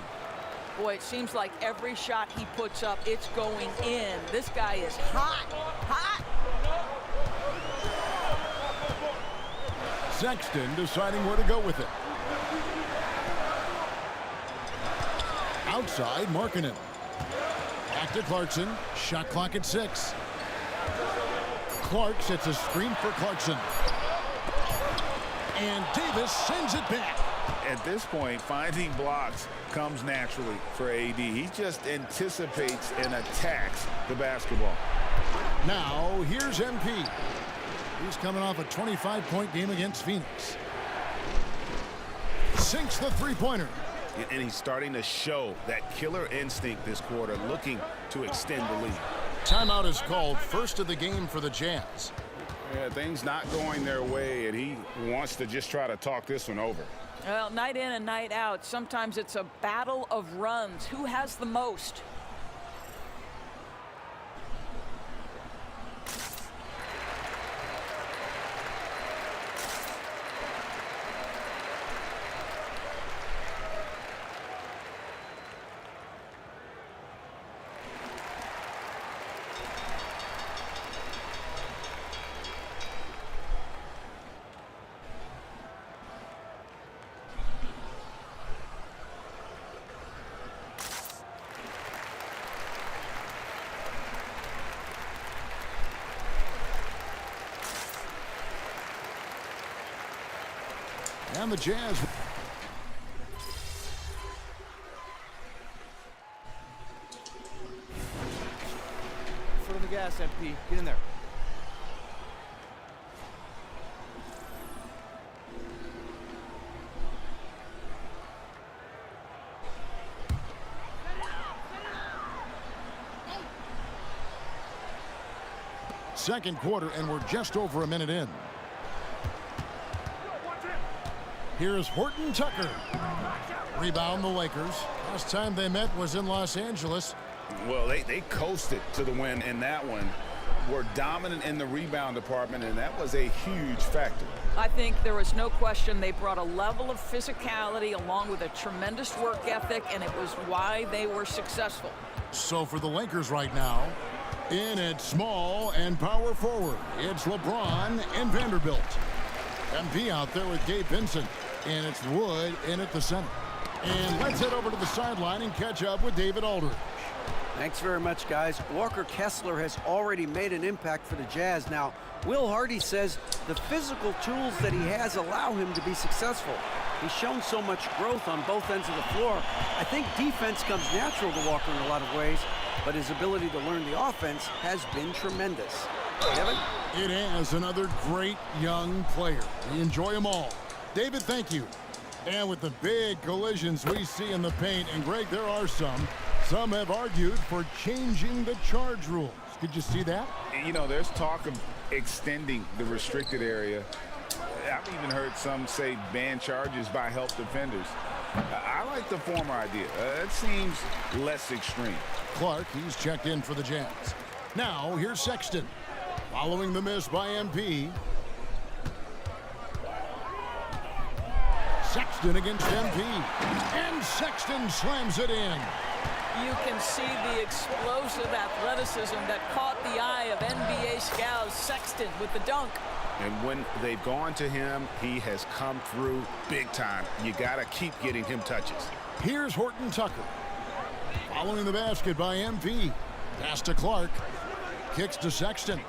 Boy, it seems like every shot he puts up, it's going in. This guy is hot, hot. Sexton deciding where to go with it. Outside, Markkanen. Back to Clarkson. Shot clock at 6. Clark sets a screen for Clarkson. And Davis sends it back. At this point, finding blocks comes naturally for AD. He just anticipates and attacks the basketball. Now, here's MP. He's coming off a 25-point game against Phoenix. Sinks the 3-pointer. And he's starting to show that killer instinct this quarter, looking to extend the lead. Timeout is called, first of the game for the Jazz. Yeah, things not going their way, and he wants to just try to talk this one over. Well, night in and night out, sometimes it's a battle of runs. Who has the most? And the Jazz. Foot on the gas, MP. Get in there. Second quarter, and we're just over a minute in. Here's Horton Tucker. Rebound the Lakers. Last time they met was in Los Angeles. Well, they coasted to the win in that one. Were dominant in the rebound department, and that was a huge factor. I think there was no question they brought a level of physicality along with a tremendous work ethic, and it was why they were successful. So for the Lakers right now, in at small and power forward, it's LeBron and Vanderbilt. MP out there with Gabe Vincent, and it's Wood in at the center. And let's head over to the sideline and catch up with David Aldridge. Thanks very much, guys. Walker Kessler has already made an impact for the Jazz. Now, Will Hardy says the physical tools that he has allow him to be successful. He's shown so much growth on both ends of the floor. I think defense comes natural to Walker in a lot of ways, but his ability to learn the offense has been tremendous. Kevin? It has another great young player. We enjoy them all. David, thank you. And with the big collisions we see in the paint, and Greg, there are some have argued for changing the charge rules. Did you see that? You know, there's talk of extending the restricted area. I've even heard some say ban charges by help defenders. I like the former idea. It seems less extreme. Clark, he's checked in for the Jazz. Now, here's Sexton. Following the miss by MP. Sexton against MP. And Sexton slams it in. You can see the explosive athleticism that caught the eye of NBA scouts. Sexton with the dunk. And when they've gone to him, he has come through big time. You got to keep getting him touches. Here's Horton Tucker. Following the basket by MP. Pass to Clark. Kicks to Sexton.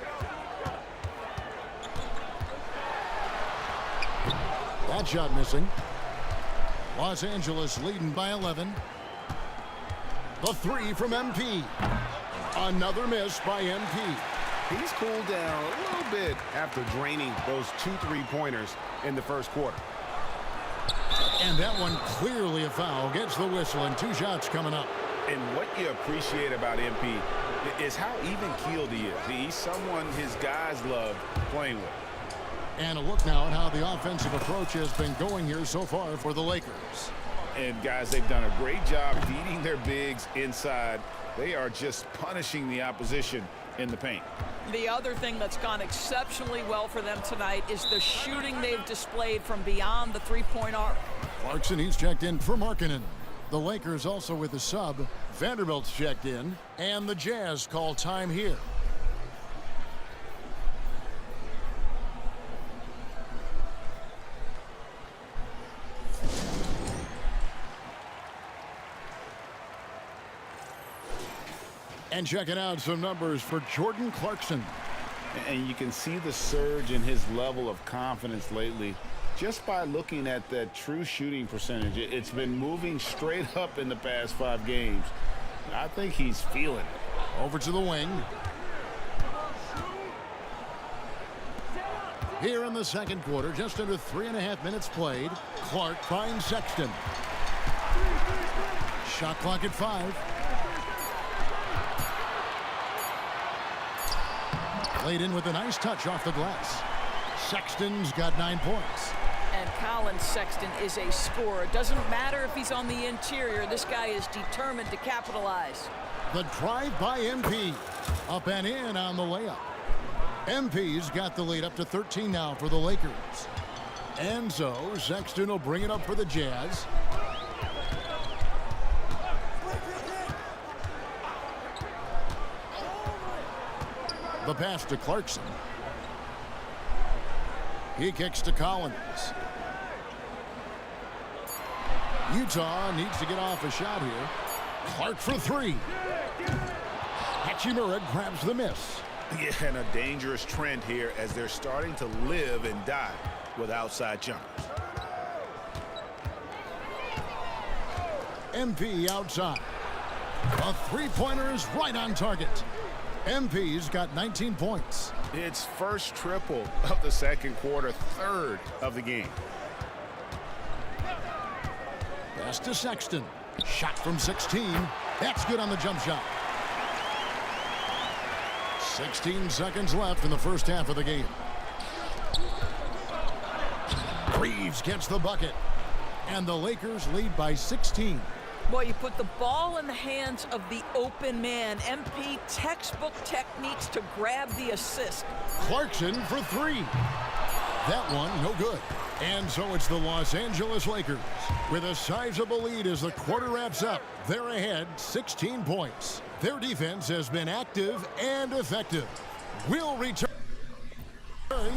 That shot missing. Los Angeles leading by 11. The three from MP. Another miss by MP. He's cooled down a little bit after draining those 2 3-pointers in the first quarter. And that one clearly a foul. Gets the whistle, and 2 shots coming up. And what you appreciate about MP is how even-keeled he is. He's someone his guys love playing with. And a look now at how the offensive approach has been going here so far for the Lakers. And, guys, they've done a great job beating their bigs inside. They are just punishing the opposition in the paint. The other thing that's gone exceptionally well for them tonight is the shooting they've displayed from beyond the three-point arc. Clarkson, he's checked in for Markkanen. The Lakers also with a sub. Vanderbilt's checked in. And the Jazz call time here. And checking out some numbers for Jordan Clarkson. And you can see the surge in his level of confidence lately just by looking at that true shooting percentage. It's been moving straight up in the past 5 games. I think he's feeling it. Over to the wing. Here in the second quarter, just under 3.5 minutes played. Clark finds Sexton. Shot clock at 5. Played in with a nice touch off the glass. Sexton's got 9 points. And Collins Sexton is a scorer. Doesn't matter if he's on the interior. This guy is determined to capitalize. The drive by MP. Up and in on the layup. MP's got the lead up to 13 now for the Lakers. And so Sexton will bring it up for the Jazz. The pass to Clarkson. He kicks to Collins. Utah needs to get off a shot here. Clark for three. Hachimura grabs the miss. Yeah, and a dangerous trend here as they're starting to live and die with outside jumpers. MP outside. A three-pointer is right on target. MP's got 19 points. It's first triple of the second quarter, third of the game. Pass to Sexton. Shot from 16. That's good on the jump shot. 16 seconds left in the first half of the game. Reeves gets the bucket. And the Lakers lead by 16. Boy, you put the ball in the hands of the open man. MP textbook techniques to grab the assist. Clarkson for three. That one, no good. And so it's the Los Angeles Lakers with a sizable lead as the quarter wraps up. They're ahead 16 points. Their defense has been active and effective. We'll return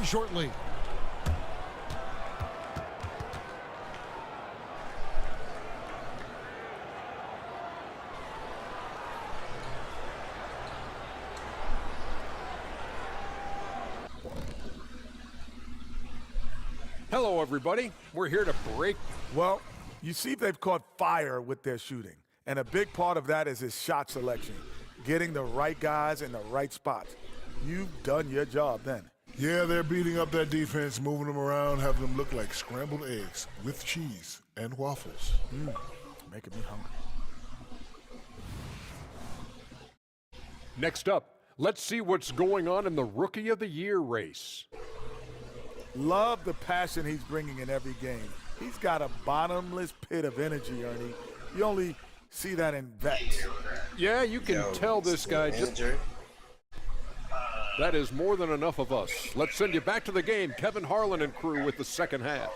shortly. Hello, everybody. We're here to break. Well, you see they've caught fire with their shooting. And a big part of that is his shot selection. Getting the right guys in the right spots. You've done your job then. Yeah, they're beating up that defense, moving them around, having them look like scrambled eggs with cheese and waffles. Making me hungry. Next up, let's see what's going on in the Rookie of the Year race. Love the passion he's bringing in every game. He's got a bottomless pit of energy, Ernie. You only see that in vets. Yeah, you can tell this guy just... That is more than enough of us. Let's send you back to the game. Kevin Harlan and crew with the second half.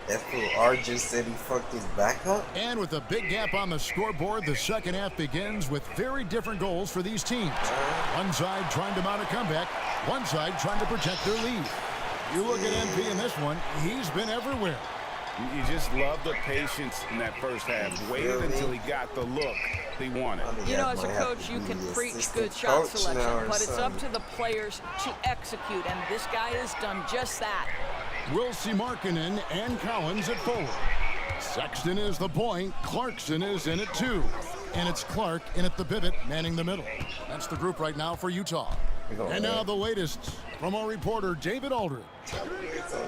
That fool R just said he fucked his back up. And with a big gap on the scoreboard, the second half begins with very different goals for these teams. One side trying to mount a comeback, one side trying to protect their lead. You look at MP in this one, he's been everywhere. You just love the patience in that first half. Waited until he got the look he wanted. You know, as a coach, you can preach good shot selection, but it's up to the players to execute, and this guy has done just that. We'll see Markkanen and Collins at forward. Sexton is the point. Clarkson is in at two. And it's Clark in at the pivot, manning the middle. That's the group right now for Utah. And now the latest from our reporter, David Aldridge.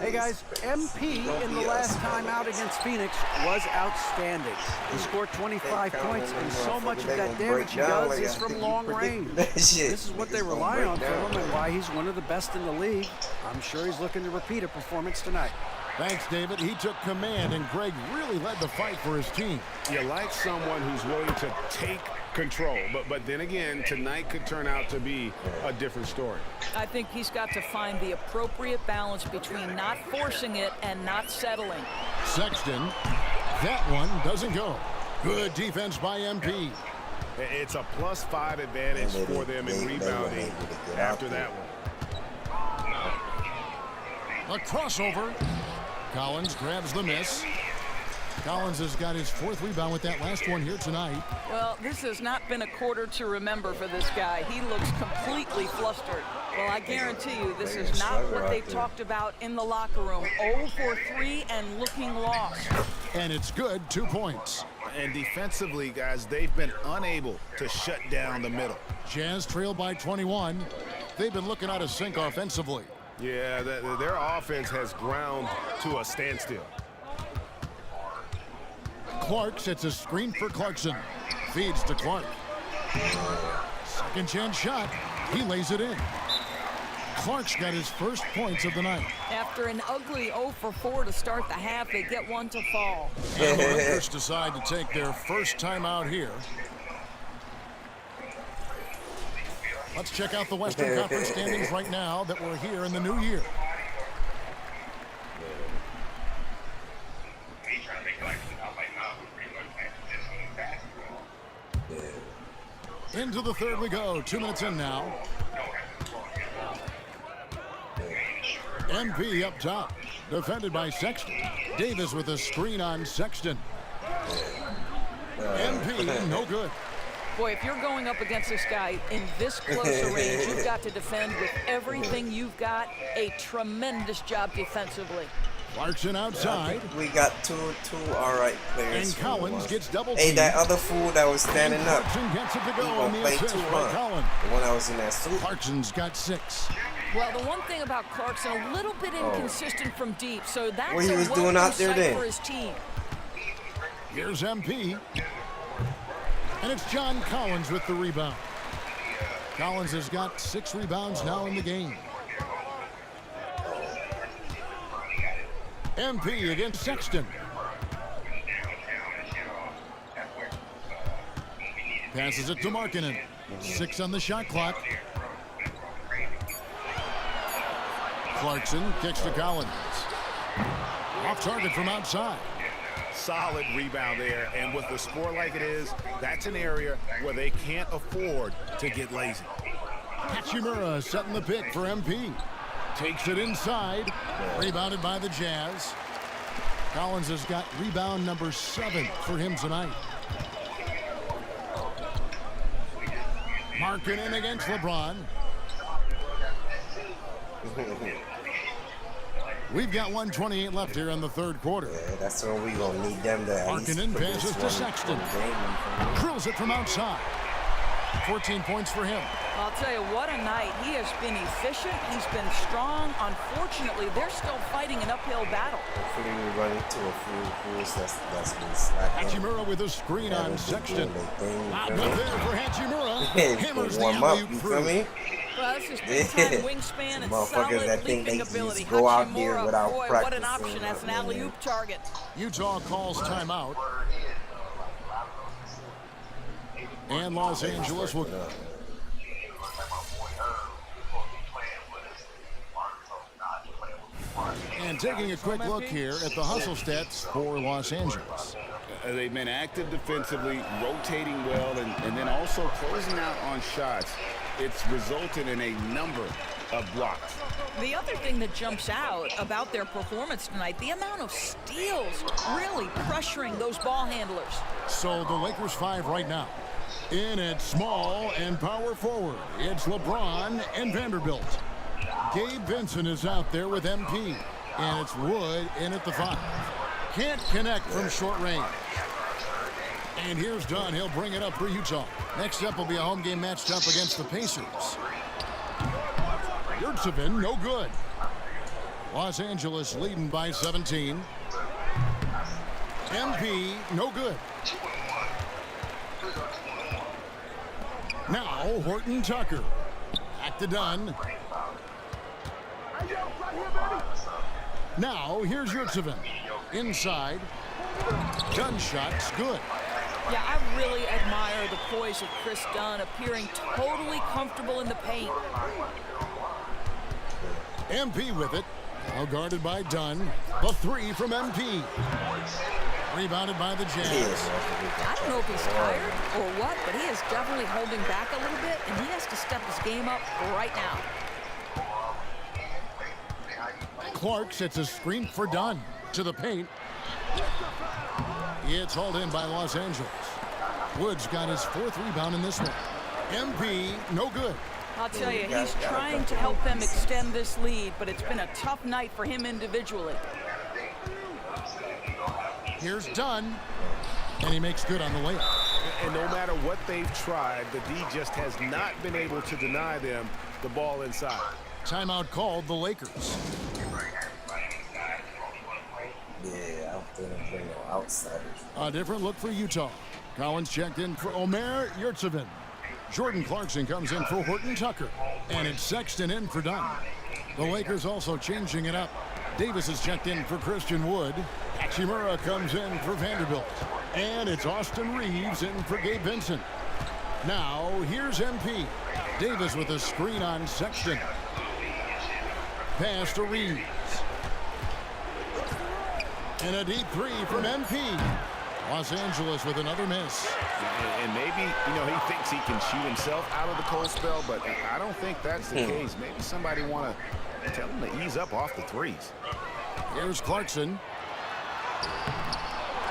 Hey guys, MP in the last time out against Phoenix was outstanding. He scored 25 points, and so much of that damage he does is from long range. This is what they rely on from him and why he's one of the best in the league. I'm sure he's looking to repeat a performance tonight. Thanks, David. He took command, and Greg really led the fight for his team. You like someone who's willing to take control, but then again, tonight could turn out to be a different story. I think he's got to find the appropriate balance between not forcing it and not settling. Sexton, that one doesn't go. Good defense by MP. It's a +5 advantage for them in rebounding after that one. A crossover. Collins grabs the miss. Collins has got his fourth rebound with that last one here tonight. Well, this has not been a quarter to remember for this guy. He looks completely flustered. Well, I guarantee you this is not what they talked about in the locker room. 0 for 3 and looking lost. And it's good, 2 points. And defensively, guys, they've been unable to shut down the middle. Jazz trail by 21. They've been looking out of sync offensively. Yeah, their offense has ground to a standstill. Clark sets a screen for Clarkson. Feeds to Clark. Second chance shot. He lays it in. Clark's got his first points of the night. After an ugly 0 for 4 to start the half, they get one to fall. And the Lakers decide to take their first time out here. Let's check out the Western Conference standings right now that we're here in the new year. Into the third we go. 2 minutes in now. MP up top. Defended by Sexton. Davis with a screen on Sexton. MP, no good. Boy, if you're going up against this guy in this close a range, you've got to defend with everything you've got. A tremendous job defensively. Clarkson outside. We got two all right players. And Collins gets double Hey, teamed. that other fool that was standing up. Clarkson gets it to He go on gonna the play assist too, by huh? Collins. The one that was in that suit. Clarkson's got 6. Well, the one thing about Clarkson, a little bit inconsistent from deep, so that's What he was a doing out there welcome sight then? for his team. Here's MP. And it's John Collins with the rebound. Collins has got 6 rebounds now in the game. MP against Sexton. Passes it to Markkanen. 6 on the shot clock. Clarkson kicks to Collins. Off target from outside. Solid rebound there, and with the score like it is, that's an area where they can't afford to get lazy. Hachimura setting the pick for MP. Takes it inside. Rebounded by the Jazz. Collins has got rebound number 7 for him tonight. Markkanen against LeBron. We've got 1:28 left here in the third quarter. Yeah, that's when we gonna need them to at least Markkanen produce passes to one Sexton. game. Drills it from outside. 14 points for him. I'll tell you, what a night. He has been efficient. He's been strong. Unfortunately, they're still fighting an uphill battle. Hopefully we run into a few fools that's been slacking. Hachimura with a screen on Sexton. Not good there for Hachimura. Hammers the warm up, alley-oop you through. feel me? Well, that's his big-time wingspan and Motherfuckers solid that think leaping they ability. just go out there Hachimura, without boy, what an practicing. option as an alley-oop target. Utah calls timeout. And Los Angeles will... And taking a quick look here at the hustle stats for Los Angeles. They've been active defensively, rotating well, and then also closing out on shots. It's resulted in a number of blocks. The other thing that jumps out about their performance tonight, the amount of steals really pressuring those ball handlers. So the Lakers 5 right now. In at small and power forward, it's LeBron and Vanderbilt. Gabe Vincent is out there with MP. And it's Wood in at the 5. Can't connect from short range. And here's Dunn. He'll bring it up for Utah. Next up will be a home game matched up against the Pacers. Yurtsevin, no good. Los Angeles leading by 17. MP, no good. Now, Horton Tucker. Back to Dunn. Now, here's Yurtsevin. Inside. Dunn shot's good. Yeah, I really admire the poise of Chris Dunn, appearing totally comfortable in the paint. MP with it. Now guarded by Dunn. The 3 from MP. Rebounded by the Jazz. I don't know if he's tired or what, but he is definitely holding back a little bit, and he has to step his game up right now. Clark sets a screen for Dunn. To the paint. It's hauled in by Los Angeles. Woods got his 4th rebound in this one. MP, no good. I'll tell you, he's trying to help them extend this lead, but it's been a tough night for him individually. Here's Dunn, and he makes good on the layup. And no matter what they've tried, the D just has not been able to deny them the ball inside. Timeout called the Lakers. Yeah, I'm gonna bring no outsiders. A different look for Utah. Collins checked in for Omer Yurtsevin. Jordan Clarkson comes in for Horton Tucker. And it's Sexton in for Dunn. The Lakers also changing it up. Davis is checked in for Christian Wood. Hachimura comes in for Vanderbilt. And it's Austin Reeves in for Gabe Vincent. Now, here's MP. Davis with a screen on Sexton. Pass to Reeves. And a deep three from MP. Los Angeles with another miss. And maybe, he thinks he can shoot himself out of the cold spell, but I don't think that's the case. Maybe somebody want to tell him to ease up off the threes. Here's Clarkson.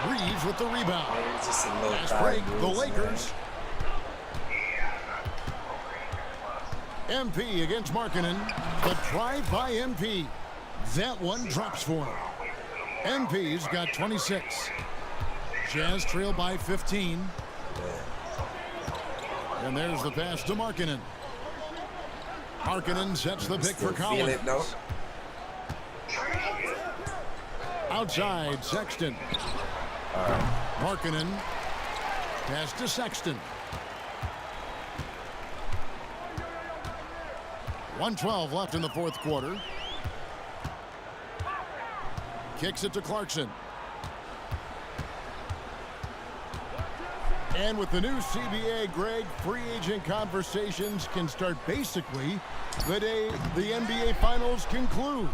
Reeves with the rebound. Fast break, the Lakers. MP against Markkanen. The drive by MP. That one drops for him. MP's got 26. Jazz trail by 15. And there's the pass to Markkanen. Markkanen sets the pick for Collins. Outside, Sexton. Markkanen. Pass to Sexton. 1:12 left in the fourth quarter. Kicks it to Clarkson. And with the new CBA, Greg, free agent conversations can start basically the day the NBA Finals conclude.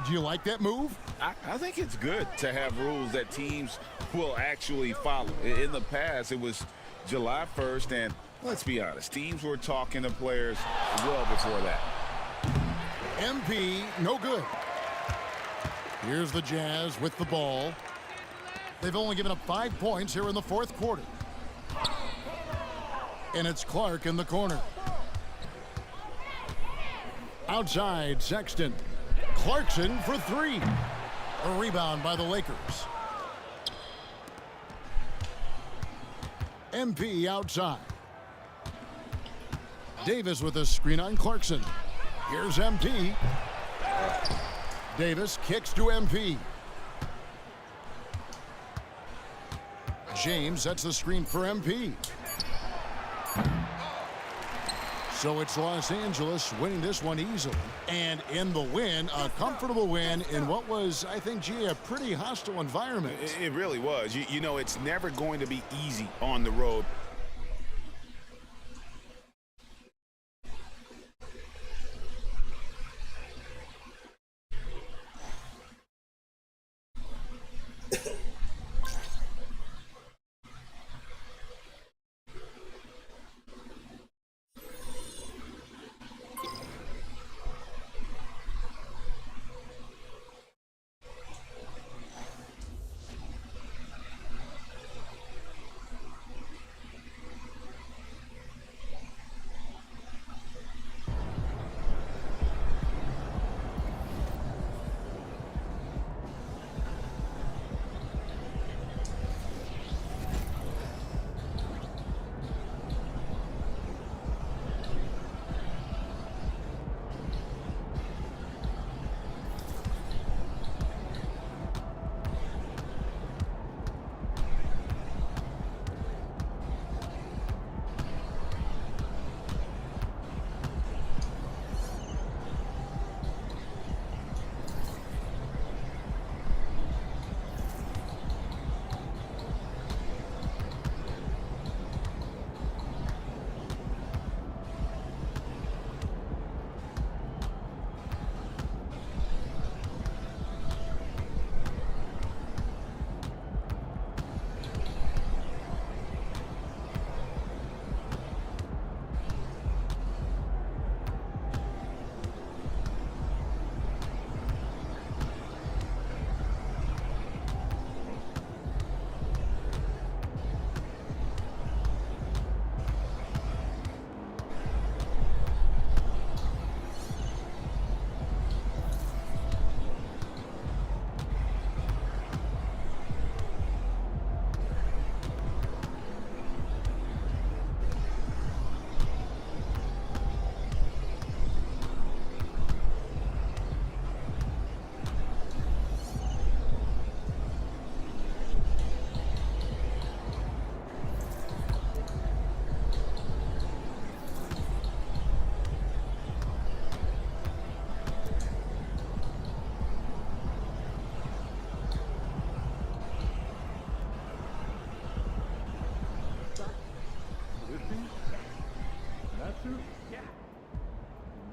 Do you like that move? I think it's good to have rules that teams will actually follow. In the past, it was July 1st, and let's be honest, teams were talking to players well before that. MP, no good. Here's the Jazz with the ball. They've only given up 5 points here in the fourth quarter. And it's Clark in the corner. Outside, Sexton. Clarkson for three. A rebound by the Lakers. MP outside. Davis with a screen on Clarkson. Here's MP. Davis kicks to MP. James sets the screen for MP. So it's Los Angeles winning this one easily. And in the win, a comfortable win in what was, I think, a pretty hostile environment. It really was. You know, it's never going to be easy on the road.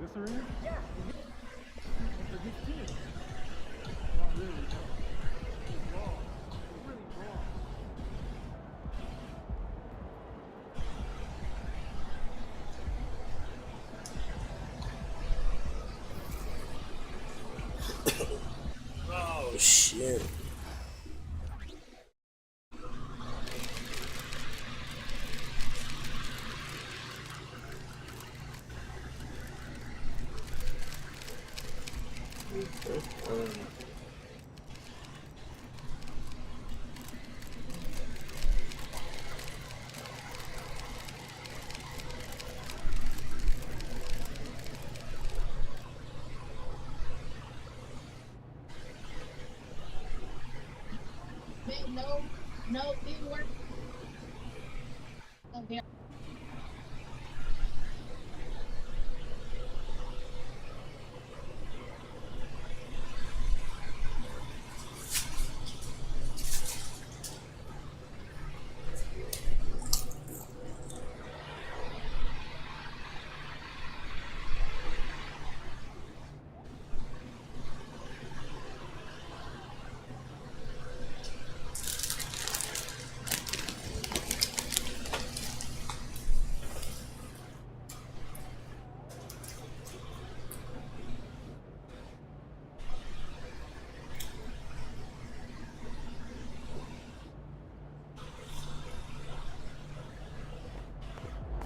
This are in? Yeah. It's a good team. Not really, no. It's wrong. It's really wrong. Oh, shit. No, didn't work. Okay.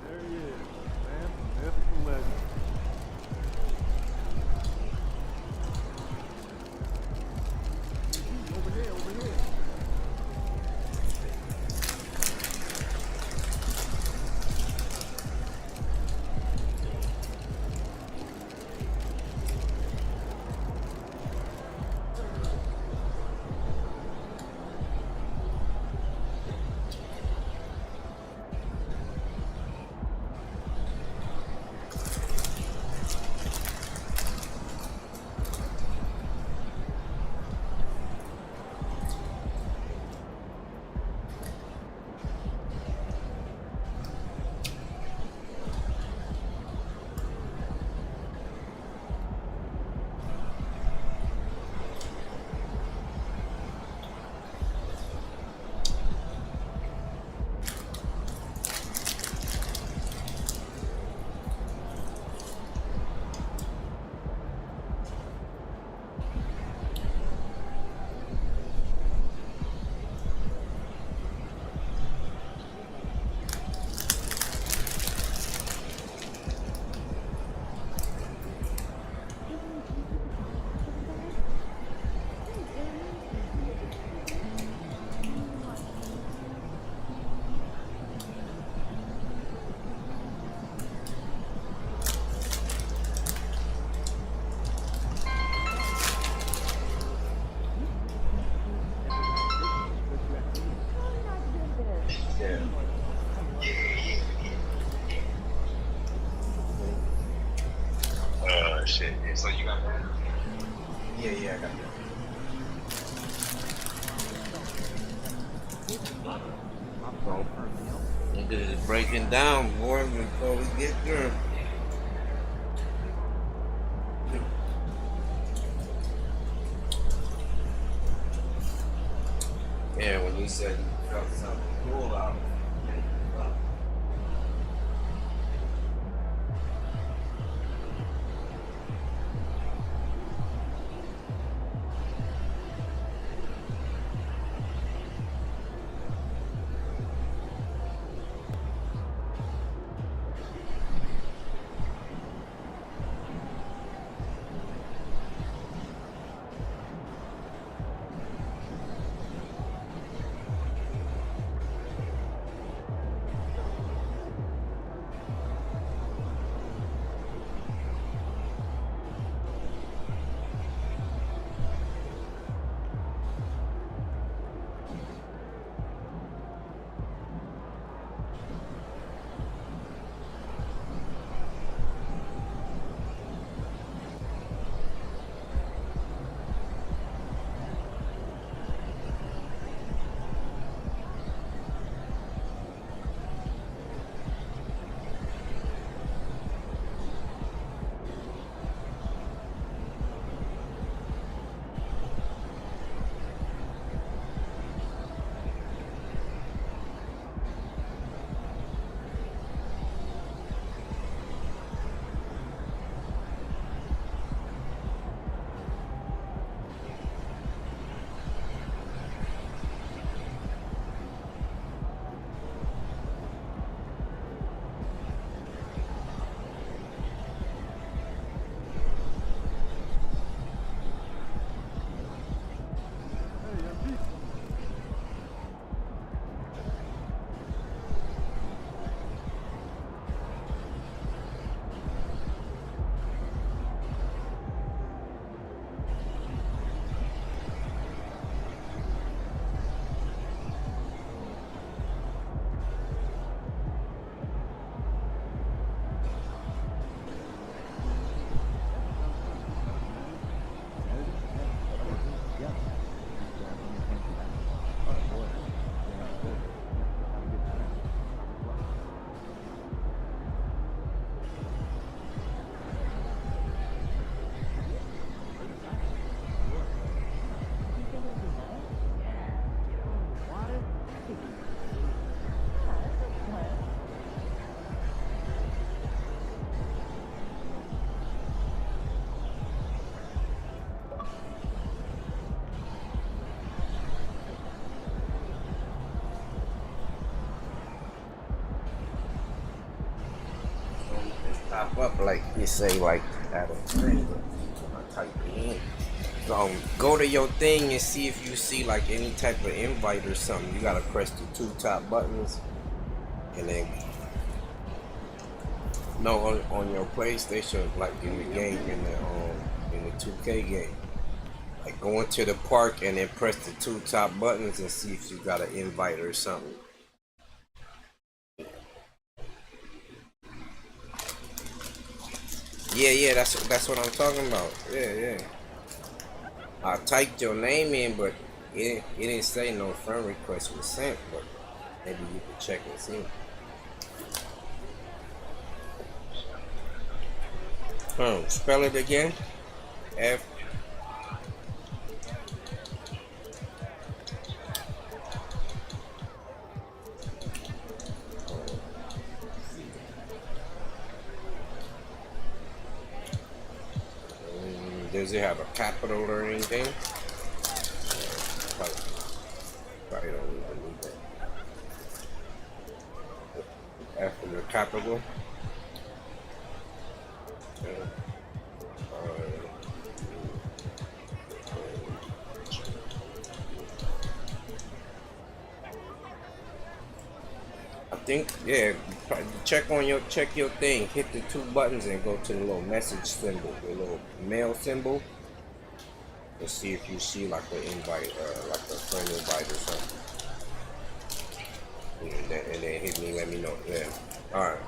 There he is, man. Mythical legend. Over here, over here. Shit. Yeah, so you got that? Yeah, I got that. Niggas is breaking down, boy, before we get through. Yeah, when you said you felt something cool out. pop up like you say, like at a thing. I type it in. Go to your thing and see if you see like any type of invite or something. You gotta press the 2 top buttons, and then no, on your PlayStation, like in the game, in the 2K game. Like go into the park and then press the 2 top buttons and see if you got an invite or something. Yeah, that's what I'm talking about. Yeah. I typed your name in, but it didn't say no friend request was sent, but maybe you could check and see. Spell it again. F. Does it have a capital or anything? Probably don't even need that. After the capital. I think, yeah, check your thing, hit the 2 buttons and go to the little message symbol, the little mail symbol, and see if you see like an invite, like a friend invite or something. And then hit me, let me know. Yeah. Alright.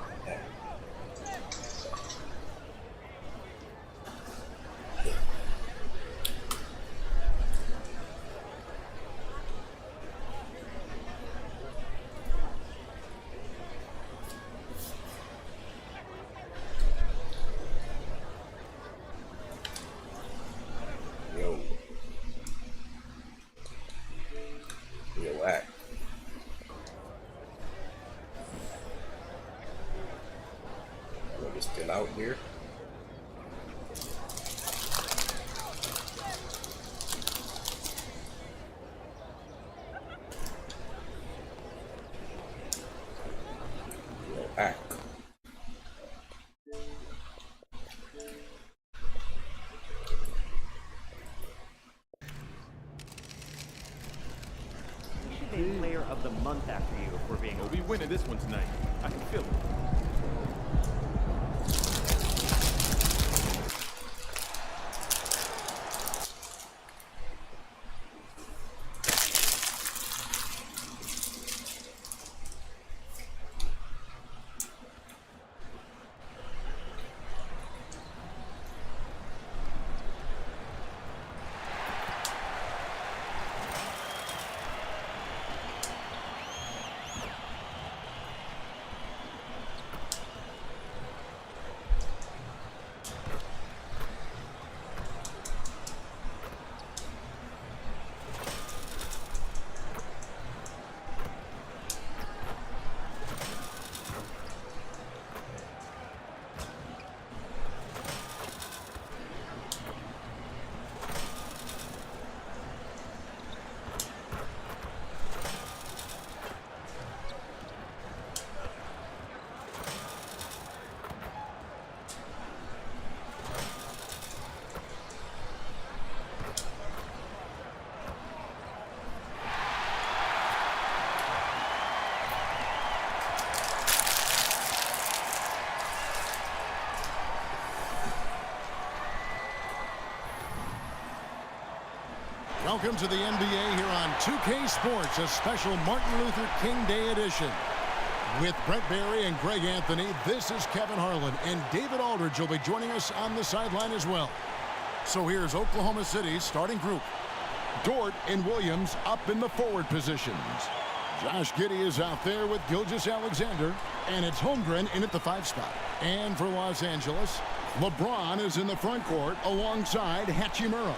Yo, act. It's still out here. Yo, act. Player of the month after you, if we're being. We'll be winning this one tonight. I can feel it. Welcome to the NBA here on 2K Sports, a special Martin Luther King Day edition. With Brett Barry and Greg Anthony, this is Kevin Harlan, and David Aldridge will be joining us on the sideline as well. So here's Oklahoma City's starting group. Dort and Williams up in the forward positions. Josh Giddey is out there with Gilgeous-Alexander, and it's Holmgren in at the 5 spot. And for Los Angeles, LeBron is in the front court alongside Hachimura.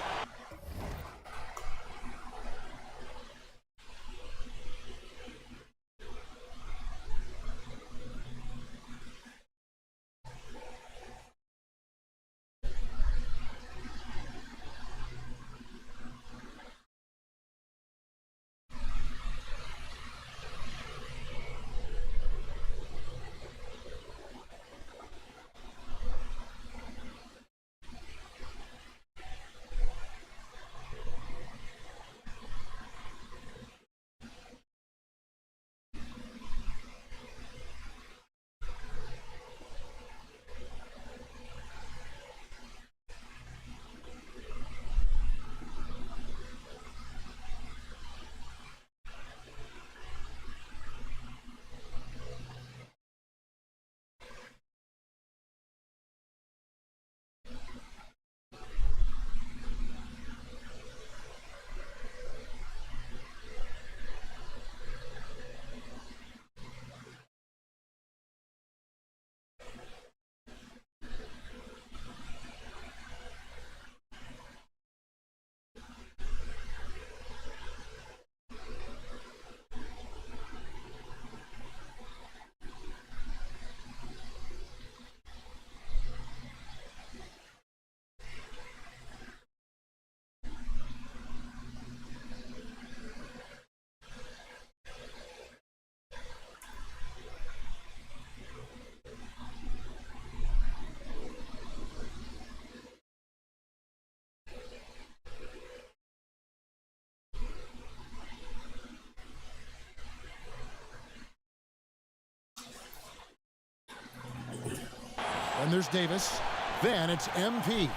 Here's Davis. Then it's MP.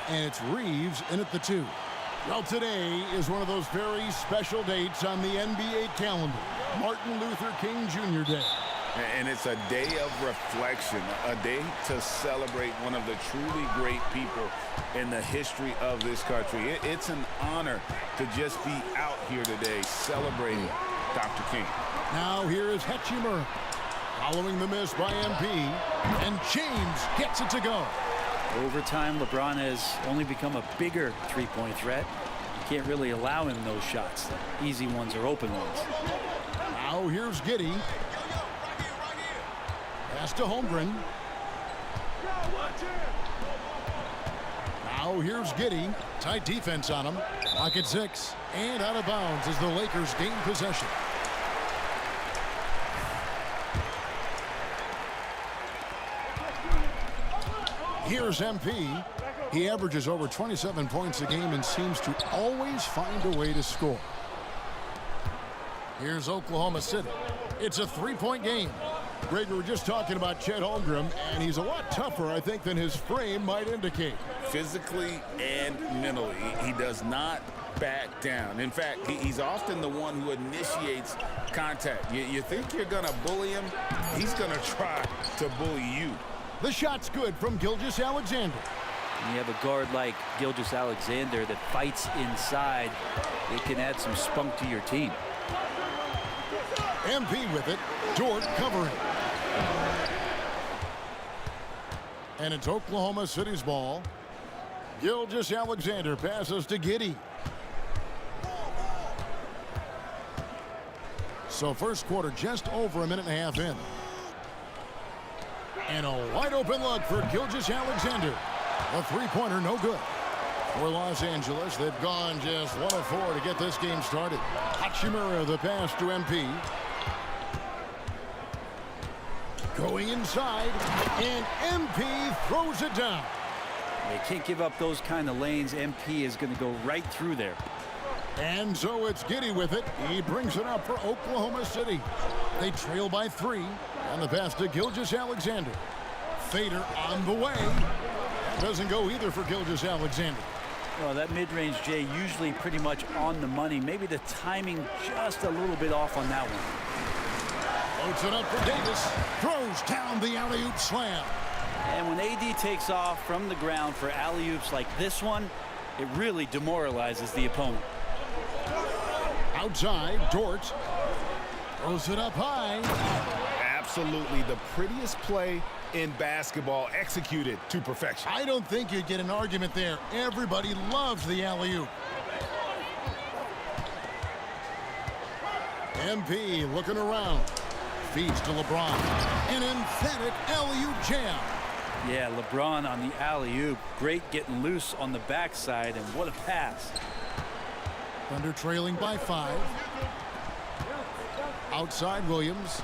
And it's Reeves in at the 2. Well, today is one of those very special dates on the NBA calendar. Martin Luther King Jr. Day. And it's a day of reflection, a day to celebrate one of the truly great people in the history of this country. It's an honor to just be out here today celebrating Dr. King. Now here is Hachimura following the miss by MP, and James gets it to go. Over time, LeBron has only become a bigger three-point threat. You can't really allow him those shots. Easy ones or open ones. Now here's Giddey. Pass to Holmgren. Now here's Giddey. Tight defense on him. Lock at 6. And out of bounds as the Lakers gain possession. Here's MP. He averages over 27 points a game and seems to always find a way to score. Here's Oklahoma City. It's a three-point game. Greg, we were just talking about Chet Holmgren, and he's a lot tougher, I think, than his frame might indicate. Physically and mentally, he does not back down. In fact, he's often the one who initiates contact. You think you're going to bully him? He's going to try to bully you. The shot's good from Gilgeous-Alexander. When you have a guard like Gilgeous-Alexander that fights inside, it can add some spunk to your team. MP with it. Dort covering. And it's Oklahoma City's ball. Gilgeous-Alexander passes to Giddey. So first quarter just over a minute and a half in. And a wide open look for Gilgeous-Alexander. A three-pointer, no good. For Los Angeles, they've gone just 1 of 4 to get this game started. Hachimura, the pass to MP. Going inside, and MP throws it down. They can't give up those kind of lanes. MP is going to go right through there. And so it's Giddey with it. He brings it up for Oklahoma City. They trail by 3. And the pass to Gilgeous-Alexander. Fader on the way. That doesn't go either for Gilgeous-Alexander. Well, that mid-range, Jay, usually pretty much on the money. Maybe the timing just a little bit off on that one. Loads it up for Davis. Throws down the alley-oop slam. And when AD takes off from the ground for alley-oops like this one, it really demoralizes the opponent. Outside, Dort throws it up high. Absolutely the prettiest play in basketball, executed to perfection. I don't think you'd get an argument there. Everybody loves the alley-oop. MP looking around. Feeds to LeBron. An emphatic alley-oop jam. Yeah, LeBron on the alley-oop. Great getting loose on the backside, and what a pass. Thunder trailing by 5. Outside Williams.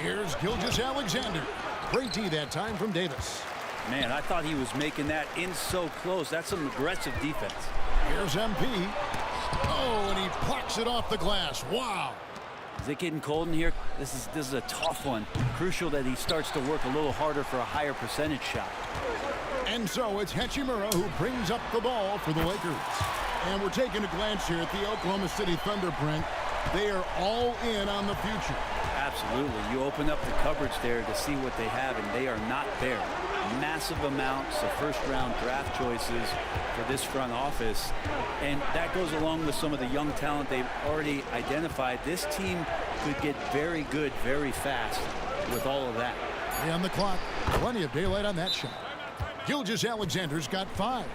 Here's Gilgeous-Alexander. Great D that time from Davis. Man, I thought he was making that in so close. That's some aggressive defense. Here's MP. Oh, and he plucks it off the glass. Wow. Is it getting cold in here? This is a tough one. Crucial that he starts to work a little harder for a higher percentage shot. And so it's Hachimura who brings up the ball for the Lakers. And we're taking a glance here at the Oklahoma City Thunder, Brent. They are all in on the future. Absolutely. You open up the coverage there to see what they have, and they are not there. Massive amounts of first-round draft choices for this front office. And that goes along with some of the young talent they've already identified. This team could get very good very fast with all of that. 3 on the clock. Plenty of daylight on that shot. Gilgeous-Alexander's got 5.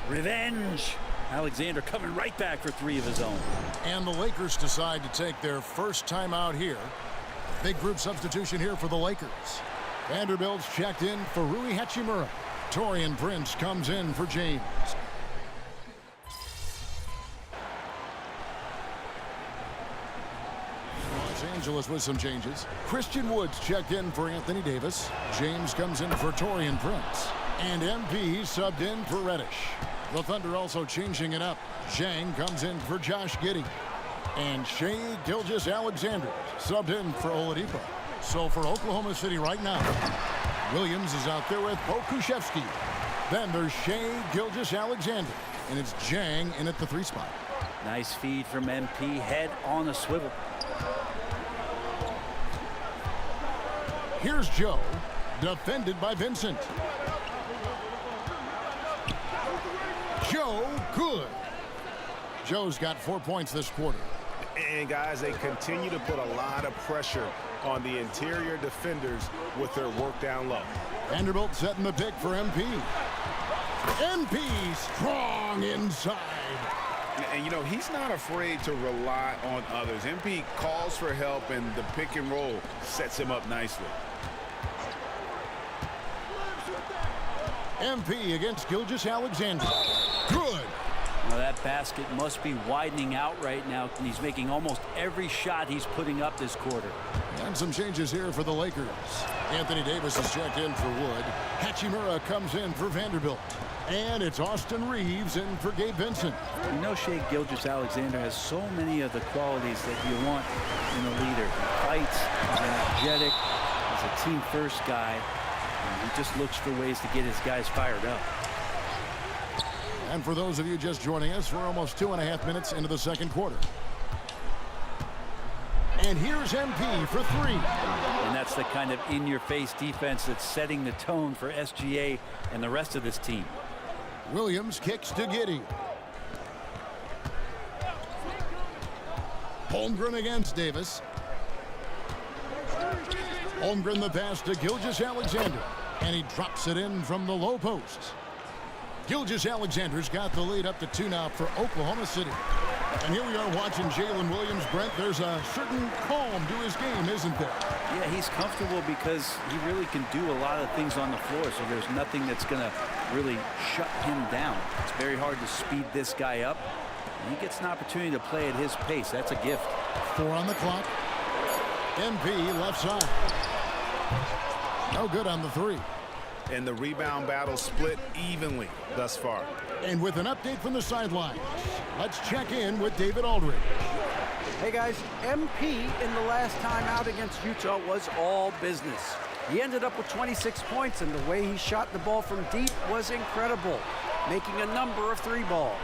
Revenge. Alexander coming right back for 3 of his own. And the Lakers decide to take their first time out here. Big group substitution here for the Lakers. Vanderbilt's checked in for Rui Hachimura. Taurean Prince comes in for James. Los Angeles with some changes. Christian Woods checked in for Anthony Davis. James comes in for Taurean Prince. And MP subbed in for Reddish. The Thunder also changing it up. Zhang comes in for Josh Giddey. And Shai Gilgeous-Alexander subbed in for Oladipo. So for Oklahoma City right now, Williams is out there with Pokushevsky. Then there's Shea Gilgeous-Alexander, and it's Jang in at the 3 spot. Nice feed from MP, head on a swivel. Here's Joe, defended by Vincent. Joe, good. Joe's got 4 points this quarter. And guys, they continue to put a lot of pressure on the interior defenders with their work down low. Vanderbilt setting the pick for MP. MP strong inside. And you know, he's not afraid to rely on others. MP calls for help, and the pick and roll sets him up nicely. MP against Gilgeous-Alexander. Good. Well, that basket must be widening out right now, and he's making almost every shot he's putting up this quarter. And some changes here for the Lakers. Anthony Davis is checked in for Wood. Hachimura comes in for Vanderbilt. And it's Austin Reeves in for Gabe Vincent. You know, Shea Gilgeous-Alexander has so many of the qualities that you want in a leader. He fights, he's energetic, he's a team-first guy, and he just looks for ways to get his guys fired up. And for those of you just joining us, we're almost 2.5 minutes into the second quarter. And here's MP for 3. And that's the kind of in-your-face defense that's setting the tone for SGA and the rest of this team. Williams kicks to Giddey. Holmgren against Davis. Holmgren the pass to Gilgeous-Alexander. And he drops it in from the low post. Gilgeous-Alexander's got the lead up to 2 now for Oklahoma City. And here we are watching Jalen Williams. Brent, there's a certain calm to his game, isn't there? Yeah, he's comfortable because he really can do a lot of things on the floor, so there's nothing that's going to really shut him down. It's very hard to speed this guy up. And he gets an opportunity to play at his pace. That's a gift. 4 on the clock. MP left side. No good on the 3. And the rebound battle split evenly thus far. And with an update from the sidelines, let's check in with David Aldridge. Hey guys, MP in the last time out against Utah was all business. He ended up with 26 points, and the way he shot the ball from deep was incredible, making a number of 3 balls.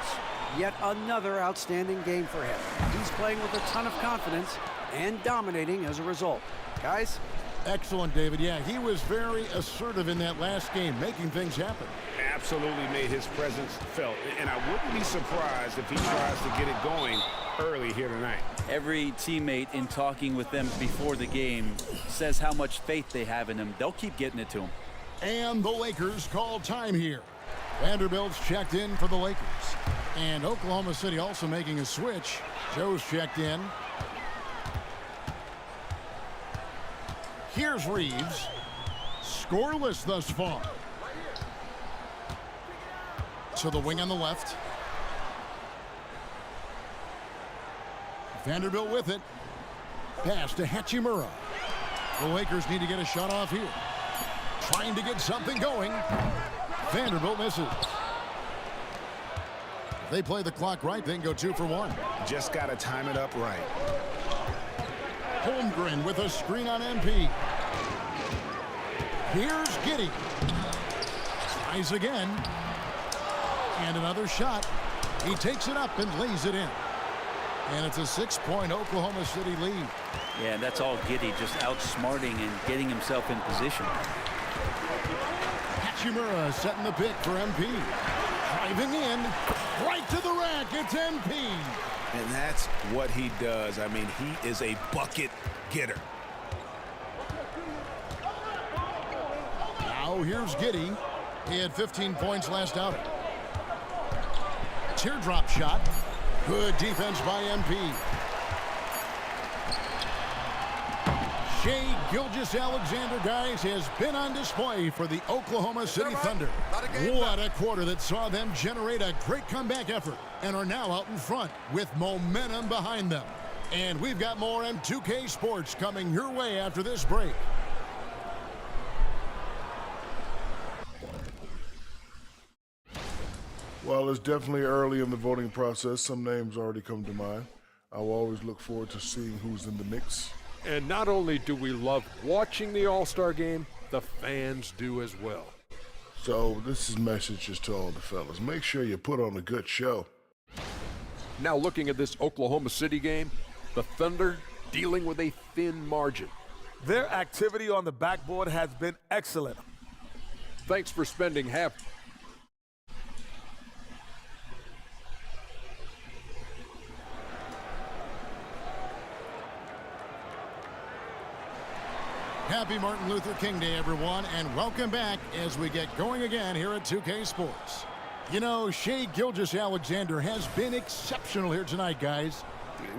Yet another outstanding game for him. He's playing with a ton of confidence and dominating as a result. Guys? Excellent, David. Yeah, he was very assertive in that last game, making things happen. Absolutely made his presence felt. And I wouldn't be surprised if he tries to get it going early here tonight. Every teammate in talking with them before the game says how much faith they have in him. They'll keep getting it to him. And the Lakers call time here. Vanderbilt's checked in for the Lakers. And Oklahoma City also making a switch. Joe's checked in. Here's Reeves. Scoreless thus far. To the wing on the left. Vanderbilt with it. Pass to Hachimura. The Lakers need to get a shot off here. Trying to get something going. Vanderbilt misses. If they play the clock right, they can go 2 for 1. Just got to time it up right. Holmgren with a screen on MP. Here's Giddey. Tries again. And another shot. He takes it up and lays it in. And it's a 6-point Oklahoma City lead. Yeah, that's all Giddey, just outsmarting and getting himself in position. Hachimura setting the pick for MP. Driving in. Right to the rack. It's MP. And that's what he does. I mean, he is a bucket getter. Now here's Giddey. He had 15 points last outing. Teardrop shot. Good defense by MP. Shea Gilgeous-Alexander, guys, has been on display for the Oklahoma City Thunder. What a quarter that saw them generate a great comeback effort and are now out in front with momentum behind them. And we've got more M2K Sports coming your way after this break. Well, it's definitely early in the voting process. Some names already come to mind. I will always look forward to seeing who's in the mix. And not only do we love watching the All-Star game, the fans do as well. So this is messages to all the fellas. Make sure you put on a good show. Now looking at this Oklahoma City game, the Thunder dealing with a thin margin. Their activity on the backboard has been excellent. Thanks for spending half. Happy Martin Luther King Day, everyone, and welcome back as we get going again here at 2K Sports. You know, Shai Gilgeous-Alexander has been exceptional here tonight, guys.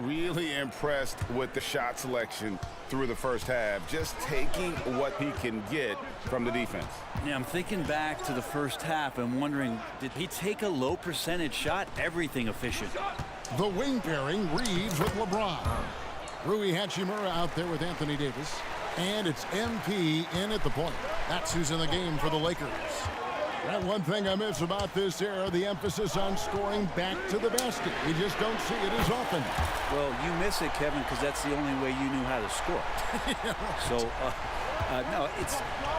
Really impressed with the shot selection through the first half, just taking what he can get from the defense. Yeah, I'm thinking back to the first half and wondering, did he take a low percentage shot? Everything efficient. The wing pairing, Reeves with LeBron. Rui Hachimura out there with Anthony Davis. And it's MP in at the point. That's who's in the game for the Lakers. And one thing I miss about this era, the emphasis on scoring back to the basket. We just don't see it as often. Well, you miss it, Kevin, because that's the only way you knew how to score. Yeah, right. So, no,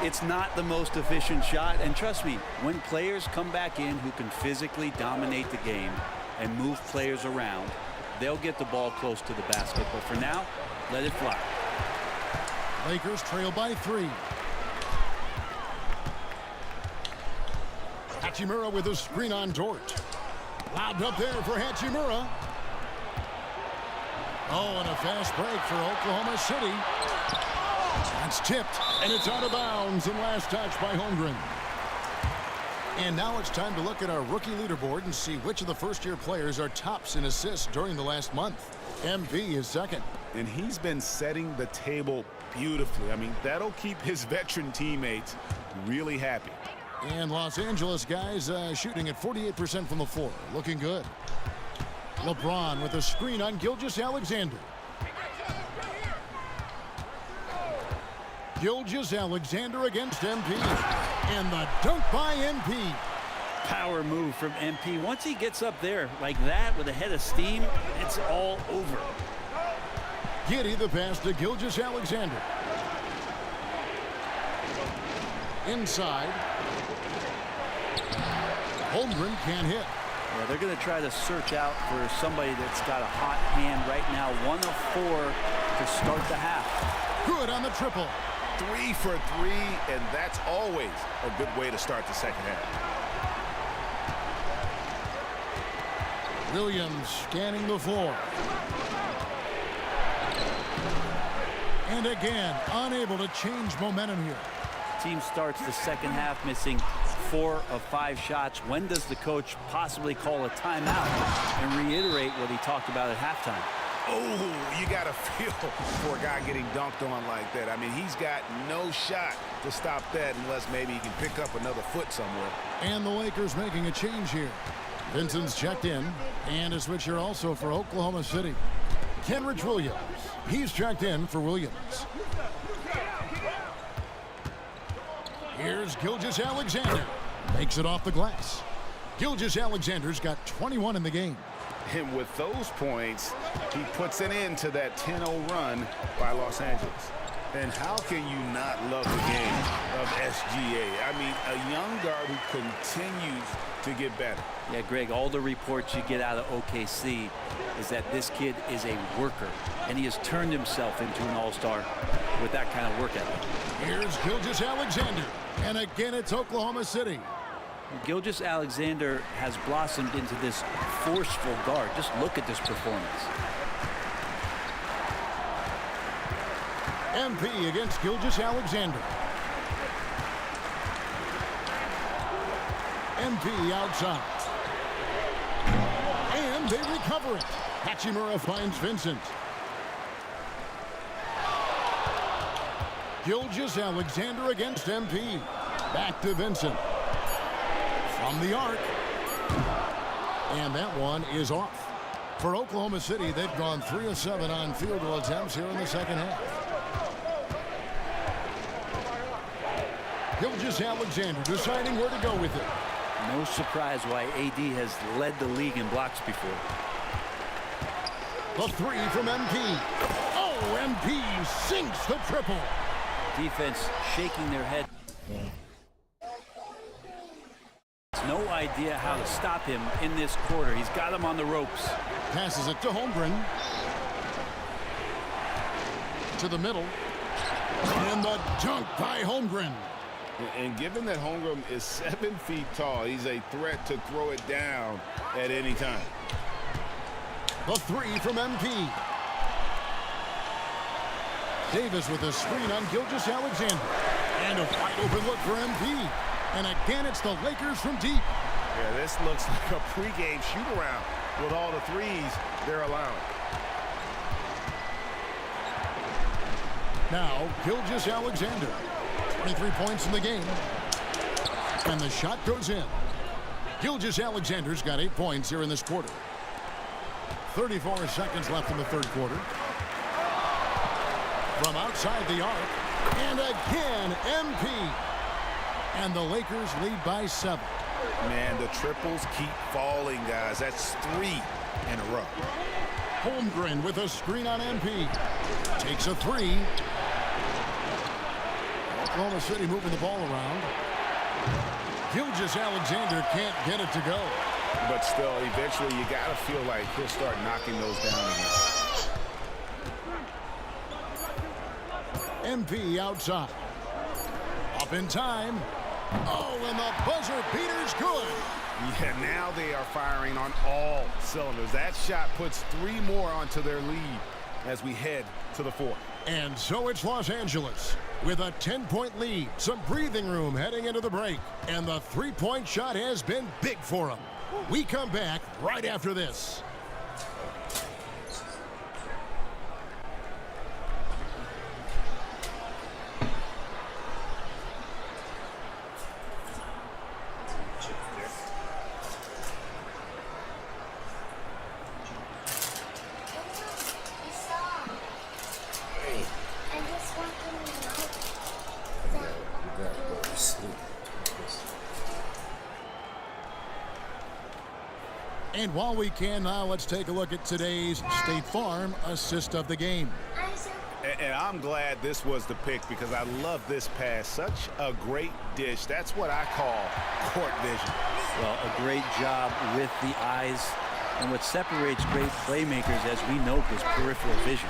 it's not the most efficient shot. And trust me, when players come back in who can physically dominate the game and move players around, they'll get the ball close to the basket. But for now, let it fly. Lakers trail by 3. Hachimura with a screen on Dort. Lobbed up there for Hachimura. Oh, and a fast break for Oklahoma City. That's tipped, and it's out of bounds, and last touch by Holmgren. And now it's time to look at our rookie leaderboard and see which of the first-year players are tops in assists during the last month. MP is second. And he's been setting the table beautifully. I mean, that'll keep his veteran teammates really happy. And Los Angeles guys shooting at 48% from the floor. Looking good. LeBron with a screen on Gilgeous-Alexander. Gilgeous-Alexander against MP. And the dunk by MP. Power move from MP. Once he gets up there like that with a head of steam, it's all over. Giddey the pass to Gilgeous-Alexander. Inside. Holmgren can't hit. Yeah, they're going to try to search out for somebody that's got a hot hand right now. 1 of 4 to start the half. Good on the triple. 3 for 3, and that's always a good way to start the second half. Williams scanning the floor. And again, unable to change momentum here. Team starts the second half missing 4 of 5 shots. When does the coach possibly call a timeout and reiterate what he talked about at halftime? Oh, you got to feel for a guy getting dunked on like that. I mean, he's got no shot to stop that unless maybe he can pick up another foot somewhere. And the Lakers making a change here. Vincent's checked in, and a switch here also for Oklahoma City. Kenrich Williams, he's checked in for Williams. Here's Gilgeous-Alexander. Makes it off the glass. Gilgeous-Alexander's got 21 in the game. And with those points, he puts an end to that 10-0 run by Los Angeles. And how can you not love the game of SGA? I mean, a young guard who continues to get better. Yeah, Greg, all the reports you get out of OKC is that this kid is a worker, and he has turned himself into an all-star with that kind of work ethic. Here's Gilgeous-Alexander, and again it's Oklahoma City. Gilgeous-Alexander has blossomed into this forceful guard. Just look at this performance. MP against Gilgeous-Alexander. MP outside. And they recover it. Hachimura finds Vincent. Gilgeous-Alexander against MP. Back to Vincent. From the arc. And that one is off. For Oklahoma City, they've gone 3 of 7 on field goal attempts here in the second half. Gilgeous-Alexander deciding where to go with it. No surprise why AD has led the league in blocks before. The 3 from MP. Oh, MP sinks the triple. Defense shaking their head. No idea how to stop him in this quarter. He's got him on the ropes. Passes it to Holmgren. To the middle. And the dunk by Holmgren. And given that Holmgren is 7 feet tall, he's a threat to throw it down at any time. The three from MP. Davis with a screen on Gilgeous-Alexander. And a wide open look for MP. And again, it's the Lakers from deep. Yeah, this looks like a pregame shoot-around with all the threes they're allowing. Now, Gilgeous-Alexander. 23 points in the game. And the shot goes in. Gilgeous-Alexander's got 8 points here in this quarter. 34 seconds left in the third quarter. From outside the arc. And again, MP. And the Lakers lead by 7. Man, the triples keep falling, guys. That's 3 in a row. Holmgren with a screen on MP. Takes a 3. Oklahoma City moving the ball around. Gilgeous-Alexander can't get it to go. But still, eventually you got to feel like he'll start knocking those down again. MP outside. Up in time. Oh, and the buzzer beater's good. Yeah, now they are firing on all cylinders. That shot puts 3 more onto their lead as we head to the fourth. And so it's Los Angeles with a 10-point lead. Some breathing room heading into the break. And the three-point shot has been big for them. We come back right after this. And while we can now, let's take a look at today's State Farm assist of the game. And I'm glad this was the pick because I love this pass. Such a great dish. That's what I call court vision. Well, a great job with the eyes. And what separates great playmakers, as we know, is peripheral vision.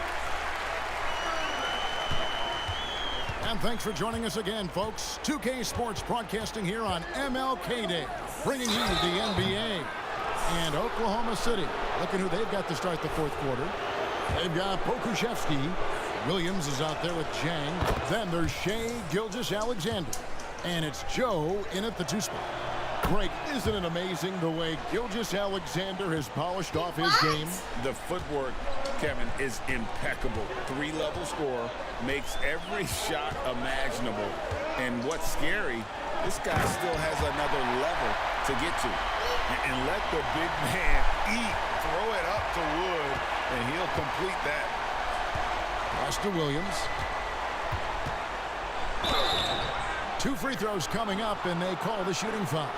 And thanks for joining us again, folks. 2K Sports broadcasting here on MLK Day, bringing you the NBA. And Oklahoma City, looking who they've got to start the fourth quarter. They've got Pokuševski. Williams is out there with Jang. Then there's Shai Gilgeous-Alexander. And it's Joe in at the 2 spot. Greg, isn't it amazing the way Gilgeous-Alexander has polished off his game? The footwork, Kevin, is impeccable. 3-level scorer, makes every shot imaginable. And what's scary, this guy still has another level to get to. And let the big man eat. Throw it up to Wood, and he'll complete that. Pass to Williams. 2 free throws coming up, and they call the shooting foul.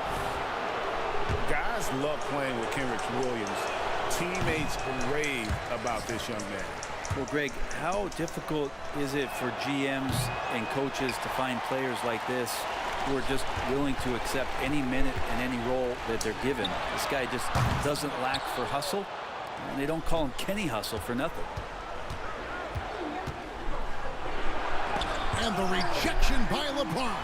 Guys love playing with Kenrich Williams. Teammates rave about this young man. Well, Greg, how difficult is it for GMs and coaches to find players like this who are just willing to accept any minute and any role that they're given? This guy just doesn't lack for hustle, and they don't call him Kenny Hustle for nothing. And the rejection by LeBron.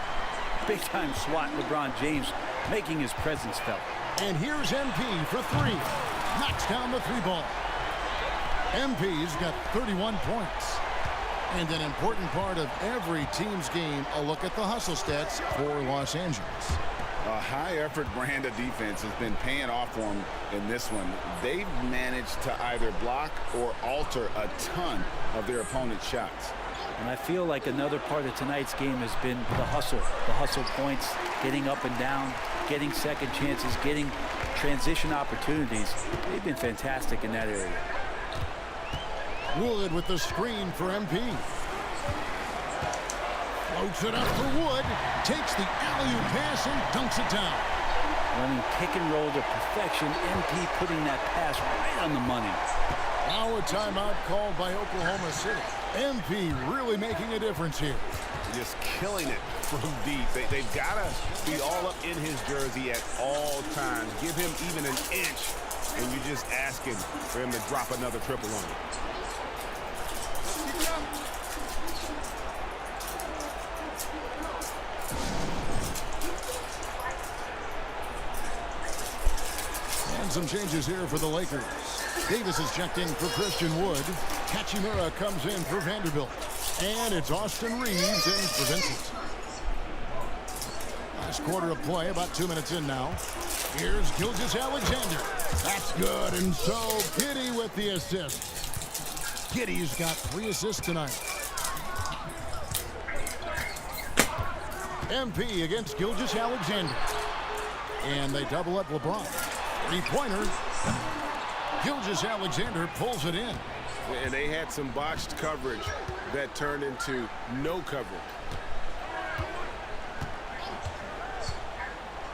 Big-time swat, LeBron James making his presence felt. And here's MP for 3. Knocks down the 3 ball. MP's got 31 points. And an important part of every team's game, a look at the hustle stats for Los Angeles. A high-effort brand of defense has been paying off for them in this one. They've managed to either block or alter a ton of their opponent's shots. And I feel like another part of tonight's game has been the hustle points, getting up and down, getting second chances, getting transition opportunities. They've been fantastic in that area. Wood with the screen for MP. Floats it up for Wood. Takes the alley-oop pass and dunks it down. Running pick and roll to perfection. MP putting that pass right on the money. Now a timeout called by Oklahoma City. MP really making a difference here. just killing it from deep. They've got to be all up in his jersey at all times. Give him even an inch, and you're just asking for him to drop another triple on you. And some changes here for the Lakers. Davis is checked in for Christian Wood. Hachimura comes in for Vanderbilt. And it's Austin Reeves in for Vincent. Last quarter of play, about 2 minutes in now. Here's Gilgeous-Alexander. That's good, and so Giddey with the assist. Giddey's got 3 assists tonight. MP against Gilgeous-Alexander. And they double up LeBron. 3-pointer. Gilgeous-Alexander pulls it in. And they had some botched coverage that turned into no coverage.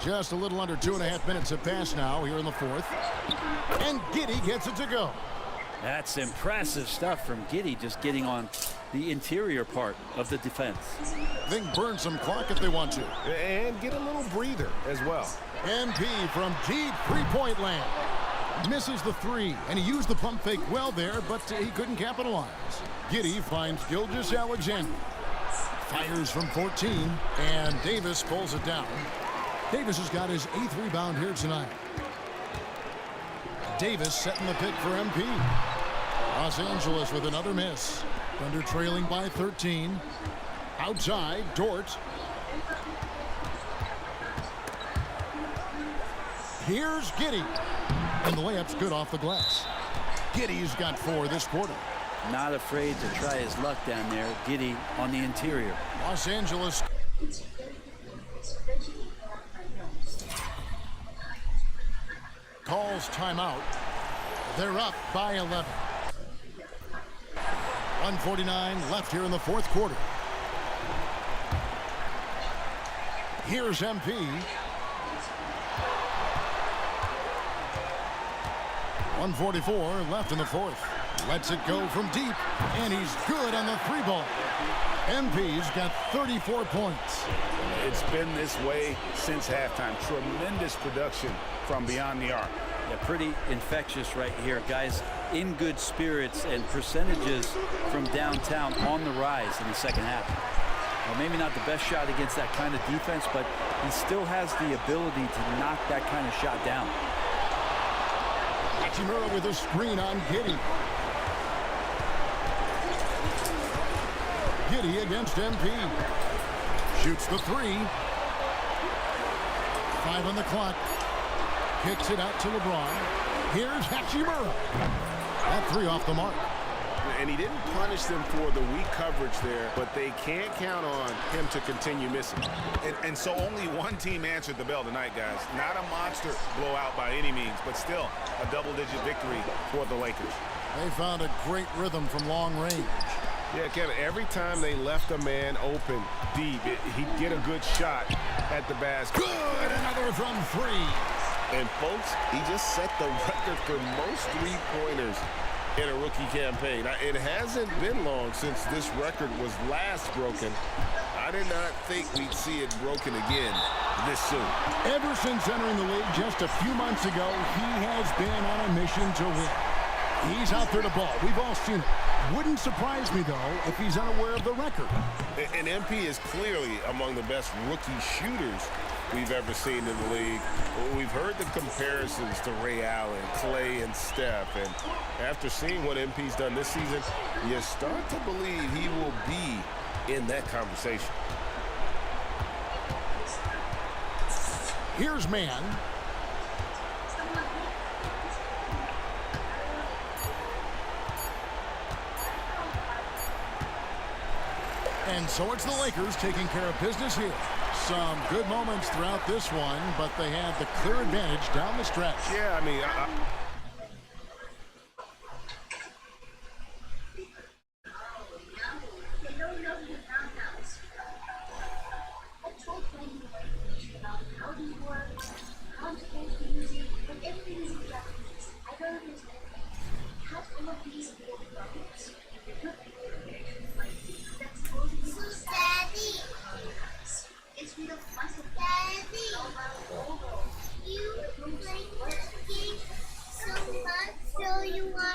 Just a little under 2.5 minutes have passed now here in the fourth. And Giddey gets it to go. That's impressive stuff from Giddey, just getting on the interior part of the defense. They can burn some clock if they want to. And get a little breather as well. MP from deep three-point land. Misses the 3, and he used the pump fake well there, but he couldn't capitalize. Giddey finds Gilgeous-Alexander. Fires from 14, and Davis pulls it down. Davis has got his 8th rebound here tonight. Davis setting the pick for MP. Los Angeles with another miss. Thunder trailing by 13. Outside, Dort. Here's Giddey. And the layup's good off the glass. Giddey's got 4 this quarter. Not afraid to try his luck down there. Giddey on the interior. Los Angeles. Calls timeout. They're up by 11. 1:49 left here in the fourth quarter. Here's MP. .144 left in the fourth. Lets it go from deep, and he's good on the 3-ball. MP's got 34 points. It's been this way since halftime. Tremendous production from beyond the arc. Yeah, pretty infectious right here. Guys in good spirits, and percentages from downtown on the rise in the second half. Well, maybe not the best shot against that kind of defense, but he still has the ability to knock that kind of shot down. Hachimura with a screen on Giddey. Giddey against MP. Shoots the 3. 5 on the clock. Kicks it out to LeBron. Here's Hachimura. That 3 off the mark. And he didn't punish them for the weak coverage there, but they can't count on him to continue missing. And so only one team answered the bell tonight, guys. Not a monster blowout by any means, but still a double-digit victory for the Lakers. They found a great rhythm from long range. Yeah, Kevin, every time they left a man open deep, he'd get a good shot at the basket. Good, another from 3. And folks, he just set the record for most three-pointers in a rookie campaign. Now, it hasn't been long since this record was last broken. I did not think we'd see it broken again this soon. Ever since entering the league just a few months ago, he has been on a mission to win. He's out there to ball. We've all seen it. Wouldn't surprise me, though, if he's unaware of the record. And MP is clearly among the best rookie shooters we've ever seen in the league. We've heard the comparisons to Ray Allen, Clay, and Steph. And after seeing what MP's done this season, you start to believe he will be in that conversation. Here's man. And so it's the Lakers taking care of business here. Some good moments throughout this one, but they had the clear advantage down the stretch. Yeah, I mean,